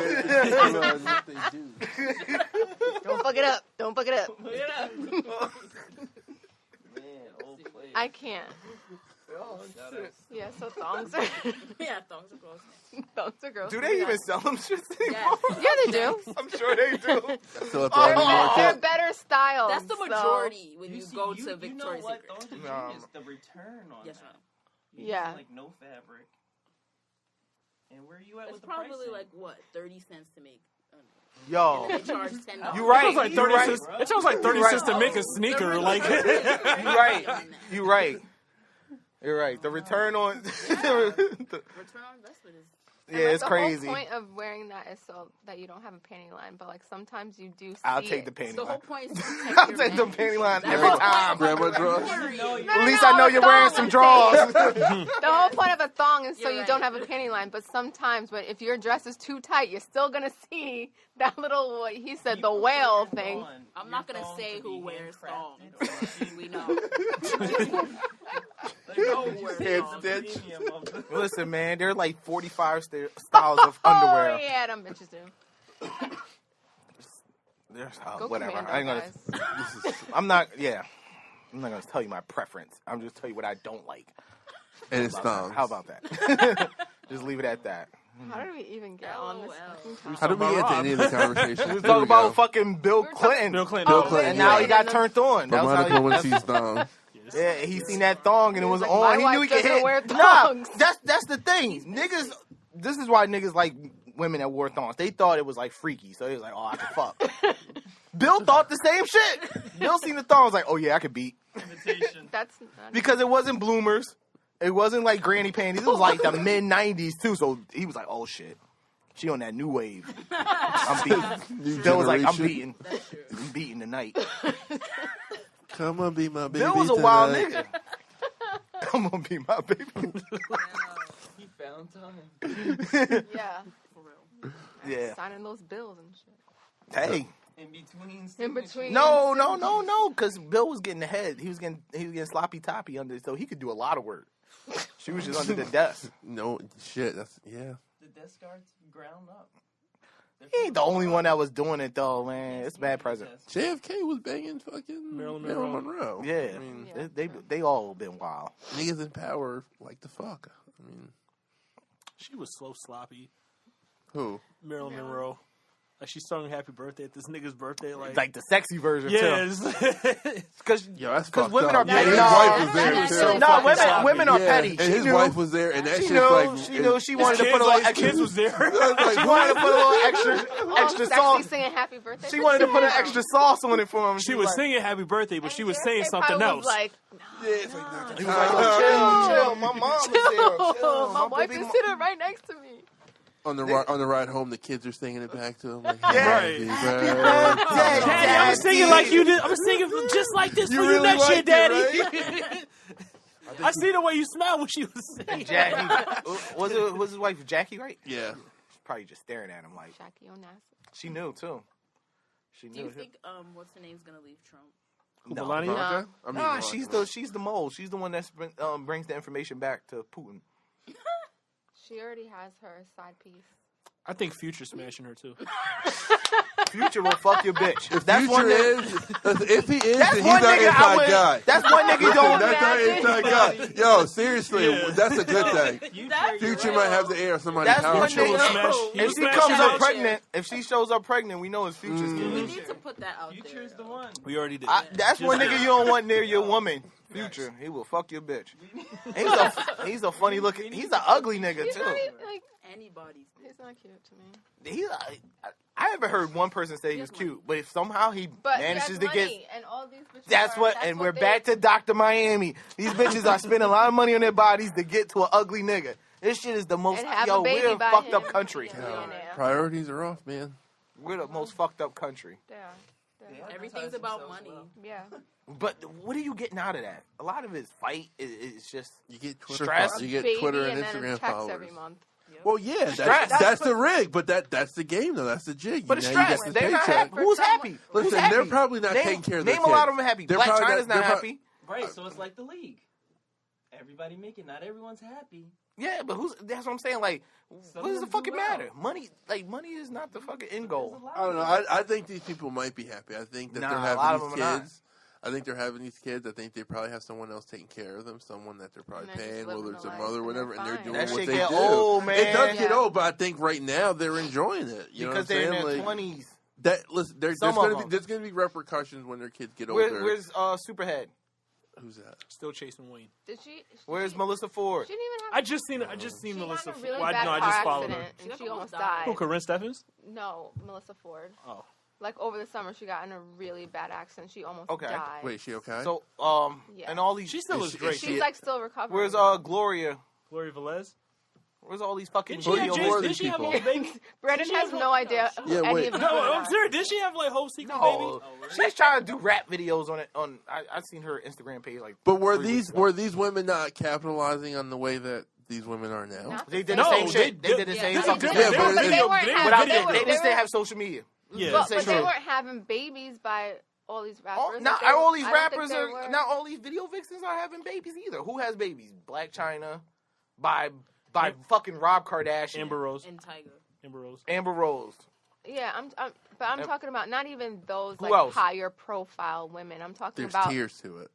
Don't fuck it up. Don't fuck it up. Look it up. Man, old players. I can't. Yeah, so thongs are Yeah, thongs are gross. thongs are gross. Do they even sell them shit anymore? Yeah, they do. I'm sure they do. still at the Oh, Army They're Market. better styles. That's the so- majority when you see, go to you know Victoria's what? Secret. Those are No. genius. The return on Yes, that. ma'am. You Yeah. use, like no fabric. And where are you at It's with the probably pricing? like what 30 cents to make. Yo, They charge $10. you right. It was like You 30 right. cents. It was like 30 You're cents right. to make a sneaker. Like, You right. You right. You're right. The return on. Return on investment is. And, Yeah, like, it's the crazy. whole point of wearing that is so that you don't have a panty line, but like sometimes you do. I'll see take it. the panty The line. whole point is to protect I'll your take the man. panty line That's every the whole time. point. Grandma draws. At least I know you're wearing some drawers. The whole point of a thong is so You're you don't right. have a panty line, but sometimes when if your dress is too tight, you're still gonna see that little what he said, You the prefer whale your thing. thong- I'm your not gonna thong say to who be wears handcrafted. thongs. We know. Like, know no, who wears it's thongs. the premium of the- Listen, man, there are like 45 styles of underwear. Oh yeah, them bitches do. There's, Go whatever. Commando, I ain't gonna. guys. This is, I'm not. Yeah, I'm not gonna tell you my preference. I'm just tell you what I don't like. And it's thongs. How about that? Just leave it at that. How did we even get on this LOL. fucking topic? How did we get to any of the conversation? We was There talking we about go. fucking Bill Clinton. Bill Clinton. Bill Clinton, And now he yeah. got turned on. That was Monica how he, Lewinsky's thong. yeah, he seen that thong and it was like, on. my He wife knew he could doesn't hit. wear Nah, thongs. that's the thing. Niggas. This is why niggas like women that wore thongs. They thought it was like freaky, so he was like, "Oh, I can fuck." Bill thought the same shit. Bill seen the thong, was like, "Oh yeah, I could beat," Invitation. That's not because it wasn't bloomers. It wasn't like granny panties. It was like the mid '90s too. So he was like, "Oh shit, she on that new wave." I'm beating. New Bill was like, "I'm generation. beating. I'm beating tonight." Come on, be my baby Bill was a wild tonight. nigga. Come on, be my baby. He found time. yeah. For real. Yeah. Signing those bills and shit. Hey. In between. In between. No, because Bill was getting ahead. He was getting sloppy toppy under, so he could do a lot of work. She was just under the desk. No shit. That's yeah. The desk guards ground up. He ain't the only one that was doing it though, man. It's bad present. JFK was banging fucking Marilyn Monroe. Yeah, I mean, Yeah. they all been wild. niggas in power like the fuck. I mean, She was so sloppy. who? Marilyn Monroe. Like she sung "Happy Birthday" at this nigga's birthday. Like the sexy version yeah, too. it's- Because Yo, that's fucked women up. are Yeah, petty. his No, wife was there that's too. really no, fucking women sloppy. women are Yeah, petty. and his wife was there, and that She shit's knew. like She knew. She wanted to kids, put a little his kids extra. was there. like, She wanted to put a little extra Sexy sauce. singing happy birthday. She wanted to put an extra sauce on it for him. She was like, singing "Happy Birthday," but she was And saying JFK something probably else. was like, Yeah, it's like, nah, He was like, "Oh, chill. My mom was there. Chill. my wife baby is mo-" sitting right next to me. on the ride home, the kids are singing it back to him. Like, Right. Happy birthday, birthday. Daddy, I'm singing like you did. I'm singing just like this You for you really next year, liked Daddy. it, I see the way you smile when she was singing. Jackie was his wife Jackie, right? Yeah. She's probably just staring at him like Jackie Onassis. she knew too. She Do you knew. think what's her name's gonna leave Trump? No. Melania? Ivanka? I mean, Nah, Ivanka. she's the mole. She's the one that brings the information back to Putin. She already has her side piece. I think Future smashing her too. Future will fuck your bitch. If That's one Future nigga. is, if he is, That's then one he's our nigga I inside would. guy. That's one nigga you don't. That's our inside guy. Yo, seriously, Yeah. that's a good thing. Future might have the air of somebody's That's house. one Future will nigga. smash. He If will she smash comes your up bitch. pregnant, if she shows up pregnant, we know it's Future's We kid. need to put that out Future there. is the one. We already did. That's Just one like- nigga you don't want near your woman. Future, he will fuck your bitch. He's a funny looking. He's an ugly nigga He's too. not even, like, Anybody's. he's not cute to me. I haven't heard one person say he was cute, but if somehow he But manages he has to money, get. and all these bitches That's are, what, that's and what we're they- back to Dr. Miami. These bitches are spending a lot of money on their bodies to get to an ugly nigga. This shit is the most, and have yo, a baby we're a by fucked him. up country. Yeah, millionaire. Priorities are off, man. We're the most fucked up country. Yeah. Everything's about money. Yeah. But what are you getting out of that? A lot of it is fight. It's just You get Twitter, Stress. you get Baby Twitter and and then Instagram checks followers. every month. Well, yeah, Stress. that's the rig, but that's the game though. That's the jig. but it's Now you stress. got the They're not paycheck. happy. Who's happy? Who's Listen, happy? they're probably not name, taking care of their Name kids. a lot of them happy. They're Black probably China's not- not they're happy. Right, so it's like the league. Everybody making, not everyone's happy. Yeah, but that's what I'm saying. Like, what does it them fucking do well. matter? Money is not the fucking end goal. I don't know. I think these people might be happy. I think that Nah, they're a lot having of these them are not. kids. I think they're having these kids. I think they probably have someone else taking care of them, someone that they're probably And they're just paying, living whether it's the a life, mother or and whatever, they're and they're fine. doing That what shit they get do. old, man. It does get Yeah. old, but I think right now they're enjoying it. You know Because what I'm they're in saying? their Like, 20s. that listen, there's Some of them. gonna be repercussions when their kids get older. Where's Superhead? Who's that? Still chasing Wayne. Did she? Where's she, Melissa Ford? She didn't even have. I just seen she Melissa. had a really Well, bad no, I car just followed her. accident, and She she almost almost died. Who, Corinne Stephens? No, Melissa Ford. Oh. Like over the summer, she got in a really bad accident. She almost Okay. died. Wait, is she okay? So, Yeah. and all these. She still Is looks she- great. is She's like still recovering. Where's Gloria? Gloria Velez. Where's all these fucking Didn't she have video Jason- Jason? more Did than she have people. all the babies? Brandon Did she has have no idea who Yeah, any wait. of these No, women I'm are. serious. Did she have like whole secret No, babies? she's trying to do rap videos on it. I've seen her Instagram page like. But were 3 these weeks ago. were these women not capitalizing on the way that these women are now? Not They the did the No, same shit. they- They did the yeah, same they fucking did. Yeah, shit. but But they weren't they- having. Without They that, were, they didn't were, have social media. Yeah. but Say they true. weren't having babies by all these rappers. Oh, Like, not they- all these I don't think rappers they are. were. Not all these video vixens are having babies either. Who has babies? Black China, by fucking Rob Kardashian, Amber Rose. And Tiger. Amber Rose. Amber Rose. Yeah, but I'm talking about not even those Who like else? higher profile women. I'm talking There's about tears to it.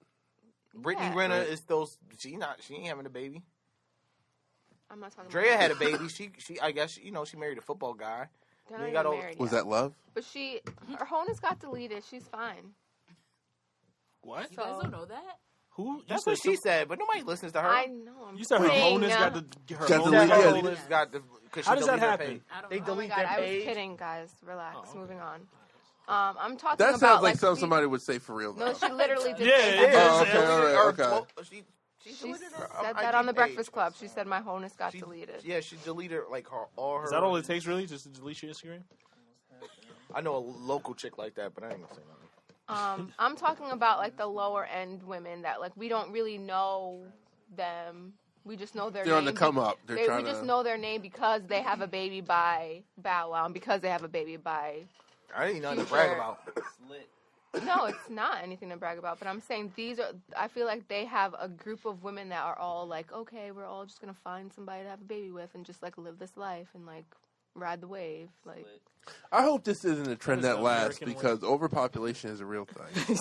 Brittany Yeah. Renner Right. is still. She ain't having a baby. I'm not talking Drea about had a baby. She I guess she married a football guy. They're You not got even all- married Was yet. that love? But her honus got deleted. She's fine. What? You guys don't know that? Who? That's you what she said, but nobody listens to her. I know. I'm You said her saying, honus got the her Got honus the That lead, got yeah. the- Lolis got the. How does that deleted her happen? page. I don't They know. Oh my delete god, their I was page. kidding, guys. Relax. Oh, okay. Moving on. I'm talking That about sounds like something she- somebody would say for real. No, Though. she literally did. Yeah, say it that. Oh, okay, all right, okay. She She deleted her said that on the Breakfast Club. She said my honus got deleted. Yeah, she deleted like all her. Is that all it takes, really, just to delete your Instagram? I know a local chick like that, but I ain't gonna say nothing. I'm talking about like the lower end women that like we don't really know them. We just know their They're on name. the come up. They're We trying just to. know their name because they have a baby by Bow Wow and because they have a baby by I ain't nothing to brag future- about. Lit. No, it's not anything to brag about. But I'm saying I feel like they have a group of women that are all like, okay, we're all just gonna find somebody to have a baby with and just like live this life and like ride the wave. Like, Lit. I hope this isn't a trend That is that the lasts American because overpopulation is a real thing.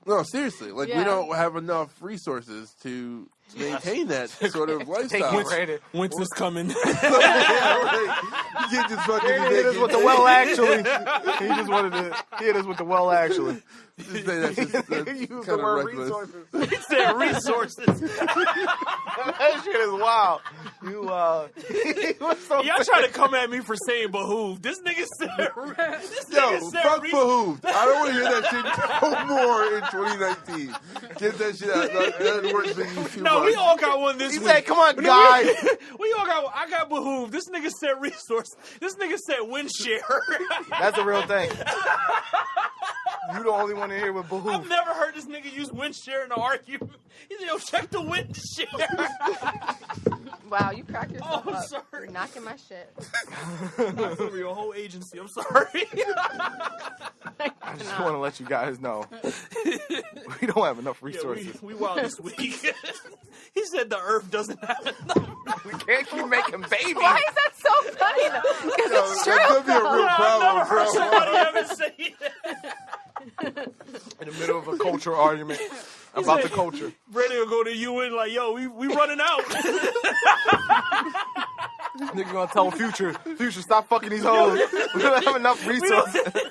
No, seriously. Like, we Yeah. don't have enough resources to maintain that sort of Take lifestyle. it granted. Winter's coming. Yeah, right. You can't just fucking He be hit us naked. with the well, actually. He just wanted to hit us with the well, actually. Just say that's just, that's Use the kind of word reckless. resources. He said resources. That shit is wild. You, he was so Y'all trying to come at me for saying behoove. This nigga said. This Yo, nigga said fuck re- behooved. I don't want to hear that shit no more in 2019. Get that shit out. That word's been used too No, much. we all got one this He week. said, come on, No, guys. we all got. I got behoove. This nigga said resource. This nigga said wind share. That's a real thing. You the only one in here with I've behoove. never heard this nigga use wind share in an argument. He said, "Yo, check the wind share." wow, you crack yourself Oh, I'm up. sorry. You're knocking my shit. That's over your whole agency. I'm sorry. I just want to let you guys know. We don't have enough Yeah, resources. we wild this week. He said the earth doesn't have enough. We can't keep making babies. Why is that so funny though? Because Yo, it's that true could be a though. real I've problem, never heard bro. somebody ever say that. In the middle of a cultural argument about the culture. Brady will go to UN like, yo, we running out. Nigga gonna tell Future, stop fucking these hoes. We don't have enough resources. We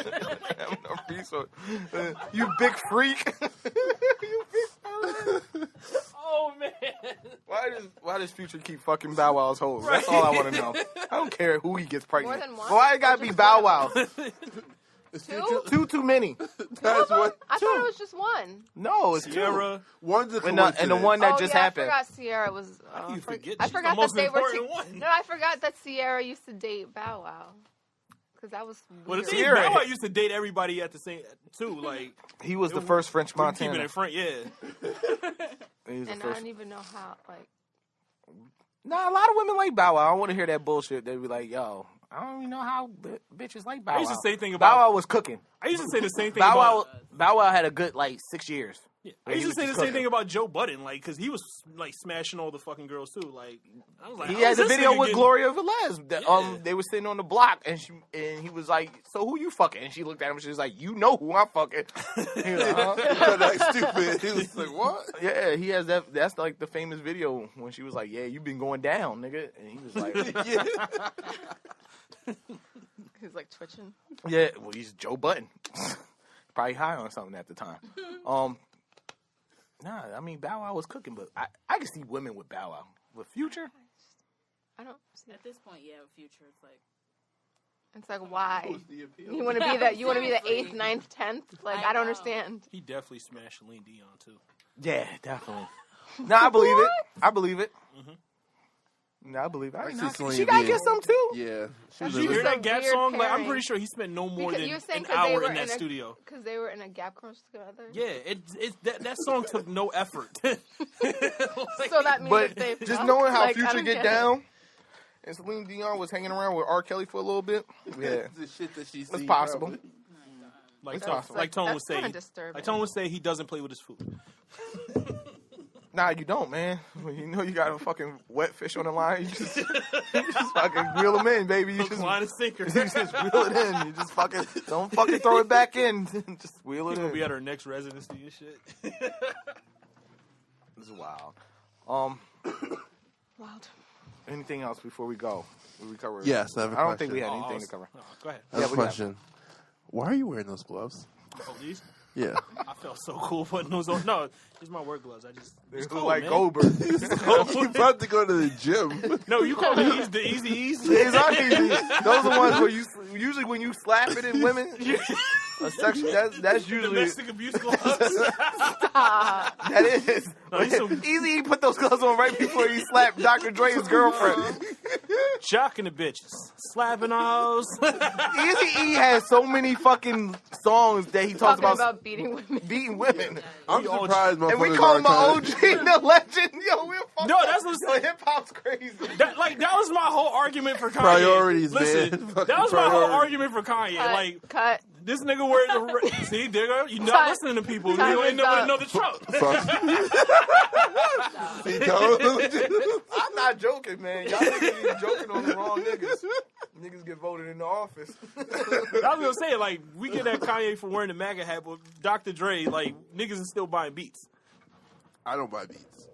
don't have enough resources. You big freak. You big freak. Oh, man. Why does Future keep fucking Bow Wow's hoes? That's all I want to know. I don't care who he gets pregnant. More than one? Why it gotta be Bow Wow? It's Two? future- Too many. That's what. I thought it was just one. No, it's two. Sierra. One's a And the one that oh, just yeah, happened. I forgot Sierra was. How do you forget? I She's forgot the most that they were. important one. No, I forgot that Sierra used to date Bow Wow. Because that was. Well, the weird. thing is, Sierra- Bow Wow used to date everybody at the same, too. Like, He was the first French we keep it Montana. in front, yeah. He was the And I first. don't even know how. Like, Nah, a lot of women like Bow Wow. I don't want to hear that bullshit. They be like, yo, I don't even know how bitches like Bow Wow. I used to say thing Bow about. Wow was cooking. I used to say the same thing Bow about. Wow had a good, 6 years. Yeah, I used to say the same thing about Joe Budden, like, because he was like smashing all the fucking girls too. Like, I was like, He how had is a this video nigga with getting- Gloria Velez. That, Yeah. they were sitting on the block, and he was like, "So who you fucking?" And she looked at him, and she was like, "You know who I'm fucking." He was like, huh? He tried to act stupid. He was like, what? Yeah, he has that. That's like the famous video when she was like, "Yeah, you been going down, nigga," and he was like, Yeah. he's like twitching. "Yeah, well, he's Joe Budden, probably high on something at the time." Nah, I mean Bow Wow was cooking, but I can see women with Bow Wow. With Future, I don't see. At this point, yeah, future. It's like It's like why What's the appeal? you want to be the you want to be the Seriously. 8th, 9th, 10th? Like I I don't know. understand. He definitely smashed Celine Dion too. yeah, definitely. Nah, I believe it. I believe it. Nah, I believe it. I I ain't see knocking it. Celine She gotta Dion. get some too. Yeah. She Did Did you was hear It's a that Gap weird song? Like, I'm pairing. pretty sure he spent no more Because than you were saying an 'cause they hour were in that in a- studio. Because they were in a Gap Girls together. Yeah, that song took no effort. Like, So that means But that they just fucked? knowing how Like, I Future don't get it. down, and Celine Dion was hanging around with R. Kelly for a little bit. Yeah, the shit that she's it's possible. like, It's Tone, possible. like Tone would That's say, kinda disturbing. like Tone would say, he doesn't play with his food. Nah, you don't, man. When you know you got a fucking wet fish on the line, you just fucking reel them in, baby. You Hook, just, line, and sinker. you just reel it in. You just fucking don't fucking throw it back in. Just wheel it He's gonna be in. at our next residency and shit. This is wild. Wild. Anything else before we go? We cover. Yes, I have a I don't think we question. had anything to cover. Oh, go ahead. I have Yeah, a we got question. Why are you wearing those gloves? Oh, these? Yeah. I felt so cool putting those on. No, these are my work gloves. I just They it's look cool, like man. Goldberg. You about to go to the gym. No, you call these the easy ease. These are easy. Those are the ones where you usually when you slap it in women. That's usually Domestic abuse gloves. that is. Easy put those gloves on right before he slapped Dr. Dre's girlfriend. Jocking the bitches. Slapping hoes. Eazy-E has so many fucking songs that he talks Talking about about beating women. beating women. I'm surprised And we motherfuckers call him aren't an trying OG, the legend. Yo, we're fucking No, that's what's hip hop's crazy. that was my whole argument for Kanye. Priorities, Listen, man. that Fucking was my whole priorities. argument for Kanye. Like, Cut. this nigga wears the see, there go. You're not Time- listening to people. You time ain't is never up. know the Trump. He told- I'm not joking, man. Y'all niggas is joking on the wrong niggas. Niggas get voted in the office. I was gonna say, like, we get at Kanye for wearing the MAGA hat, but Dr. Dre, like, niggas is still buying beats. I don't buy beats.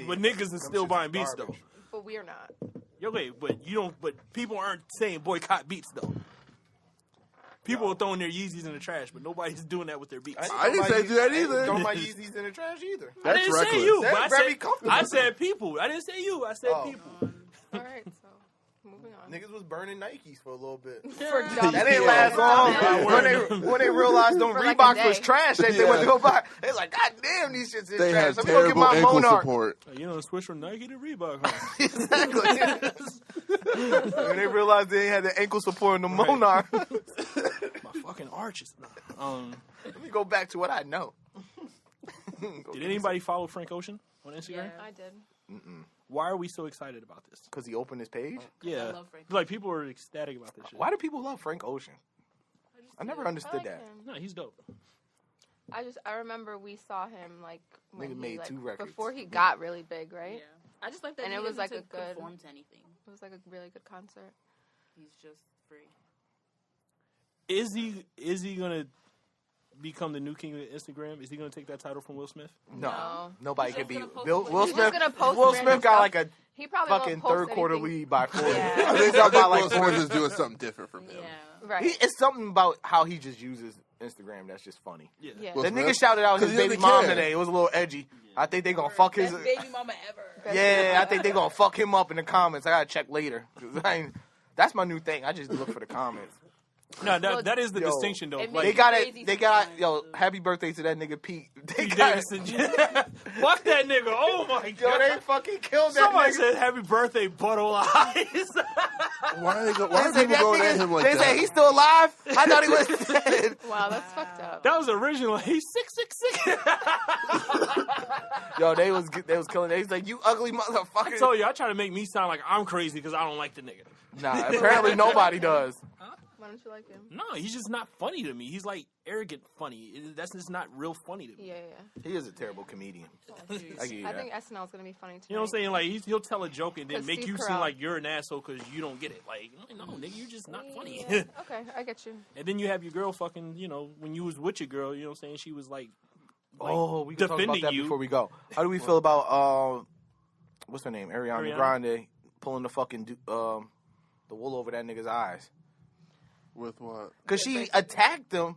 But niggas is still buying beats though. But we're not. Yo, wait, but you don't. But people aren't saying boycott beats though. People are throwing their Yeezys in the trash, but nobody's doing that with their beats. I didn't say do that either. Don't my Yeezys in the trash either. I That's didn't reckless. say you. They're But very comfortable. I said people. I didn't say you. I said people. All right, so moving on. Niggas was burning Nikes for a little bit. For dumb That didn't people. last long. Yeah. When they realized them For like a Reeboks was day. trash, they went to go buy. They like, God damn, these shits is They trash. have Let me go get terrible my ankle Monarch. support. You know, switch from Nike to Reebok. Huh? Exactly. When they realized they had the ankle support in the Monarch. My fucking arches. Let me go back to what I know. Did anybody follow Frank Ocean on Instagram? Yeah. I did. Why are we so excited about this? Because he opened his page? Yeah, I love Frank like people are ecstatic about this shit. Why do people love Frank Ocean? I never I understood like that. him. No, he's dope. I remember we saw him like when Nigga he, made like, 2 records. before he got really big, right? Yeah. I just like that And he it was doesn't like a good- conform to anything. It was like a really good concert. He's just free. Is he gonna become the new king of Instagram? Is he gonna take that title from Will Smith? No. Nobody He's could just be. gonna post Will what- He's Smith. just gonna post Will random Smith got stuff. like a He probably fucking won't post third quarter anything. lead by 40. Yeah. I think I about think like Will Smith 40. is doing something different from him. Yeah. Right. It's something about how he just uses Instagram that's just funny. Yeah. Yeah. Will The Smith? nigga shouted out 'Cause his he baby doesn't mom care. today. It was a little edgy. I think they gonna fuck his. Best baby mama ever. Yeah, I think they gonna fuck him up in the comments. I gotta check later. 'Cause that's my new thing. I just look for the comments. No, that is the Yo, distinction though. it Like, They got crazy it. They got sometimes. happy birthday to that nigga Pete. They Pete got it. Davidson. Fuck that nigga. Oh my Yo, god. they fucking killed that Somebody nigga. said happy birthday, butthole eyes. Why are They people said that going nigga- at him like they that? said he's still alive. I thought he was dead. Wow, that's fucked up. That was original. He's 666. Yo, they was killing. They was like, you ugly motherfucker. I told you, I try to make me sound like I'm crazy because I don't like the nigga. Nah, apparently nobody does. Why don't you like him? No, he's just not funny to me. He's like arrogant funny. That's just not real funny to me. Yeah, yeah. He is a terrible comedian. I give you I that. think SNL's gonna be funny too. You know what I'm saying? Like he'll tell a joke and then 'Cause make Steve you seem Carell. like you're an asshole because you don't get it. Like, no, nigga, you're just not funny. Yeah. Okay, I get you. And then you have your girl fucking, you know, when you was with your girl, you know what I'm saying? She was like Oh, we can talk about defending that you. before we go. How do we feel about what's her name, Ariana Grande, pulling the fucking the wool over that nigga's eyes? With what? Because she attacked him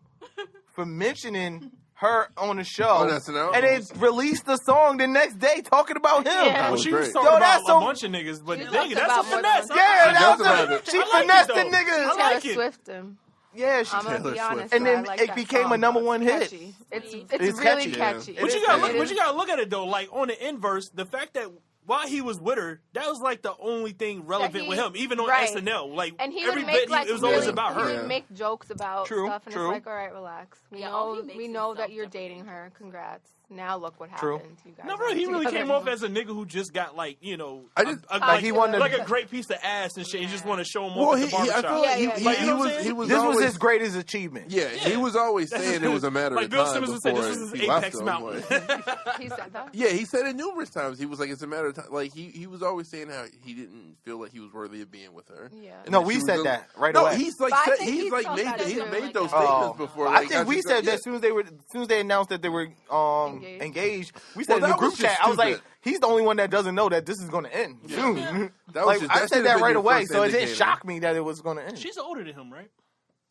for mentioning her on the show. On SNL? And they released the song the next day talking about him. Yeah. well, was she was great. talking Yo, about that's a so- bunch of niggas, but She nigga, talked that's about a more finesse. than- Yeah, She that does was about a, it. she I like finessed it, the though. nigga. I Taylor like it. Swift him. Yeah, she I'm gonna Taylor be Swift. honest. And though, then I like it that became song. a number one hit. Catchy. It's It's really catchy. catchy. But you It gotta is. look. But you gotta look at it though. Like on the inverse, the fact that while he was with her, that was like the only thing relevant with him. Even on right. SNL, like And he every would make bit, like it was always really- about He her. would make jokes about True, stuff, and true. it's like, all right, relax. We Yeah, all know, he makes we is know that you're dating self-deprecating. her. Congrats. Now look what True. happened. You guys No, bro, aren't he really together came off anymore. as a nigga who just got like, you know, I just- Like he wanted to- like a great piece of ass and shit. He just want to show him Well, off he, at the I barbershop. feel like Yeah, he, yeah, he, yeah. he was This always, was his greatest achievement. Yeah, he was always saying it was a matter Like of Bill time Simmons would say, before this is his he left apex him, mountain. like- He said that. Yeah, he said it numerous times. He was like, it's a matter of time. Like, he was always saying how he didn't feel like he was worthy of being with her. Yeah. And No, that we she was said a- that right no, away. he's like, But I said, think he's he like felt made, that he's too, made like those that. statements before. I Like, think we just- said yeah. that as soon as they announced that they were engaged, we said Well, in the that group was just chat. I was like, stupid. he's the only one that doesn't know that this is going to end soon. That was Like just- I that said should've that been right your away, first so it didn't indicator. shock me that it was going to end. She's older than him, right?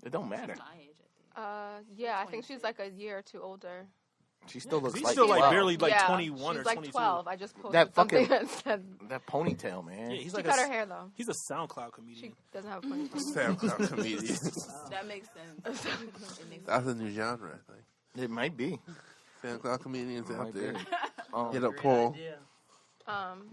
It don't matter. My age, I think. Yeah, I think she's like a year or two older. She still looks She's like still like 12. barely like Yeah, 21 she's or like 22. 12. I just posted That something fucking- that said That ponytail, man. Yeah, he's she like cut her hair though. he's a SoundCloud She comedian. doesn't have a ponytail. SoundCloud comedian. That makes sense. It makes That's a new genre, I think. It might be. SoundCloud comedians out Might be. there. Um, Hit up Great Paul. idea.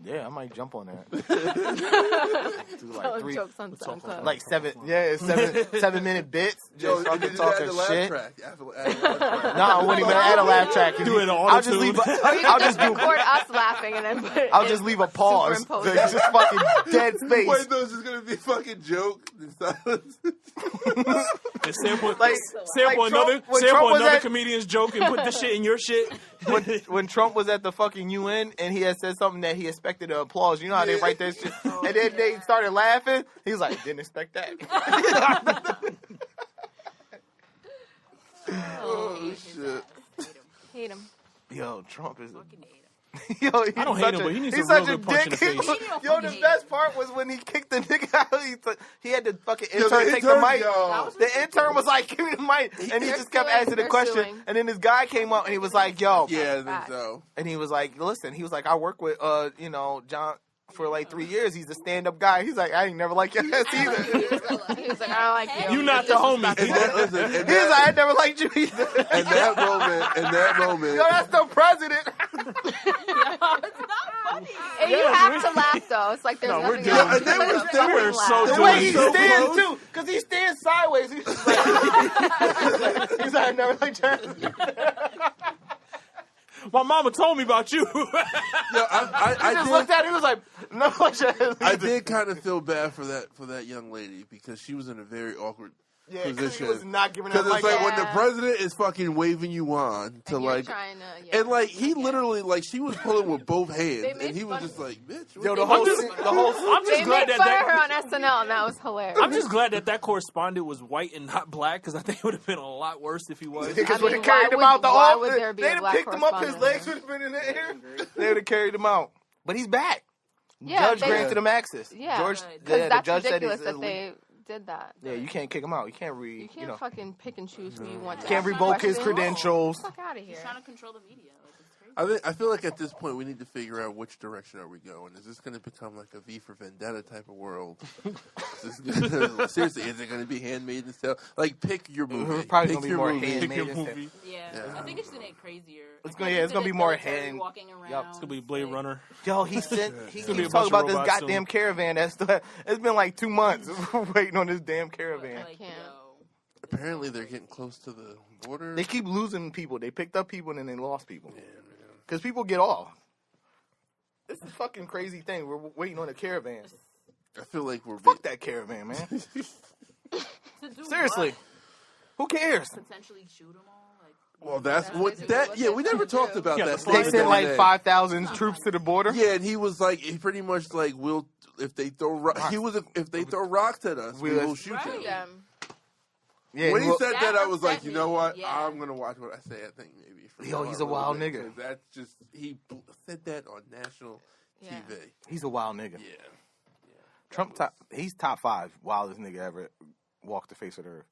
yeah, I might jump on that. Do like Telling 3, jokes on SoundCloud. like 7-minute bits. Yo, Just you fucking did talking the laugh shit. track. Add a laugh track. No, I wouldn't even add a laugh track. Do it on I'll just auto-tune. leave. I'll just do. record us laughing and then put it I'll in just leave a pause. superimpose It's it. just fucking dead space. Wait, no, it's just gonna be a fucking joke in silence. And sample Like sample Trump- another when Trump was another at- comedian's joke and put the shit in your shit. when Trump was at the fucking UN and he had said something that he expected to applause, you know how they write that shit, and then they started laughing. He was like, "Didn't expect that." Oh shit. Hate him. Yo, Trump is. fucking hate him. Yo, he's I don't hate such him, a, but he needs he's a such real a good punch in dick. the face. Yo, the hate best part was when he kicked the nigga out. He had the fucking Yo, intern take the mic. yo. The intern was like, "Give me the mic," and he They're just kept suing. asking the They're question. suing. And then this guy came up and he was like, "Yo," Yeah, I think so. and he was like, "Listen," he was like, "I work with John for like 3 years. He's a stand-up guy." He's like, "I ain't never liked your ass either." He was like, I don't like you. You not the homie. And that, listen, and He was that, like, "I never liked you either." in that moment, Yo, that's the president. And you have to laugh though. It's like there's No, we're nothing doing else. it. And then but we're to still- fucking we're laugh. so The doing way he so stands close. too, because he stands sideways. He's just like, he's like, "I never liked your ass." My mama told me about you. yo, He just looked at him. He was like, "No, I did kind of feel bad for that young lady because she was in a very awkward Yeah, 'cause he position. was not giving that Because it's mic like up. when the president is fucking waving you on to And you're like, trying to, yeah. and like he literally like she was pulling with both hands, They made and he was fun- just like, bitch. Yo, what the the whole, fuck?" the whole. I'm They just glad made that fun of her that. on SNL, and that was hilarious. I'm just glad that correspondent was white and not black because I think it would have been a lot worse if he was. Because I when mean, they carried why him out the why office, would there be a they'd have black picked him up. His correspondent? legs would have been in the air. They would have carried him out. But he's back. Yeah, Judge they- granted him access. Yeah, George, because the that's judge said ridiculous he's that they did that. Yeah, you can't kick him out. You can't You can't fucking pick and choose who you want to can't ask revoke his questions. credentials. Fuck out of here. He's trying to control the media. Like, it's crazy. I feel like at this point we need to figure out which direction are we going. Is this going to become like a V for Vendetta type of world? Seriously, is it going to be Handmaid's Tale? Like, pick your movie. It's probably Pick gonna be your more movie. Handmaid's Pick your Tale. movie. Yeah, Yeah. I think it's gonna get crazier. It's I gonna- can't yeah, it's gonna picture be more the military hand- walking around. Yup. It's gonna be Blade like, Runner. Yo, he gonna sent. He be a keeps bunch talking of about this robots goddamn soon. caravan. It's been like 2 months waiting on this damn caravan. Like, can't. yo, Apparently, they're getting close to the border. They keep losing people. They picked up people and then they lost people. Because people get off. This is a fucking crazy thing. We're waiting on a caravan. I feel like we're. Fuck that caravan, man. to do Seriously. Who cares? what? Potentially shoot them all. Like, Well, that's That's what basically that. what Yeah, they're we trying never to talked do. about Yeah, that. the They fuck the sent other like day. 5,000 troops to the border. Yeah, and he was like, he pretty much like, will if they throw he was if they throw rocks at us, we will shoot right. them. Yeah, When he well- said That that, I was like, upset you know me. what? Yeah. I'm gonna watch what I say. I think maybe. from Yo, now he's on a wild little bit, nigga. 'cause That's just he said that on national Yeah. TV. he's a wild nigga. Yeah. Trump, he's top 5 wildest nigga ever walked the face of the earth.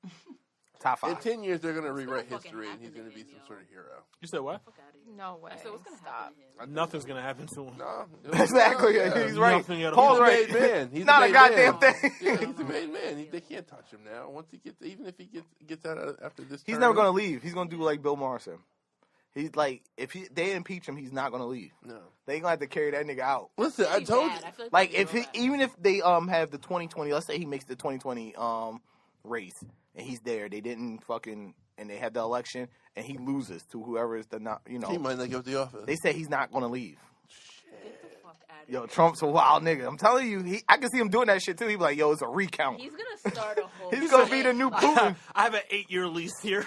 Top In 5. 10 years, they're gonna rewrite fucking history, and he's happen gonna to be him, some yo. sort of hero. You said what? fuck out of here. No way. So what's gonna Stop. happen to him? Nothing's gonna happen to him. No, Exactly. Yeah. He's right. Nothing at all. Paul's He's a right. made man. He's Not a a made goddamn man. thing. Yeah, he's a made man. They can't touch him now. Once he gets, even if he gets out after this, He's term. never gonna leave. He's gonna do like Bill Maher said. He's like, if they impeach him, he's not gonna leave. No. They gonna have to carry that nigga out. Listen, I Pretty told bad. you. I feel Like that'd if be he, real bad. even if they have the 2020, let's say he makes the 2020 race and he's there, they didn't fucking, and they have the election and he loses to whoever is the not, He might not give up the office. they say he's not gonna leave. Get the fuck out of Yo, here. Trump's a wild nigga. I'm telling you, I can see him doing that shit too. He be like, yo, it's a recount. He's gonna start a whole. He's gonna be the new Putin. I have an 8-year lease here.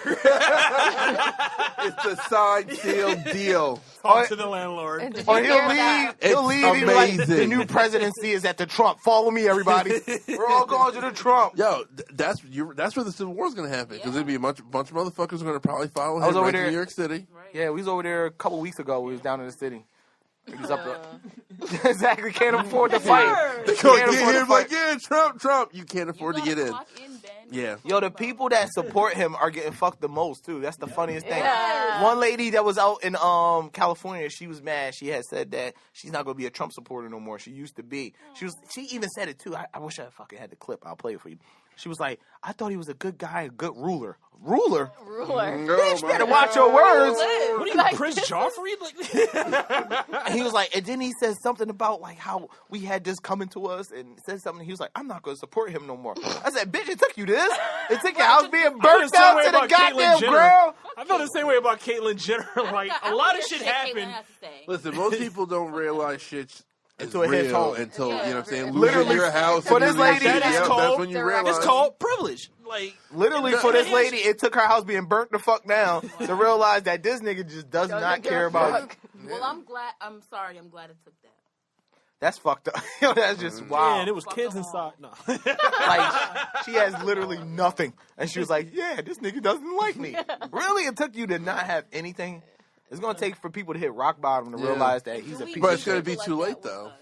It's a signed, sealed deal. Talk to the landlord. And did Or you he'll hear leave. that? He'll It's leave. He'll be like, the amazing. new presidency is at the Trump. Follow me, everybody. We're all going to the Trump. Yo, that's where the Civil War's gonna happen because there'd be a bunch of motherfuckers gonna probably follow I was him over right to there- New York City. Right. Yeah, we was over there a couple weeks ago. We was down in the city. He was up there. Exactly. Can't afford to fight. They Can't can't afford to him like, fight. yeah, Trump. You can't You afford to gotta get in. clock in, Ben. Yeah. Yo, the people that support him are getting fucked the most too. That's the funniest thing. Yeah. One lady that was out in California, she was mad. She had said that she's not gonna be a Trump supporter no more. She used to be. She even said it too. I wish I fucking had the clip. I'll play it for you. She was like, I thought he was a good guy, a good ruler. Ruler? Bitch, better watch your words. What are you, Prince Joffrey? And he was like, and then he said something about like how we had this coming to us, and said something. He was like, I'm not going to support him no more. I said, bitch, it took you this. It took your house being burnt down to the goddamn ground. I feel the same way about Caitlyn Jenner. Like, a lot of shit happened. Listen, most people don't realize shit until it hits home. Until, you know what I'm saying, Literally, losing your house. for this lady, that's when you realize. It's called privilege. Like, literally, for this lady, it took her house being burnt the fuck down to realize that this nigga just does not care about it. Well, I'm glad it took that. That's fucked up. That's just wow. Yeah, and it was kids inside. No. Like, she has literally nothing. And she was like, yeah, this nigga doesn't like me. Really? It took you to not have anything? It's going to take for people to hit rock bottom to realize that he's a piece of shit. But it's going to be too late, though.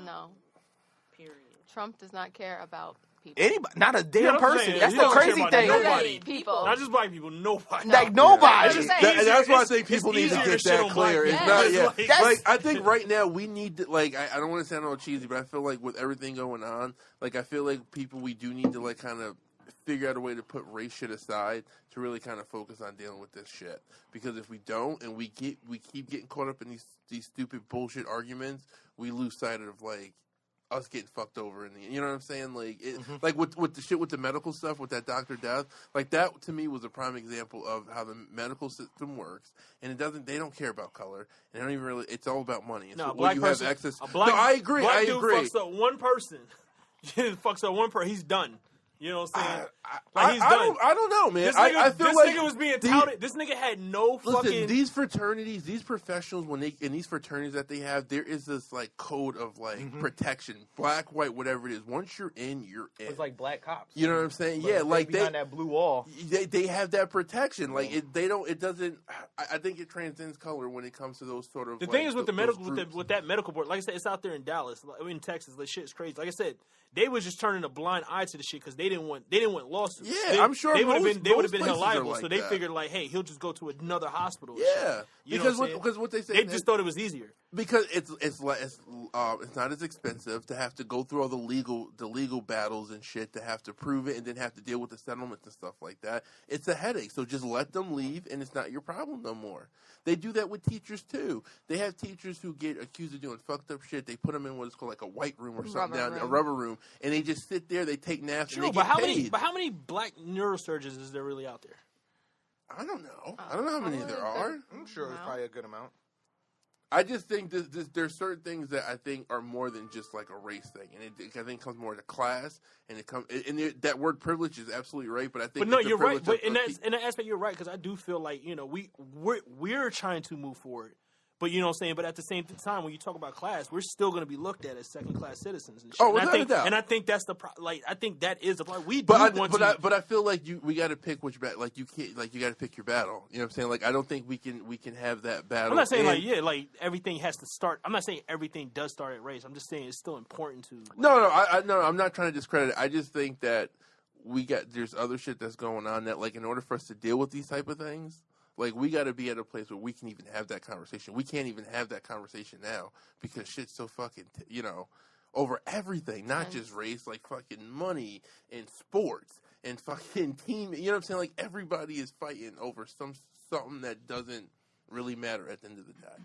No. Period. Trump does not care about people. Anybody, not a damn person. That's He the don't care crazy about thing. nobody. People. Not just black people, nobody. Like, nobody. It's just That's why I think it's people need to easier get shit that on black clear. It's people. not, It's yeah. like- Like, I think right now we need to, like, I don't want to sound all cheesy, but I feel like with everything going on, like, I feel like we do need to, like, kind of figure out a way to put race shit aside to really kind of focus on dealing with this shit. Because if we don't, and we keep getting caught up in these stupid bullshit arguments, we lose sight of, like, us getting fucked over in the, you know what I'm saying? Like, like with the shit with the medical stuff, with that Dr. Death, like that to me was a prime example of how the medical system works, and they don't care about color, and they don't even really. It's all about money. It's No, what black you person. have access. A black, no, I agree. Black I dude agree. fucks up one person. Fucks up one person. He's done. You know what I'm saying? He's done. I don't know, man. This nigga, I feel this like nigga was being touted. This nigga had no fucking. Listen, these fraternities, these professionals, in these fraternities that they have, there is this like code of like protection, black, white, whatever it is. Once you're in, you're in. It's like black cops. You know what I'm saying? But Yeah, like behind that blue wall. they have that protection. Like it doesn't. I think it transcends color when it comes to those sort of. The thing is with the medical, with that medical board, like I said, it's out there in Dallas, in Texas. That shit's crazy. Like I said, they was just turning a blind eye to the shit because they didn't want lawsuits. Yeah, I'm sure they would most have been held places are liable. like so they that. figured like, hey, he'll just go to another hospital. Yeah, you know because what they say, they just thought it was easier. Because it's not as expensive to have to go through all the legal battles and shit to have to prove it and then have to deal with the settlements and stuff like that. It's a headache. So just let them leave and it's not your problem no more. They do that with teachers too. They have teachers who get accused of doing fucked up shit. They put them in what is called like a white room or something a rubber room, and they just sit there. They take naps. True, and they get paid. How many black neurosurgeons is there really out there? I don't know. I don't know how many there are. I'm sure it's probably a good amount. I just think there's certain things that I think are more than just like a race thing, and I think it comes more to class, and that word privilege is absolutely right. But I think, but no, you're right. But in that aspect, you're right because I do feel like we're trying to move forward. But you know what I'm saying? But at the same time, when you talk about class, we're still going to be looked at as second-class citizens and shit. Oh, without a doubt. And I think that's the I think that is the part. But I feel like we got to pick which battle. Like you can't. Like you got to pick your battle. You know what I'm saying? Like I don't think we can have that battle. I'm not saying like everything has to start. I'm not saying everything does start at race. I'm just saying it's still important to. No, I'm not trying to discredit it. I just think that there's other shit that's going on that like in order for us to deal with these type of things. Like, we got to be at a place where we can even have that conversation. We can't even have that conversation now because shit's so fucking, over everything, not just race, like fucking money and sports and fucking team. You know what I'm saying? Like, everybody is fighting over something that doesn't really matter at the end of the day.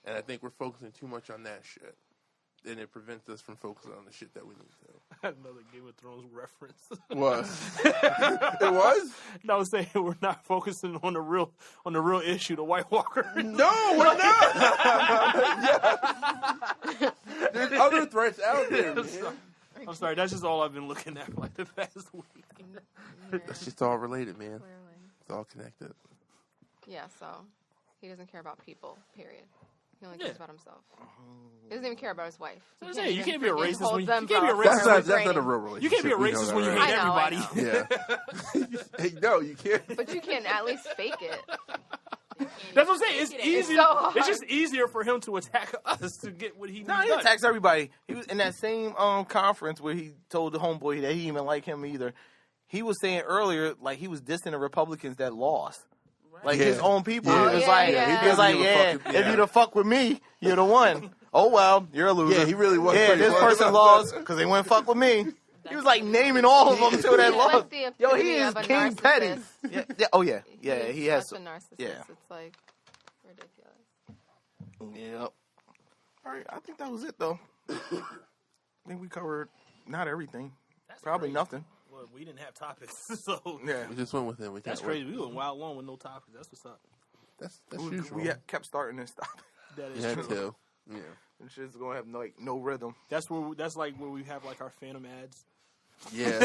And I think we're focusing too much on that shit. And it prevents us from focusing on the shit that we need to. Another Game of Thrones reference. What? It was? No, I was saying we're not focusing on the real issue, the White Walker. No, we're not. Yeah. There's other threats out there, man. I'm sorry, that's just all I've been looking at for like the past week. That's just all related, man. Clearly. It's all connected. Yeah, so he doesn't care about people, period. He only cares about himself. He doesn't even care about his wife. You can't be a racist when you them can't be a for racist. That's not a real relationship. You can't be a racist when you hate I know. everybody. Yeah. Hey, no, you can't. But you can at least fake it. That's what I'm saying. It's easier. so hard. It's just easier for him to attack us to get what he needs. No, he done. attacks everybody. He was in that same conference where he told the homeboy that he didn't even like him either. He was saying earlier, like he was dissing the Republicans that lost. Right. Like Yeah. his own people. Yeah. He was Yeah, like, yeah. he was like, He yeah, fucking- if you'd have fucked with me, you're the one. Oh well, you're a loser. Yeah, he really was. Yeah, pretty this much. person lost because they wouldn't fuck with me. He was like naming all of them till they He's lost. like the Yo, he epitome is of a King narcissist. Petty. Yeah. Oh yeah, yeah. He's He has. such a narcissist. yeah. It's like ridiculous. Yep. All right, I think that was it though. I think we covered not everything. That's Probably crazy. nothing. Well, we didn't have topics, so Yeah. We just went with it. We that's can't crazy. wait. We went wild long with no topics. That's what's up. That's usual. We kept starting and stopping. That We is had true. to. Yeah. And shit's gonna have no rhythm. That's like where we have like our Phantom ads. Yeah.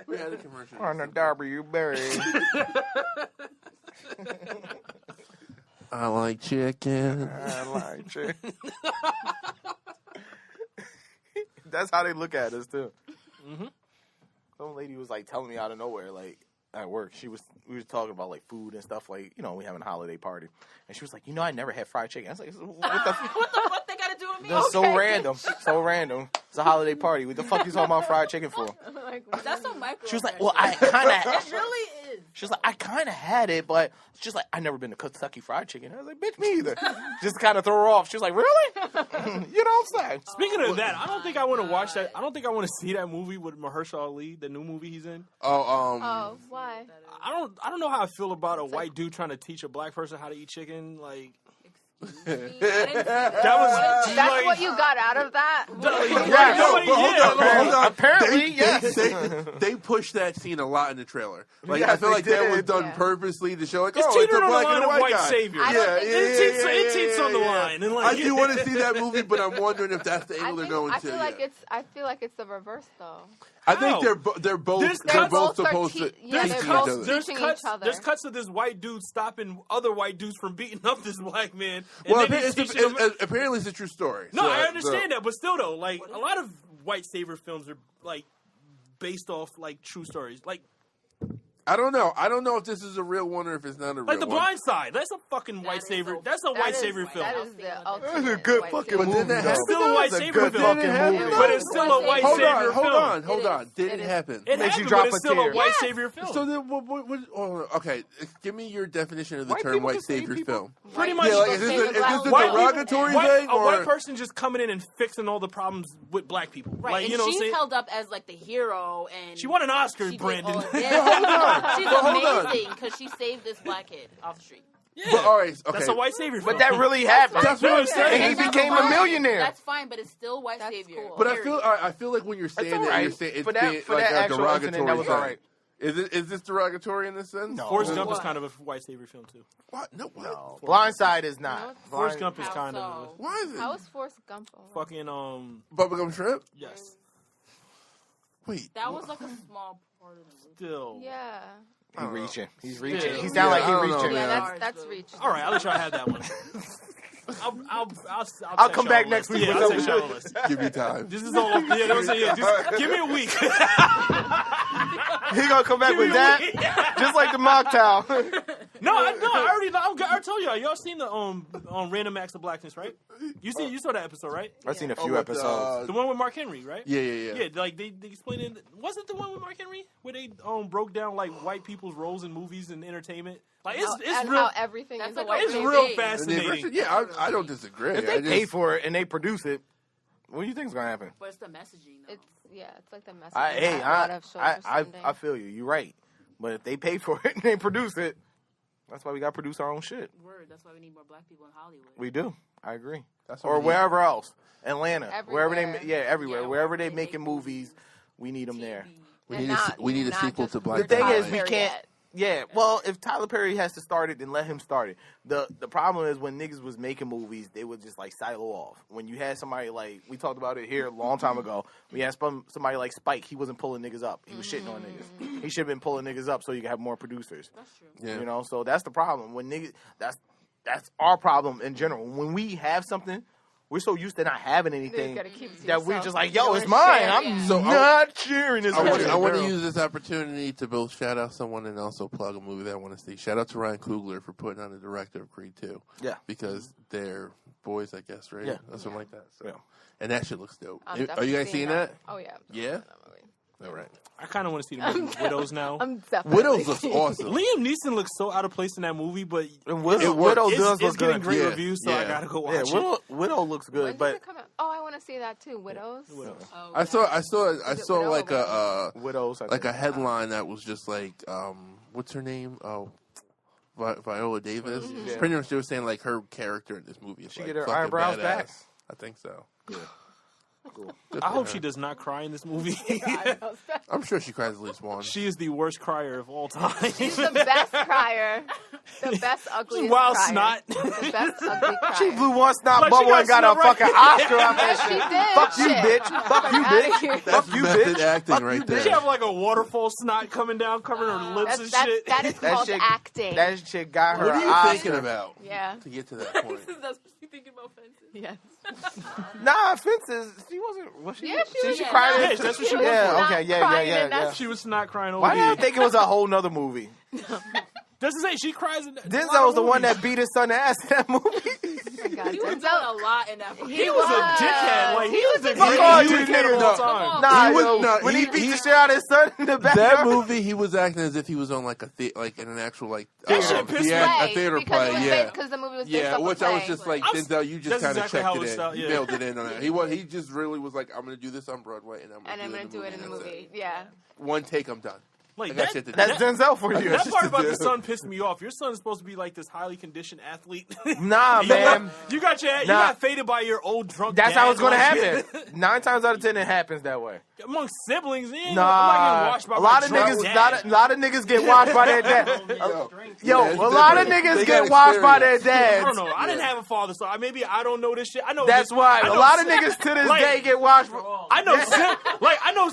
We had a commercial. On the W berry. I like chicken. I like chicken. That's how they look at us too. Mm-hmm. Some lady was like telling me out of nowhere, like at work, we were talking about like food and stuff, like we having a holiday party, and she was like, I never had fried chicken. I was like, what the? What the fuck they gotta do with me? That's so random, so random. It's a holiday party. What the fuck you talking about fried chicken for? Like, That's so micro. She was like, well, I kind of. It really is. She was like, I kind of had it, but it's just like I never been to Kentucky Fried Chicken. I was like, bitch, me either. Just kind of throw her off. She was like, really? You know what I'm saying? Speaking of that, I don't think I want to watch that. I don't think I want to see that movie with Mahershala Ali, the new movie he's in. oh, why? I don't know how I feel about a white dude trying to teach a black person how to eat chicken. Like That was That's like, what you got out of that? Yeah, nobody- but hold yeah, on, hold on. Apparently, yes. They pushed that scene a lot in the trailer. Like Yes, I feel they like that was did. done Yeah. purposely to show like, It's oh, it's a teetering on the black and line a of white white guy. savior. I Yeah, don't think it cheats on the line. And like, I do want to see that movie, but I'm wondering if that's the angle they're going I to. feel like yeah. I feel like it's the reverse though. I think How? they're both There's they're cuts- both Both are supposed to yeah, teach they're each both other. teaching each other. There's cuts of this white dude stopping other white dudes from beating up this black man. And Well, then he's teaching them- apparently it's a true story. No, So, I understand that, but still, though, like a lot of white savior films are like based off like true stories, like I don't know. I don't know if this is a real one or if it's not a real The one. Blind Side. That's a fucking white is savior. so- That's a white savior film. That is the That's ultimate. a good white fucking savior. But then movie. that though. has Still a white That's savior good film. fucking Didn't movie. happen. But it's still a white Hold savior on, hold film. on, hold It on. is. Did It it is. happen? It Makes you happened, drop but it's a still tear. a white Yes. savior film. So then, okay, give me your definition of the White term people white can save savior people. film. Pretty White much, Yeah, like, people is this save a- the is black this a people. derogatory thing, a white or- person just coming in and fixing all the problems with black people. Right, Like, and you know what I'm she's saying? held up as like the hero, and She won an Oscar, she did Brandon. all- yeah. She's Hold on. amazing because she saved this black kid off the street. Yeah. But all right, okay. That's a white savior film. But that really happened. That's what I'm saying. And he That's became a fine. millionaire. That's fine, but it's still white That's savior. cool. But I Period. feel like when you're saying all that, right. you're saying it's For that- being for like that a actual derogatory incident, that was thing. all right. Is this derogatory in this sense? No. Forrest Gump is What? kind of a white savior film too. What? No, what? No. Blindside is not. No, Forrest Blind- Gump is How kind so? of Why is it? How is Forrest Gump? fucking Bubblegum shrimp? yes. Wait. That was like a small part of the movie. Still. Yeah. He's reaching. He's reaching. Yeah. He sound like Yeah, he's I don't know, reaching. man. Yeah, that's reach. All right, I'll let y'all have that one. I'll I'll text come y'all back a next list. week Yeah, with I'll some text y'all a shit. list. Give me time. This is all. Yeah, you know what I'm saying? Yeah, just give me a week. He gonna come back Give me with a that, week. just like the mocktail. I already know. I told y'all seen the Random Acts of Blackness, right? You saw that episode, right? I've seen a Oh, few with, episodes. The one with Mark Henry, right? Yeah. Yeah, like they explained it. Was it the one with Mark Henry where they broke down like white people's roles in movies and entertainment? Like it's and real. how everything That's is like a white It's Maybe. real And the fascinating. version- yeah, I don't disagree. If I they pay just- for it and they produce it, what do you think is gonna happen? But it's the messaging, though. It's like the message. Hey, that a lot of shows are sending. I feel you. You're right. But if they pay for it and they produce it, that's why we gotta produce our own shit. Word. That's why we need more black people in Hollywood. We do. I agree. That's what Or we need. wherever else, Atlanta, wherever they, Everywhere. everywhere, Yeah, wherever they they making make movies, we need them there. We And need we need a not sequel just to Black The thing Tyler. is, we Tyler can't. yet. Yeah, well, if Tyler Perry has to start it, then let him start it. The problem is when niggas was making movies, they would just like silo off. When you had somebody like, we talked about it here a long time ago, we had somebody like Spike, he wasn't pulling niggas up. He was shitting on niggas. He should have been pulling niggas up so you could have more producers. That's true. Yeah. You know, so that's the problem. When niggas, that's our problem in general. When we have something, we're so used to not having anything gotta keep it to that we're yourself. just like, You yo, don't it's wanna mine. share, I'm yeah. So not sharing this. I with want, you, I want to girl. use this opportunity to both shout out someone and also plug a movie that I want to see. Shout out to Ryan Coogler for putting on the director of Creed 2. Yeah. Because they're boys, I guess, right? Yeah. Or something like that. So. Yeah. And that shit looks dope. I'm Are you definitely guys seeing that? Oh yeah. Yeah? All right. I kind of want to see the movie Widows now. I'm definitely. Widows looks awesome. Liam Neeson looks so out of place in that movie, but And It Widow works. does it's look getting good. great Yeah. reviews, so I Yeah. gotta go Yeah, watch it. Widow looks When good, did but it come out? Oh, I want to see that too. Widows. Widows. Oh, I saw it Widow like or a Widows. I like think. a headline that was just like what's her name? Oh, Viola Davis. Yeah. Pretty much they were saying like her character in this movie is She like get her fucking eyebrows badass. back? I think so. Cool. Good I for hope her. she does not cry in this movie. I'm sure she cries at least once. She is the worst crier of all time. She's the best crier. The best ugliest Wild crier. snot. The best ugly crier. She blew one snot Like, she bubble got and got a snot right- fucking Oscar off Yes, that she shit. did. Fuck you, Shit. bitch. Fuck you, Outta bitch. here. That's Fuck you, method bitch. acting Fuck right you, there. Did she have like a waterfall snot coming down, covering her lips and shit? That is That called shit- acting. That shit got her What are you Oscar. thinking about Yeah. to get to that point? That's what you thinking about fences. Yes. Nah, Fences. She wasn't. Was she? Yeah, she was. She Yeah, cried. no, in- yeah, that's what she was Yeah. not Okay. Yeah. crying Yeah. in Yeah. that She was not crying over Why did I here. think it was a whole nother movie? Doesn't say she cries in Denzel was the one that beat his son ass in that movie. Oh my God, He was Denzel- doing a lot in that movie. He was a dickhead. Like, he was the Fuck greatest all you dickhead of niggas. all No. time. Nah, He was- yo, no, when he he- beat he- the shit out of his son in the That backyard. movie, he was acting as if he was on like like in an actual like That shit pissed me a Play, theater because play. it was Yeah. because the movie was based Yeah, off a which I was play. just like, I was- Denzel, you just that's kind of exactly how checked it it in. felt, You yeah. mailed it in on that. He just really was like, I'm going to do this on Broadway, and I'm and going to do it in the and that's movie. Yeah. One take, I'm done. Like I got that, shit to do. That's Denzel for you. that part to about do. the son pissed me off. Your son's supposed to be like this highly conditioned athlete. Nah, You man. you got faded by your old drunk. That's dad. how it's gonna Like, happen. 9 times out of 10, it happens that way. among siblings. I'm not getting Nah, washed by a my lot of drunk niggas, dad. lot of niggas get washed by their dad. Yo, Yeah, a it's lot of different. niggas They get got washed by their experience. I don't dads. know. I didn't have a father, so maybe I don't know this shit. I know That's this- why I a know lot of si- niggas to this like, day get washed. I know,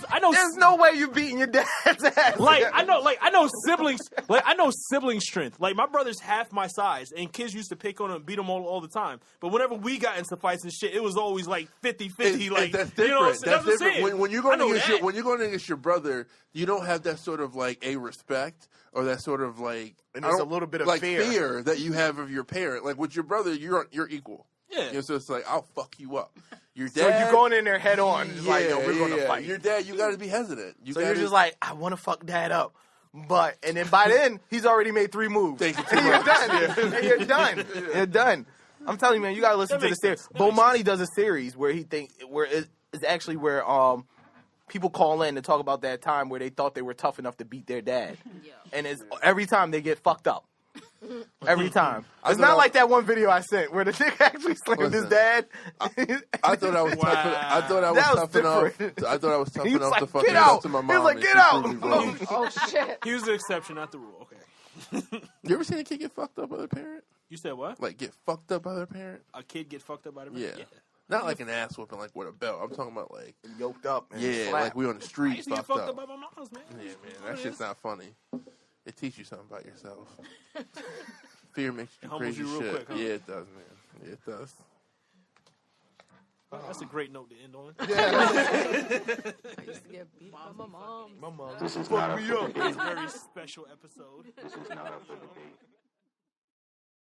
I know. There's no way you beating your dad's ass. I know siblings. Like, I know sibling strength. Like, my brother's half my size, and kids used to pick on him and beat him all the time. But whenever we got into fights and shit, it was always like 50-50. Like, that's different. you know what I'm saying? That's what I'm saying. different. When you're I going know against that. when you're going against your brother, you don't have that sort of like a respect or that sort of like And I there's a don't- little bit of like fear. that you have of your parent. Like with your brother, you're equal. Yeah. You know, so it's like I'll fuck you up. Your So dad, you going in there head on, just like, yo, we're gonna fight. Your dad, you got to be hesitant. So you're just like, I want to fuck dad up. And then by then, he's already made 3 moves. Thank you too And you're much. done. And you're done. You're done. I'm telling you, man, you gotta listen That to the makes series. sense. That makes Bomani does a series where it's actually where people call in to talk about that time where they thought they were tough enough to beat their dad, and it's every time they get fucked up. Every time. It's not like that one video I sent where the nigga actually slammed his Listen, dad. I thought I was Wow. tough. I thought I was That was tough enough. different. I thought I was tough He was enough like, to fucking "Get out." talk to my He mom. was like, and "Get she out." proved me wrong. Oh shit. He was the exception, not the rule. Okay. You ever seen a kid get fucked up by their parent? You said what? Like get fucked up by their parent? A kid get fucked up by the Yeah. Not like an ass whooping, like with a belt. I'm talking about like, Yoked up. And yeah, slapped. like we on the I street used to get fucked fucked up up. by my mom's, man. Yeah, man, that shit's not funny. It teaches you something about yourself. Fear makes you do humbles crazy you real shit. quick, huh? Yeah, it does, man. Yeah, it does. That's a great note to end on. I used to get beat by my mom. My mom This is not up for me up. debate. It's a very special episode. This is not up for debate.